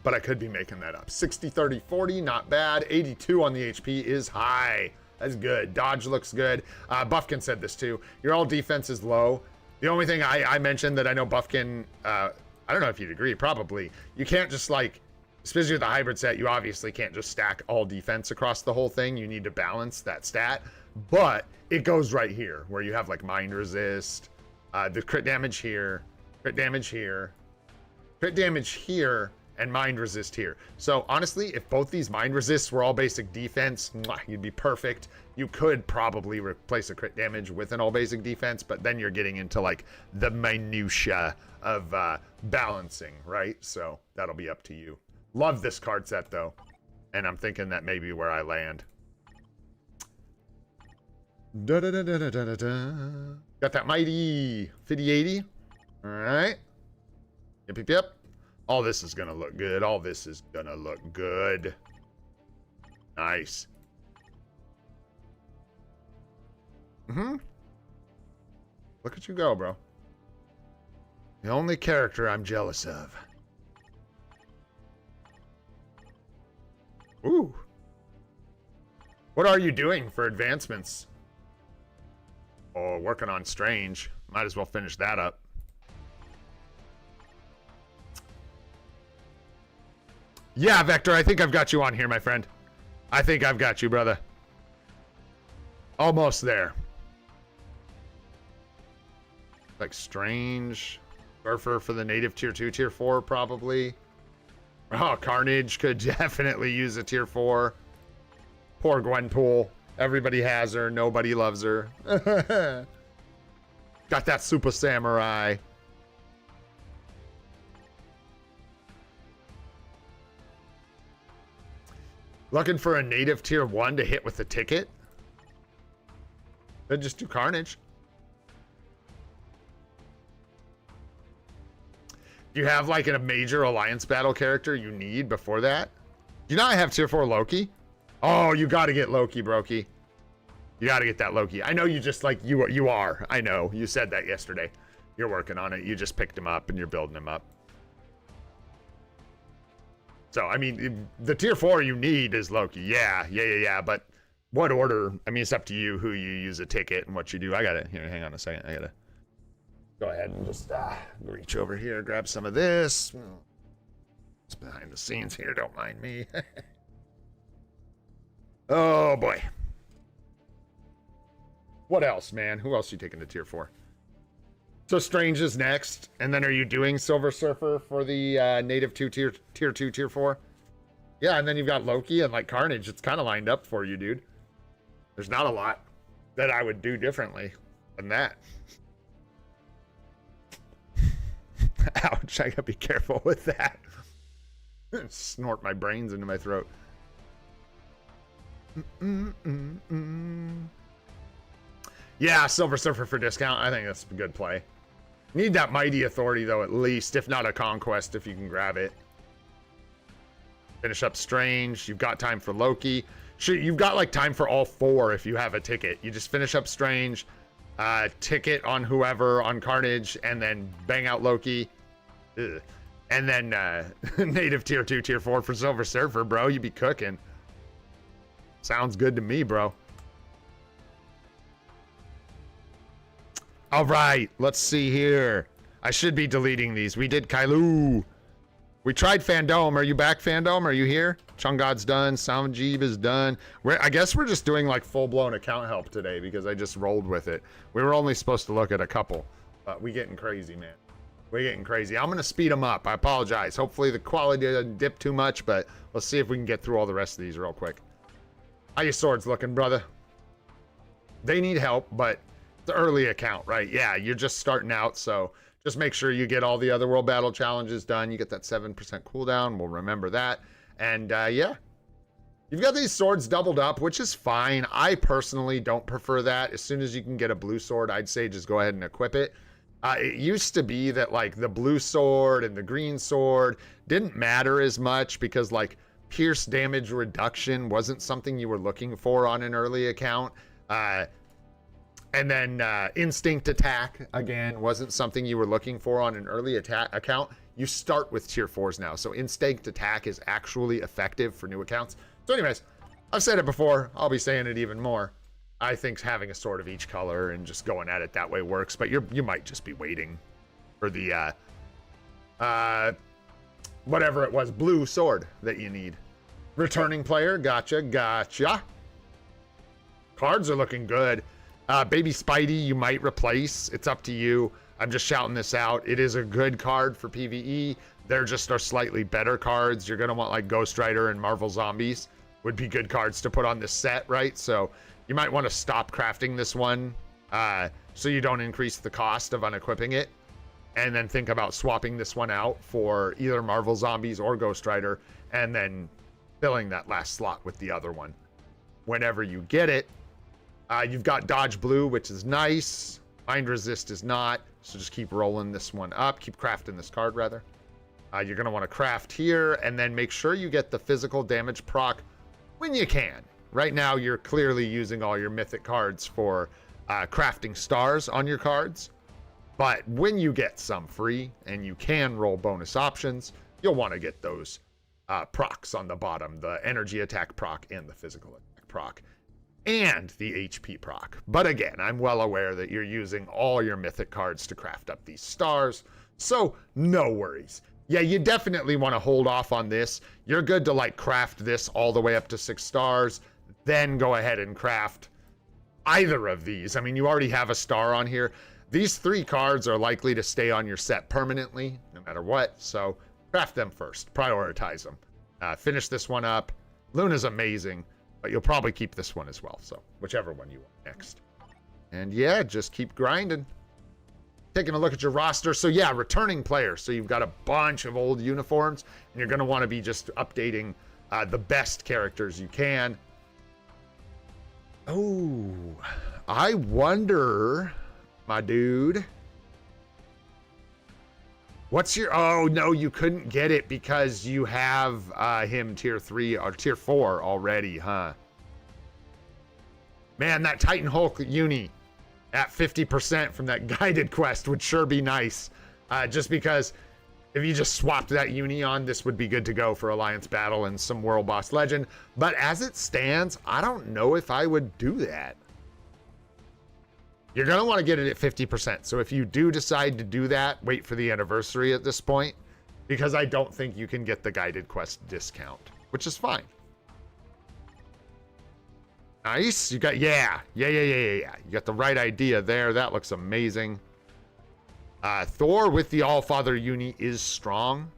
But I could be making that up. 60, 30, 40, not bad. 82 on the HP is high. That's good. Dodge looks good. Buffkin said this too. Your all defense is low. The only thing I mentioned that I know Buffkin, I don't know if you'd agree, probably. You can't just like, especially with the hybrid set, you obviously can't just stack all defense across the whole thing. You need to balance that stat. But it goes right here where you have like mind resist, the crit damage here, crit damage here, crit damage here, and mind resist here. So honestly, if both these mind resists were all basic defense, you'd be perfect. You could probably replace a crit damage with an all basic defense, but then you're getting into like the minutia of balancing, right? So that'll be up to you. Love this card set though. And I'm thinking that may be where I land. Got that mighty 5080. All right. Yep. All this is gonna look good. All this is gonna look good. Nice. Look at you go, bro. The only character I'm jealous of. Ooh. What are you doing for advancements? Oh, working on Strange. Might as well finish that up. Yeah, Vector, I think I've got you on here, my friend. I think I've got you, brother. Almost there. Like Strange. Surfer for the native tier 2, tier 4, probably. Oh, Carnage could definitely use a tier 4. Poor Gwenpool. Everybody has her. Nobody loves her. Got that super samurai. Looking for a native tier 1 to hit with the ticket? Then just do Carnage. Do you have like a major alliance battle character you need before that? Do you not have tier 4 Loki? Oh, you got to get Loki, Brokey. You got to get that Loki. I know you just like, you are. I know. You said that yesterday. You're working on it. You just picked him up and you're building him up. So, I mean, the tier 4 you need is Loki. Yeah. But what order? I mean, it's up to you who you use a ticket and what you do. I got to, here, hang on a second. I got to go ahead and just reach over here, grab some of this. It's behind the scenes here. Don't mind me. Oh, boy. What else, man? Who else are you taking to tier 4? So Strange is next, and then are you doing Silver Surfer for the native 2 tier 2 tier 4? Yeah, and then you've got Loki and like Carnage. It's kind of lined up for you, dude. There's not a lot that I would do differently than that. Ouch, I gotta be careful with that. Snort my brains into my throat. Yeah, Silver Surfer for discount. I think that's a good play. Need that Mighty Authority, though, at least. If not a Conquest, if you can grab it. Finish up Strange. You've got time for Loki. Sure, you've got, like, time for all 4 if you have a ticket. You just finish up Strange, ticket on whoever, on Carnage, and then bang out Loki. Ugh. And then native tier 2, tier 4 for Silver Surfer, bro. You be cooking. Sounds good to me, bro. All right, let's see here. I should be deleting these. We did Kailu. We tried Fandom. Are you back, Fandom? Are you here? Chungod's done. Soundjeeb is done. I guess we're just doing like full-blown account help today because I just rolled with it. We were only supposed to look at a couple, but we getting crazy, man. We're getting crazy. I'm going to speed them up. I apologize. Hopefully the quality doesn't dip too much, but let's see if we can get through all the rest of these real quick. How your swords looking, brother? They need help, but the early account, right? Yeah, you're just starting out, so just make sure you get all the other world battle challenges done. You get that 7% cooldown. We'll remember that. And yeah, you've got these swords doubled up, which is fine. I personally don't prefer that. As soon as you can get a blue sword, I'd say just go ahead and equip it. It used to be that like the blue sword and the green sword didn't matter as much because like pierce damage reduction wasn't something you were looking for on an early account. And then instinct attack, again, wasn't something you were looking for on an early account. You start with tier 4s now. So instinct attack is actually effective for new accounts. So anyways, I've said it before. I'll be saying it even more. I think having a sword of each color and just going at it that way works. But you might just be waiting for the, whatever it was, blue sword that you need. Returning player, gotcha. Cards are looking good. Baby Spidey, you might replace. It's up to you. I'm just shouting this out. It is a good card for PvE. They're just our slightly better cards. You're going to want like Ghost Rider and Marvel Zombies would be good cards to put on this set, right? So you might want to stop crafting this one so you don't increase the cost of unequipping it. And then think about swapping this one out for either Marvel Zombies or Ghost Rider and then filling that last slot with the other one. Whenever you get it, you've got Dodge Blue, which is nice. Mind Resist is not. So just keep rolling this one up. Keep crafting this card, rather. You're going to want to craft here and then make sure you get the physical damage proc when you can. Right now, you're clearly using all your mythic cards for crafting stars on your cards. But when you get some free and you can roll bonus options, you'll want to get those procs on the bottom, the energy attack proc and the physical attack proc. and the HP proc. But again, I'm well aware that you're using all your mythic cards to craft up these stars, so no worries. Yeah, you definitely want to hold off on this. You're good to like craft this all the way up to 6 stars, then go ahead and craft either of these. I mean, you already have a star on here. These 3 cards are likely to stay on your set permanently, no matter what, so craft them first, prioritize them. Finish this one up. Luna's amazing, but you'll probably keep this one as well, so whichever one you want next. And yeah, just keep grinding. Taking a look at your roster. So yeah, returning players. So you've got a bunch of old uniforms, and you're going to want to be just updating the best characters you can. Oh, I wonder, my dude. What's your... Oh, no, you couldn't get it because you have him tier 3 or tier 4 already, huh? Man, that Titan Hulk uni at 50% from that guided quest would sure be nice. Just because if you just swapped that uni on, this would be good to go for Alliance Battle and some World Boss Legend. But as it stands, I don't know if I would do that. You're going to want to get it at 50%. So if you do decide to do that, wait for the anniversary at this point, because I don't think you can get the guided quest discount, which is fine. Nice. You got, yeah. You got the right idea there. That looks amazing. Thor with the Allfather uni is strong.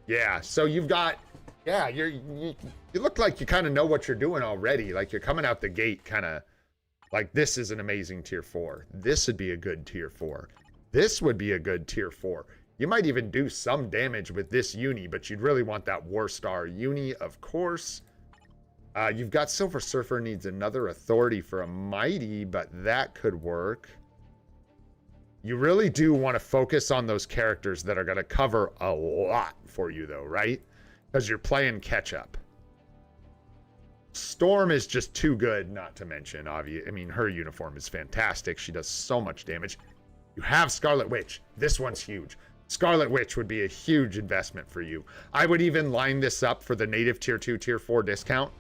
Yeah. So you've got, yeah, you look like you kind of know what you're doing already. Like you're coming out the gate kind of like, this is an amazing tier 4. This would be a good tier 4. This would be a good tier 4. You might even do some damage with this uni, but you'd really want that War Star uni, of course. You've got Silver Surfer needs another authority for a mighty, but that could work. You really do want to focus on those characters that are going to cover a lot for you, though, right? Because you're playing catch up. Storm is just too good not to mention, obviously. I mean, her uniform is fantastic. She does so much damage. You have Scarlet Witch. This one's huge. Scarlet Witch would be a huge investment for you. I would even line this up for the native tier 2, tier 4 discount.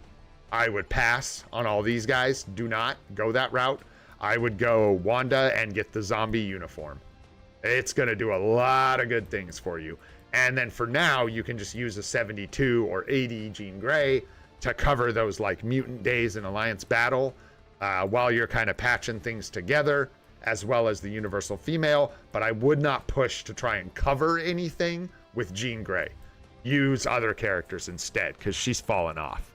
I would pass on all these guys. Do not go that route. I would go Wanda and get the zombie uniform. It's going to do a lot of good things for you. And then for now, you can just use a 72 or 80 Jean Grey to cover those like mutant days in Alliance Battle while you're kind of patching things together, as well as the universal female. But I would not push to try and cover anything with Jean Grey. Use other characters instead, because she's fallen off.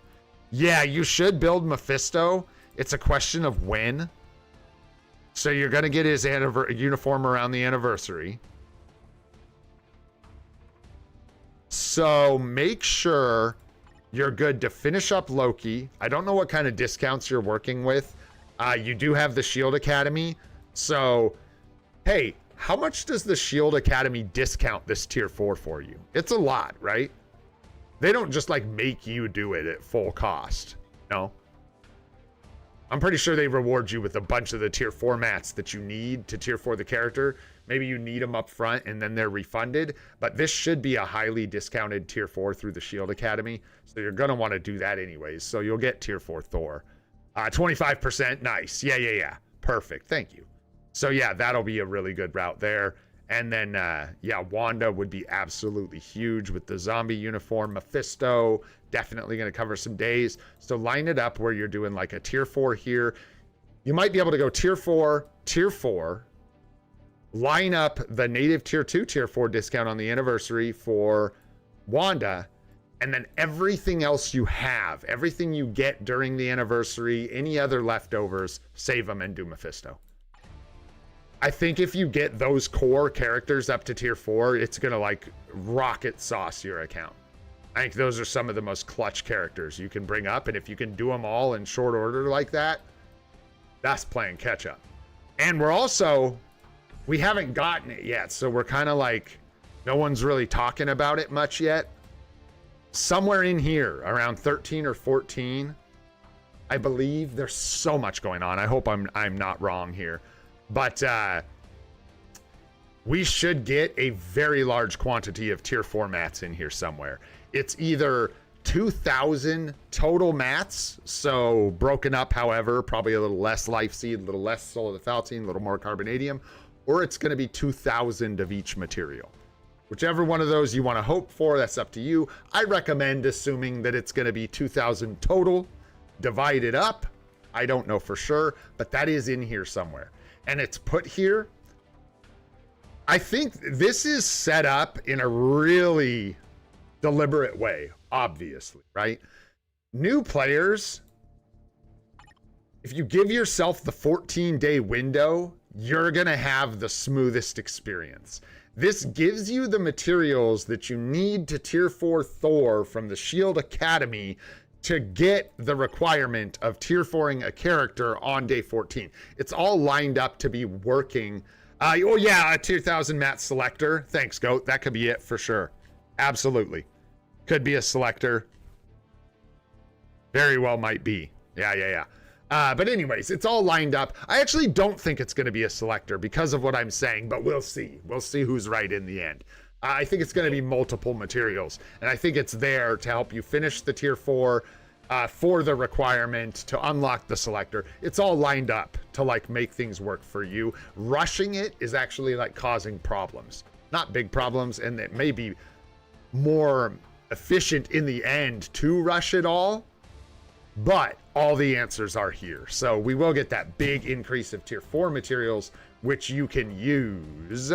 Yeah, you should build Mephisto. It's a question of when. So you're going to get his uniform around the anniversary. So make sure you're good to finish up Loki. I don't know what kind of discounts you're working with. You do have the Shield Academy. So, hey, how much does the Shield Academy discount this tier 4 for you? It's a lot, right? They don't just like make you do it at full cost. No. I'm pretty sure they reward you with a bunch of the tier 4 mats that you need to tier 4 the character. Maybe you need them up front and then they're refunded. But this should be a highly discounted tier 4 through the Shield Academy. So you're going to want to do that anyways. So you'll get tier 4 Thor. 25%. Nice. Yeah. Perfect. Thank you. So yeah, that'll be a really good route there. And then, yeah, Wanda would be absolutely huge with the zombie uniform. Mephisto, definitely going to cover some days. So line it up where you're doing like a tier 4 here. You might be able to go tier 4, tier 4. Line up the native tier 2, tier 4 discount on the anniversary for Wanda. And then everything else you have, everything you get during the anniversary, any other leftovers, save them and do Mephisto. I think if you get those core characters up to tier 4, it's going to like rocket sauce your account. I think those are some of the most clutch characters you can bring up. And if you can do them all in short order like that, that's playing catch up. And we haven't gotten it yet. So we're kind of like, no one's really talking about it much yet. Somewhere in here around 13 or 14, I believe. There's so much going on. I hope I'm not wrong here. But we should get a very large quantity of tier 4 mats in here somewhere. It's either 2,000 total mats. So broken up, however, probably a little less life seed, a little less soul of the falcine, a little more carbonadium, or it's going to be 2,000 of each material. Whichever one of those you want to hope for, that's up to you. I recommend assuming that it's going to be 2,000 total, divided up. I don't know for sure, but that is in here somewhere. And it's put here. I think this is set up in a really deliberate way, obviously, right? New players, if you give yourself the 14-day window, you're going to have the smoothest experience. This gives you the materials that you need to tier 4 Thor from the Shield Academy to get the requirement of tier 4ing a character on day 14. It's all lined up to be working. Oh yeah, a 2,000 mat selector. Thanks, Goat. That could be it for sure. Absolutely. Could be a selector. Very well might be. Yeah. But anyways, it's all lined up. I actually don't think it's going to be a selector because of what I'm saying, but we'll see. We'll see who's right in the end. I think it's going to be multiple materials, and I think it's there to help you finish the tier 4 for the requirement to unlock the selector. It's all lined up to like make things work for you. Rushing it is actually like causing problems, not big problems, and it may be more efficient in the end to rush it all, but all the answers are here. So we will get that big increase of tier 4 materials, which you can use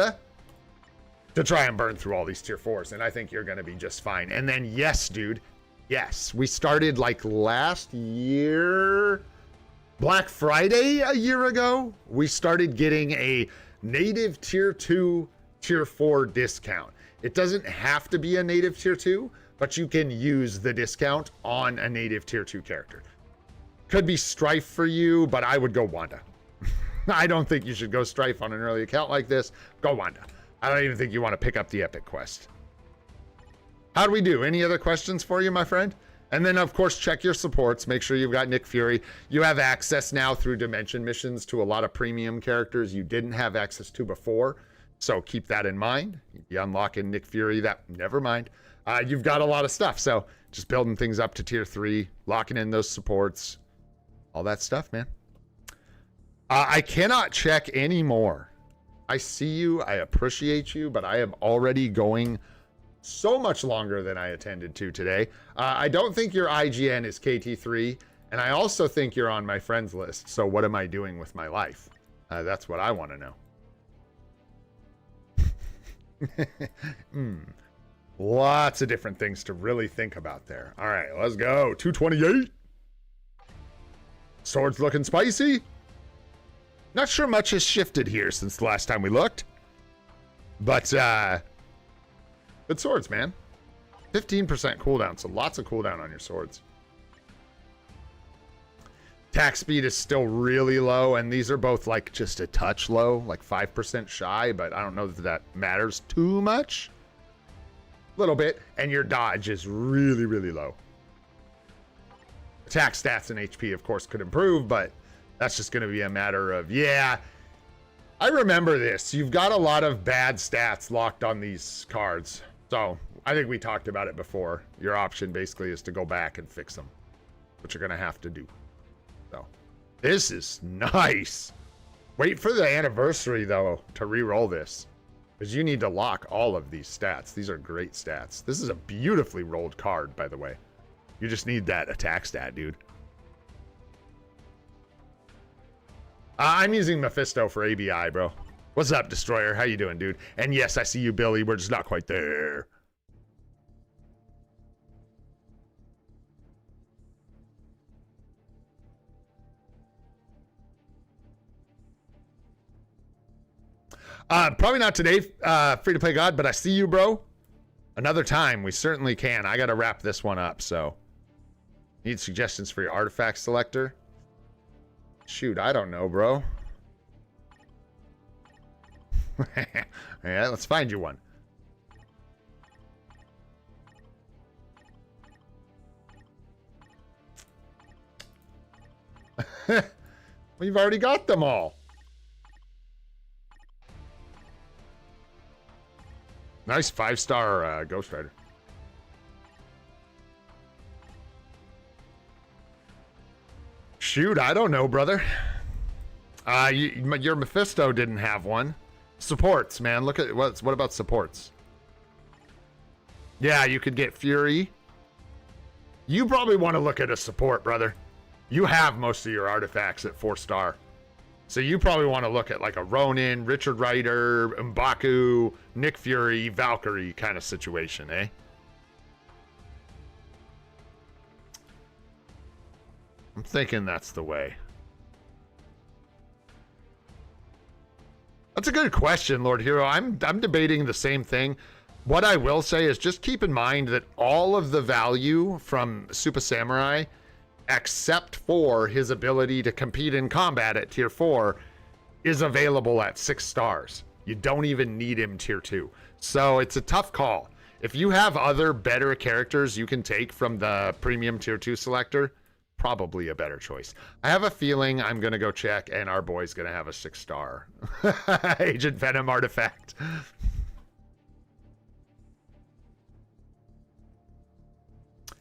to try and burn through all these tier 4s. And I think you're going to be just fine. And then, yes, dude. Yes, we started like last year, Black Friday a year ago. We started getting a native tier 2, tier 4 discount. It doesn't have to be a native tier 2, but you can use the discount on a native tier 2 character. Could be Strife for you, but I would go Wanda. I don't think you should go Strife on an early account like this. Go Wanda. I don't even think you want to pick up the epic quest. How do we do? Any other questions for you, my friend? And then, of course, check your supports. Make sure you've got Nick Fury. You have access now through Dimension missions to a lot of premium characters you didn't have access to before. So keep that in mind. You unlocking Nick Fury, never mind. You've got a lot of stuff. So just building things up to tier 3, locking in those supports, all that stuff, man. I cannot check anymore. I see you. I appreciate you, but I am already going so much longer than I intended to today. I don't think your IGN is KT3, and I also think you're on my friends list. So what am I doing with my life? That's what I want to know. Lots of different things to really think about there. All right, let's go. 228. Swords looking spicy. Not sure much has shifted here since the last time we looked. But, good swords, man. 15% cooldown, so lots of cooldown on your swords. Attack speed is still really low, and these are both, like, just a touch low, like 5% shy, but I don't know that that matters too much. A little bit, and your dodge is really, really low. Attack stats and HP, of course, could improve, but that's just going to be a matter of, yeah, I remember this. You've got a lot of bad stats locked on these cards. So I think we talked about it before. Your option basically is to go back and fix them, which you're going to have to do. So this is nice. Wait for the anniversary, though, to re-roll this, because you need to lock all of these stats. These are great stats. This is a beautifully rolled card, by the way. You just need that attack stat, dude. I'm using Mephisto for ABI, bro. What's up, Destroyer? How you doing, dude? And yes, I see you, Billy. We're just not quite there. Probably not today, free-to-play God, but I see you, bro. Another time, we certainly can. I got to wrap this one up, so. Need suggestions for your artifact selector? Shoot, I don't know, bro. Yeah, let's find you one. We've already got them all. Nice 5-star Ghost Rider. Shoot, I don't know, brother. Your Mephisto didn't have one. Supports, man. Look at what about supports? Yeah, you could get Fury. You probably want to look at a support, brother. You have most of your artifacts at 4-star. So you probably want to look at like a Ronin, Richard Rider, M'Baku, Nick Fury, Valkyrie kind of situation, eh? I'm thinking that's the way. That's a good question, Lord Hero. I'm debating the same thing. What I will say is just keep in mind that all of the value from Super Samurai, except for his ability to compete in combat at tier 4, is available at 6 stars. You don't even need him tier 2. So it's a tough call. If you have other better characters you can take from the premium tier 2 selector, probably a better choice. I have a feeling I'm going to go check and our boy's going to have a 6-star Agent Venom artifact.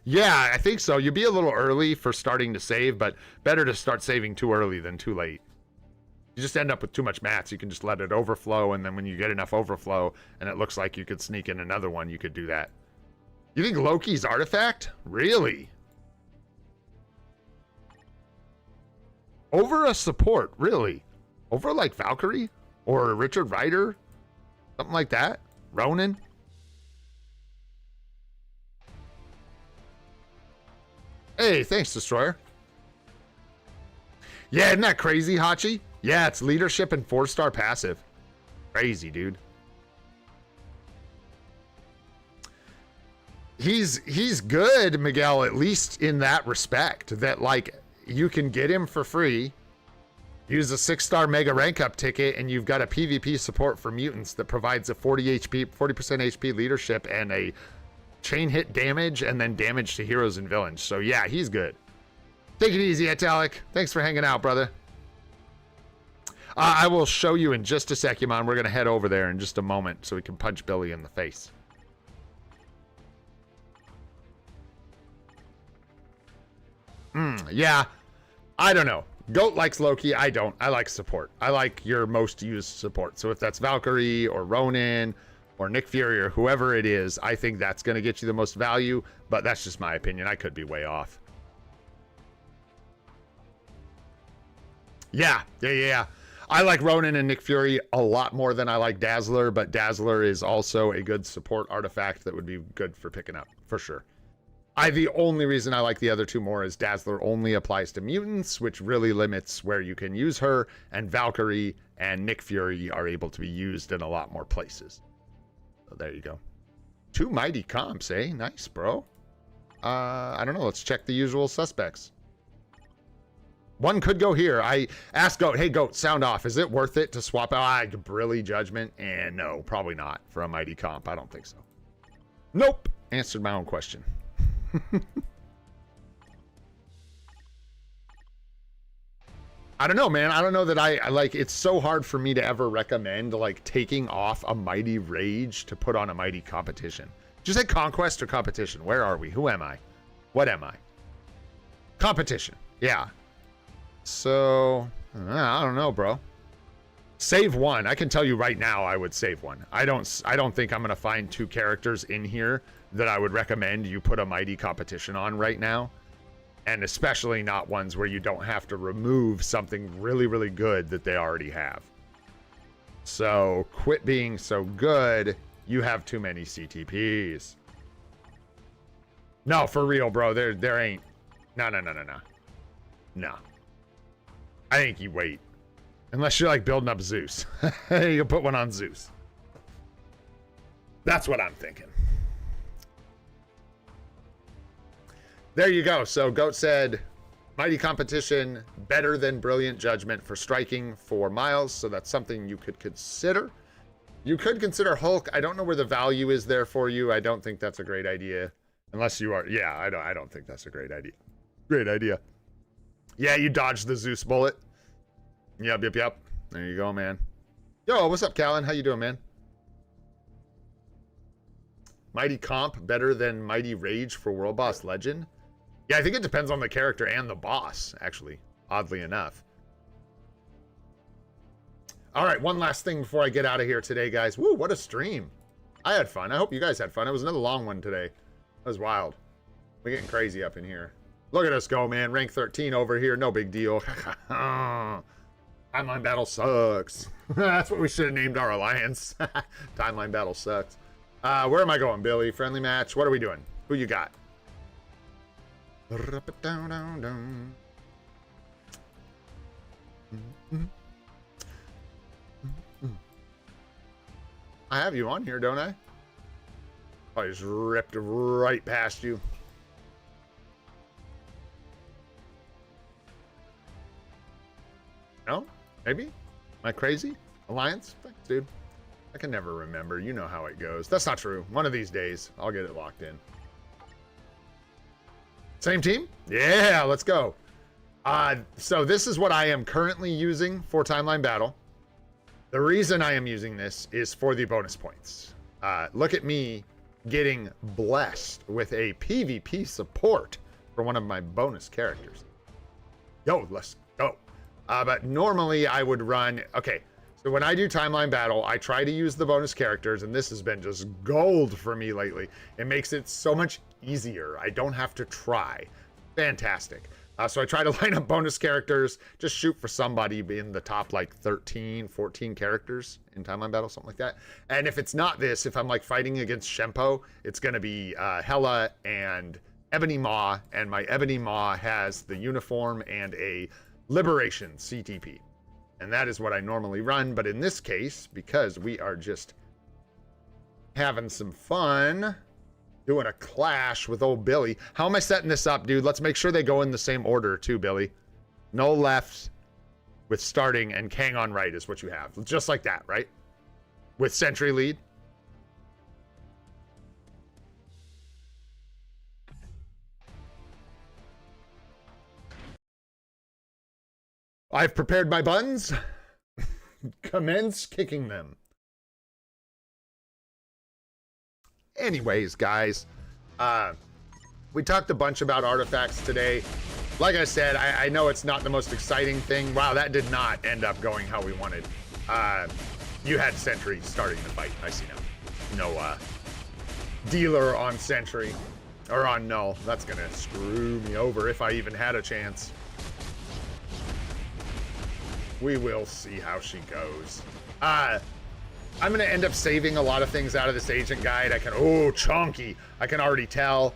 Yeah, I think so. You'd be a little early for starting to save, but better to start saving too early than too late. You just end up with too much mats. You can just let it overflow, and then when you get enough overflow and it looks like you could sneak in another one, you could do that. You think Loki's artifact? Really? Over a support, really? Over like Valkyrie? Or Richard Rider? Something like that? Ronin? Hey, thanks, Destroyer. Yeah, isn't that crazy, Hachi? Yeah, it's leadership and 4-star passive. Crazy, dude. He's good, Miguel, at least in that respect. That, like, you can get him for free, use a 6-star mega rank up ticket, and you've got a PvP support for mutants that provides a 40% HP leadership and a chain hit damage and then damage to heroes and villains. So yeah, he's good. Take it easy, Italic. Thanks for hanging out, brother. I will show you in just a sec, Yaman. We're going to head over there in just a moment so we can punch Billy in the face. Yeah, I don't know. Goat likes Loki. I don't. I like support. I like your most used support. So if that's Valkyrie or Ronin or Nick Fury or whoever it is, I think that's going to get you the most value, but that's just my opinion. I could be way off. Yeah. I like Ronin and Nick Fury a lot more than I like Dazzler, but Dazzler is also a good support artifact that would be good for picking up, for sure. The only reason I like the other two more is Dazzler only applies to mutants, which really limits where you can use her, and Valkyrie and Nick Fury are able to be used in a lot more places. So there you go. 2 mighty comps, eh? Nice, bro. I don't know. Let's check the usual suspects. One could go here. I asked Goat, hey, Goat, sound off. Is it worth it to swap out Brilly Judgment? And no, probably not for a mighty comp. I don't think so. Nope. Answered my own question. I don't know, man. I don't know that I like, it's so hard for me to ever recommend like taking off a mighty rage to put on a mighty competition. Just like conquest or competition. Where are we? Who am I? What am I? Competition. Yeah. So I don't know, bro. Save one. I can tell you right now I would save one. I don't think I'm going to find 2 characters in here that I would recommend you put a mighty competition on right now. And especially not ones where you don't have to remove something really, really good that they already have. So quit being so good. You have too many CTPs. No, for real, bro. There ain't. No. No. I think you wait. Unless you're like building up Zeus. You'll put one on Zeus. That's what I'm thinking. There you go. So Goat said, mighty competition, better than brilliant judgment for striking for miles. So that's something you could consider. You could consider Hulk. I don't know where the value is there for you. I don't think that's a great idea. Unless you are. Yeah, I don't think that's a great idea. Great idea. Yeah, you dodged the Zeus bullet. Yep. There you go, man. Yo, what's up, Callan? How you doing, man? Mighty comp better than mighty rage for World Boss Legend? Yeah, I think it depends on the character and the boss, actually. oddly enough. All right, one last thing before I get out of here today, guys. Woo, what a stream. I had fun. I hope you guys had fun. It was another long one today. That was wild. We're getting crazy up in here. Look at us go, man. Rank 13 over here. No big deal. Timeline battle sucks. That's what we should have named our alliance. Timeline battle sucks. Where am I going, Billy? Friendly match. What are we doing? Who you got? I have you on here, don't I? Oh, I just ripped right past you. No? Maybe? Am I crazy? Alliance? Thanks, dude. I can never remember. You know how it goes. That's not true. One of these days, I'll get it locked in. Same team? Yeah, let's go. So this is what I am currently using for Timeline Battle. The reason I am using this is for the bonus points. Look at me getting blessed with a PvP support for one of my bonus characters. Yo, let's go. But normally I would run... Okay, so when I do Timeline Battle, I try to use the bonus characters, and this has been just gold for me lately. It makes it so much easier. I don't have to try. Fantastic. So I try to line up bonus characters, just shoot for somebody in the top like 13, 14 characters in Timeline Battle, something like that. And if it's not this, if I'm like fighting against Shempo, it's going to be Hela and Ebony Maw, and my Ebony Maw has the uniform and a Liberation CTP. And that is what I normally run, but in this case, because we are just having some fun doing a clash with old Billy. How am I setting this up, dude? Let's make sure they go in the same order too, Billy. No left with starting and Kang on right is what you have. Just like that, right? With Sentry lead. I've prepared my buns. Commence kicking them. Anyways, guys, we talked a bunch about artifacts today. Like I said, I know it's not the most exciting thing. Wow, that did not end up going how we wanted. You had Sentry starting the fight. I see now. No dealer on Sentry. Or on Null. That's going to screw me over if I even had a chance. We will see how she goes. I'm going to end up saving a lot of things out of this agent guide. Oh, chunky. I can already tell.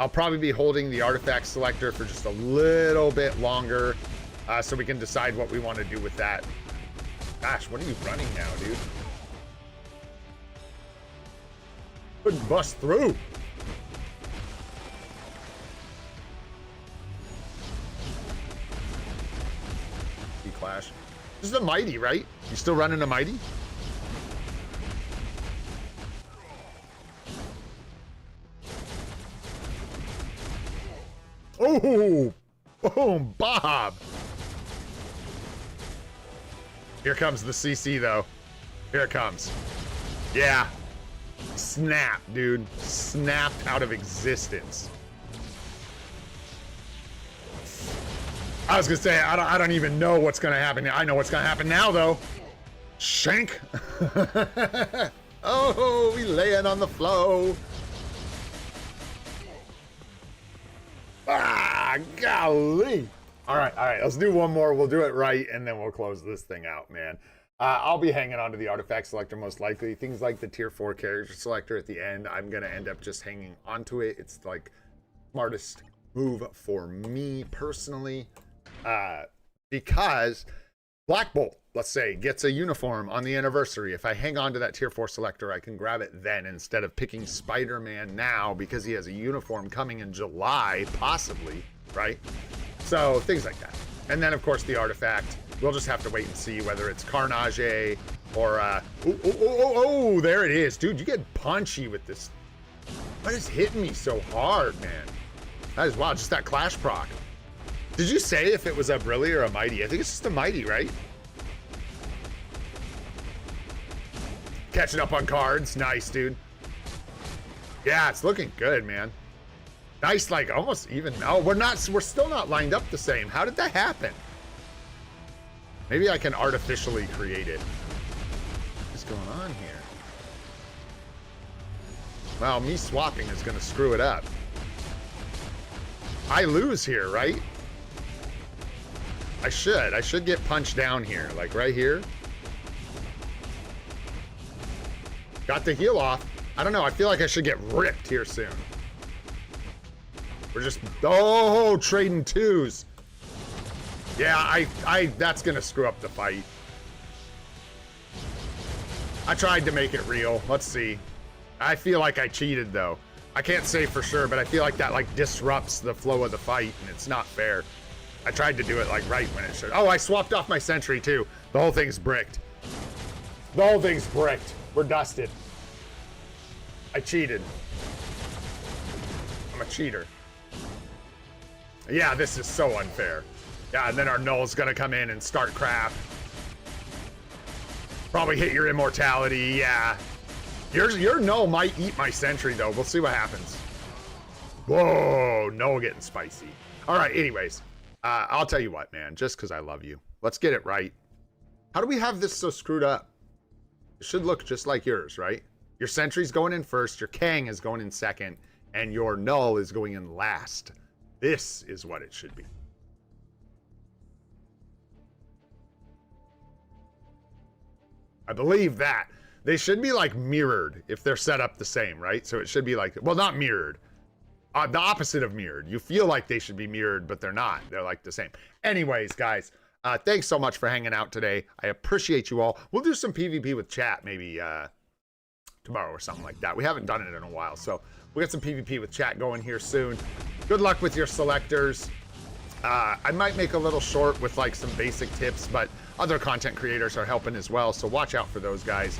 I'll probably be holding the artifact selector for just a little bit longer so we can decide what we want to do with that. Gosh, what are you running now, dude? Couldn't bust through. Clash. This is a Mighty, right? You still running a Mighty? Oh, boom, Bob. Here comes the CC, though. Here it comes. Yeah. Snap, dude. Snapped out of existence. I was gonna say, I don't even know what's gonna happen. I know what's gonna happen now, though. Shank. Oh, we laying on the flow. Ah, golly. All right, let's do one more. We'll do it right, and then we'll close this thing out, man. I'll be hanging on to the artifact selector most likely. Things like the tier 4 character selector at the end, I'm gonna end up just hanging onto it. It's like smartest move for me personally. Because Black Bolt, let's say, gets a uniform on the anniversary. If I hang on to that tier 4 selector, I can grab it then instead of picking Spider-Man now because he has a uniform coming in July, possibly, right? So things like that. And then, of course, the artifact. We'll just have to wait and see whether it's Carnage or, oh, there it is. Dude, you get punchy with this. What is hitting me so hard, man? That is wild. Just that Clash proc. Did you say if it was a Brilli or a Mighty? I think it's just a Mighty, right? Catching up on cards. Nice, dude. Yeah, it's looking good, man. Nice, like almost even. Oh, we're still not lined up the same. How did that happen? Maybe I can artificially create it. What's going on here? Well, me swapping is going to screw it up. I lose here, right? I should get punched down here, like right here. Got the heal off. I don't know, I feel like I should get ripped here soon. We're just, oh, trading twos. Yeah, that's gonna screw up the fight. I tried to make it real. Let's see. I feel like I cheated though. I can't say for sure, but I feel like that like disrupts the flow of the fight and it's not fair. I tried to do it like right when it should. Oh, I swapped off my sentry too. The whole thing's bricked. The whole thing's bricked. We're dusted. I cheated. I'm a cheater. Yeah, this is so unfair. Yeah, and then our null's gonna come in and start crap. Probably hit your immortality, yeah. Your null might eat my sentry though. We'll see what happens. Whoa, null getting spicy. All right, anyways. I'll tell you what, man, just because I love you. Let's get it right. How do we have this so screwed up? It should look just like yours, right? Your sentry's going in first, your Kang is going in second, and your null is going in last. This is what it should be. I believe that. They should be like mirrored if they're set up the same, right? So it should be like, well, not mirrored. The opposite of mirrored. You feel like they should be mirrored, but they're not. They're like the same. Anyways, guys, thanks so much for hanging out today. I appreciate you all. We'll do some PvP with chat maybe tomorrow or something like that. We haven't done it in a while, so we'll get some PvP with chat going here soon. Good luck with your selectors. I might make a little short with like some basic tips, but other content creators are helping as well, so watch out for those guys.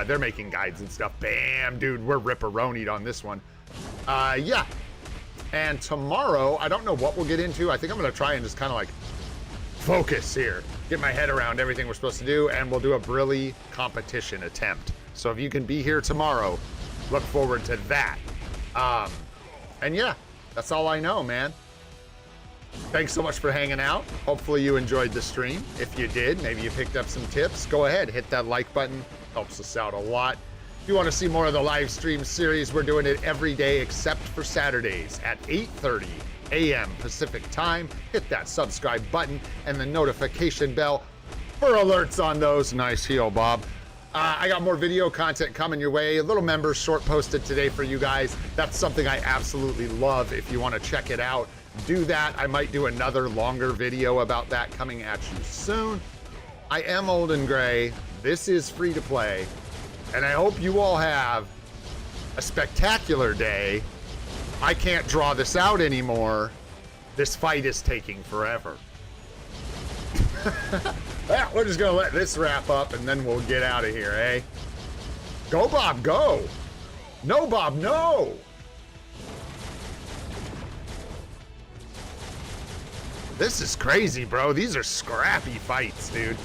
They're making guides and stuff. Bam, dude, we're ripperonied on this one. Yeah. And tomorrow, I don't know what we'll get into. I think I'm going to try and just kind of like focus here, get my head around everything we're supposed to do, and we'll do a Brilly competition attempt. So if you can be here tomorrow, look forward to that. And yeah, that's all I know, man. Thanks so much for hanging out. Hopefully you enjoyed the stream. If you did, maybe you picked up some tips, go ahead, hit that like button. Helps us out a lot. If you want to see more of the live stream series, we're doing it every day except for Saturdays at 8:30 a.m. Pacific time. Hit that subscribe button and the notification bell for alerts on those. Nice heel, Bob. I got more video content coming your way. A little members short posted today for you guys. That's something I absolutely love. If you want to check it out, do that. I might do another longer video about that coming at you soon. I am old and gray. This is free to play. And I hope you all have a spectacular day. I can't draw this out anymore. This fight is taking forever. Well, we're just gonna let this wrap up and then we'll get out of here, eh? Go, Bob, go! No, Bob, no! This is crazy, bro. These are scrappy fights, dude.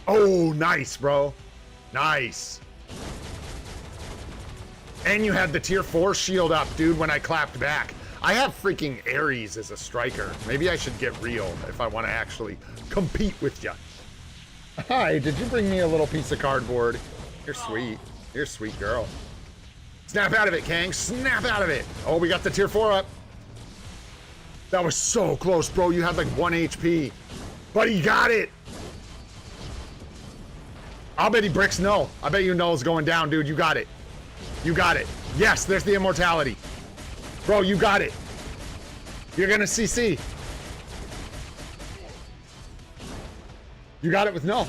Oh, nice, bro. Nice. And you had the tier 4 shield up, dude, when I clapped back. I have freaking Ares as a striker. Maybe I should get real if I want to actually compete with you. Hi, did you bring me a little piece of cardboard? You're sweet. You're a sweet girl. Snap out of it, Kang. Snap out of it. Oh, we got the tier 4 up. That was so close, bro. You had like 1 HP. Buddy, you got it. I'll bet he bricks null. I bet you null's going down, dude. You got it. You got it. Yes, there's the immortality. Bro, you got it. You're gonna CC. You got it with null.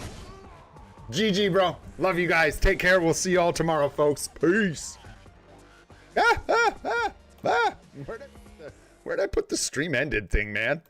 GG, bro. Love you guys. Take care. We'll see y'all tomorrow, folks. Peace. Where'd I put the stream ended thing, man?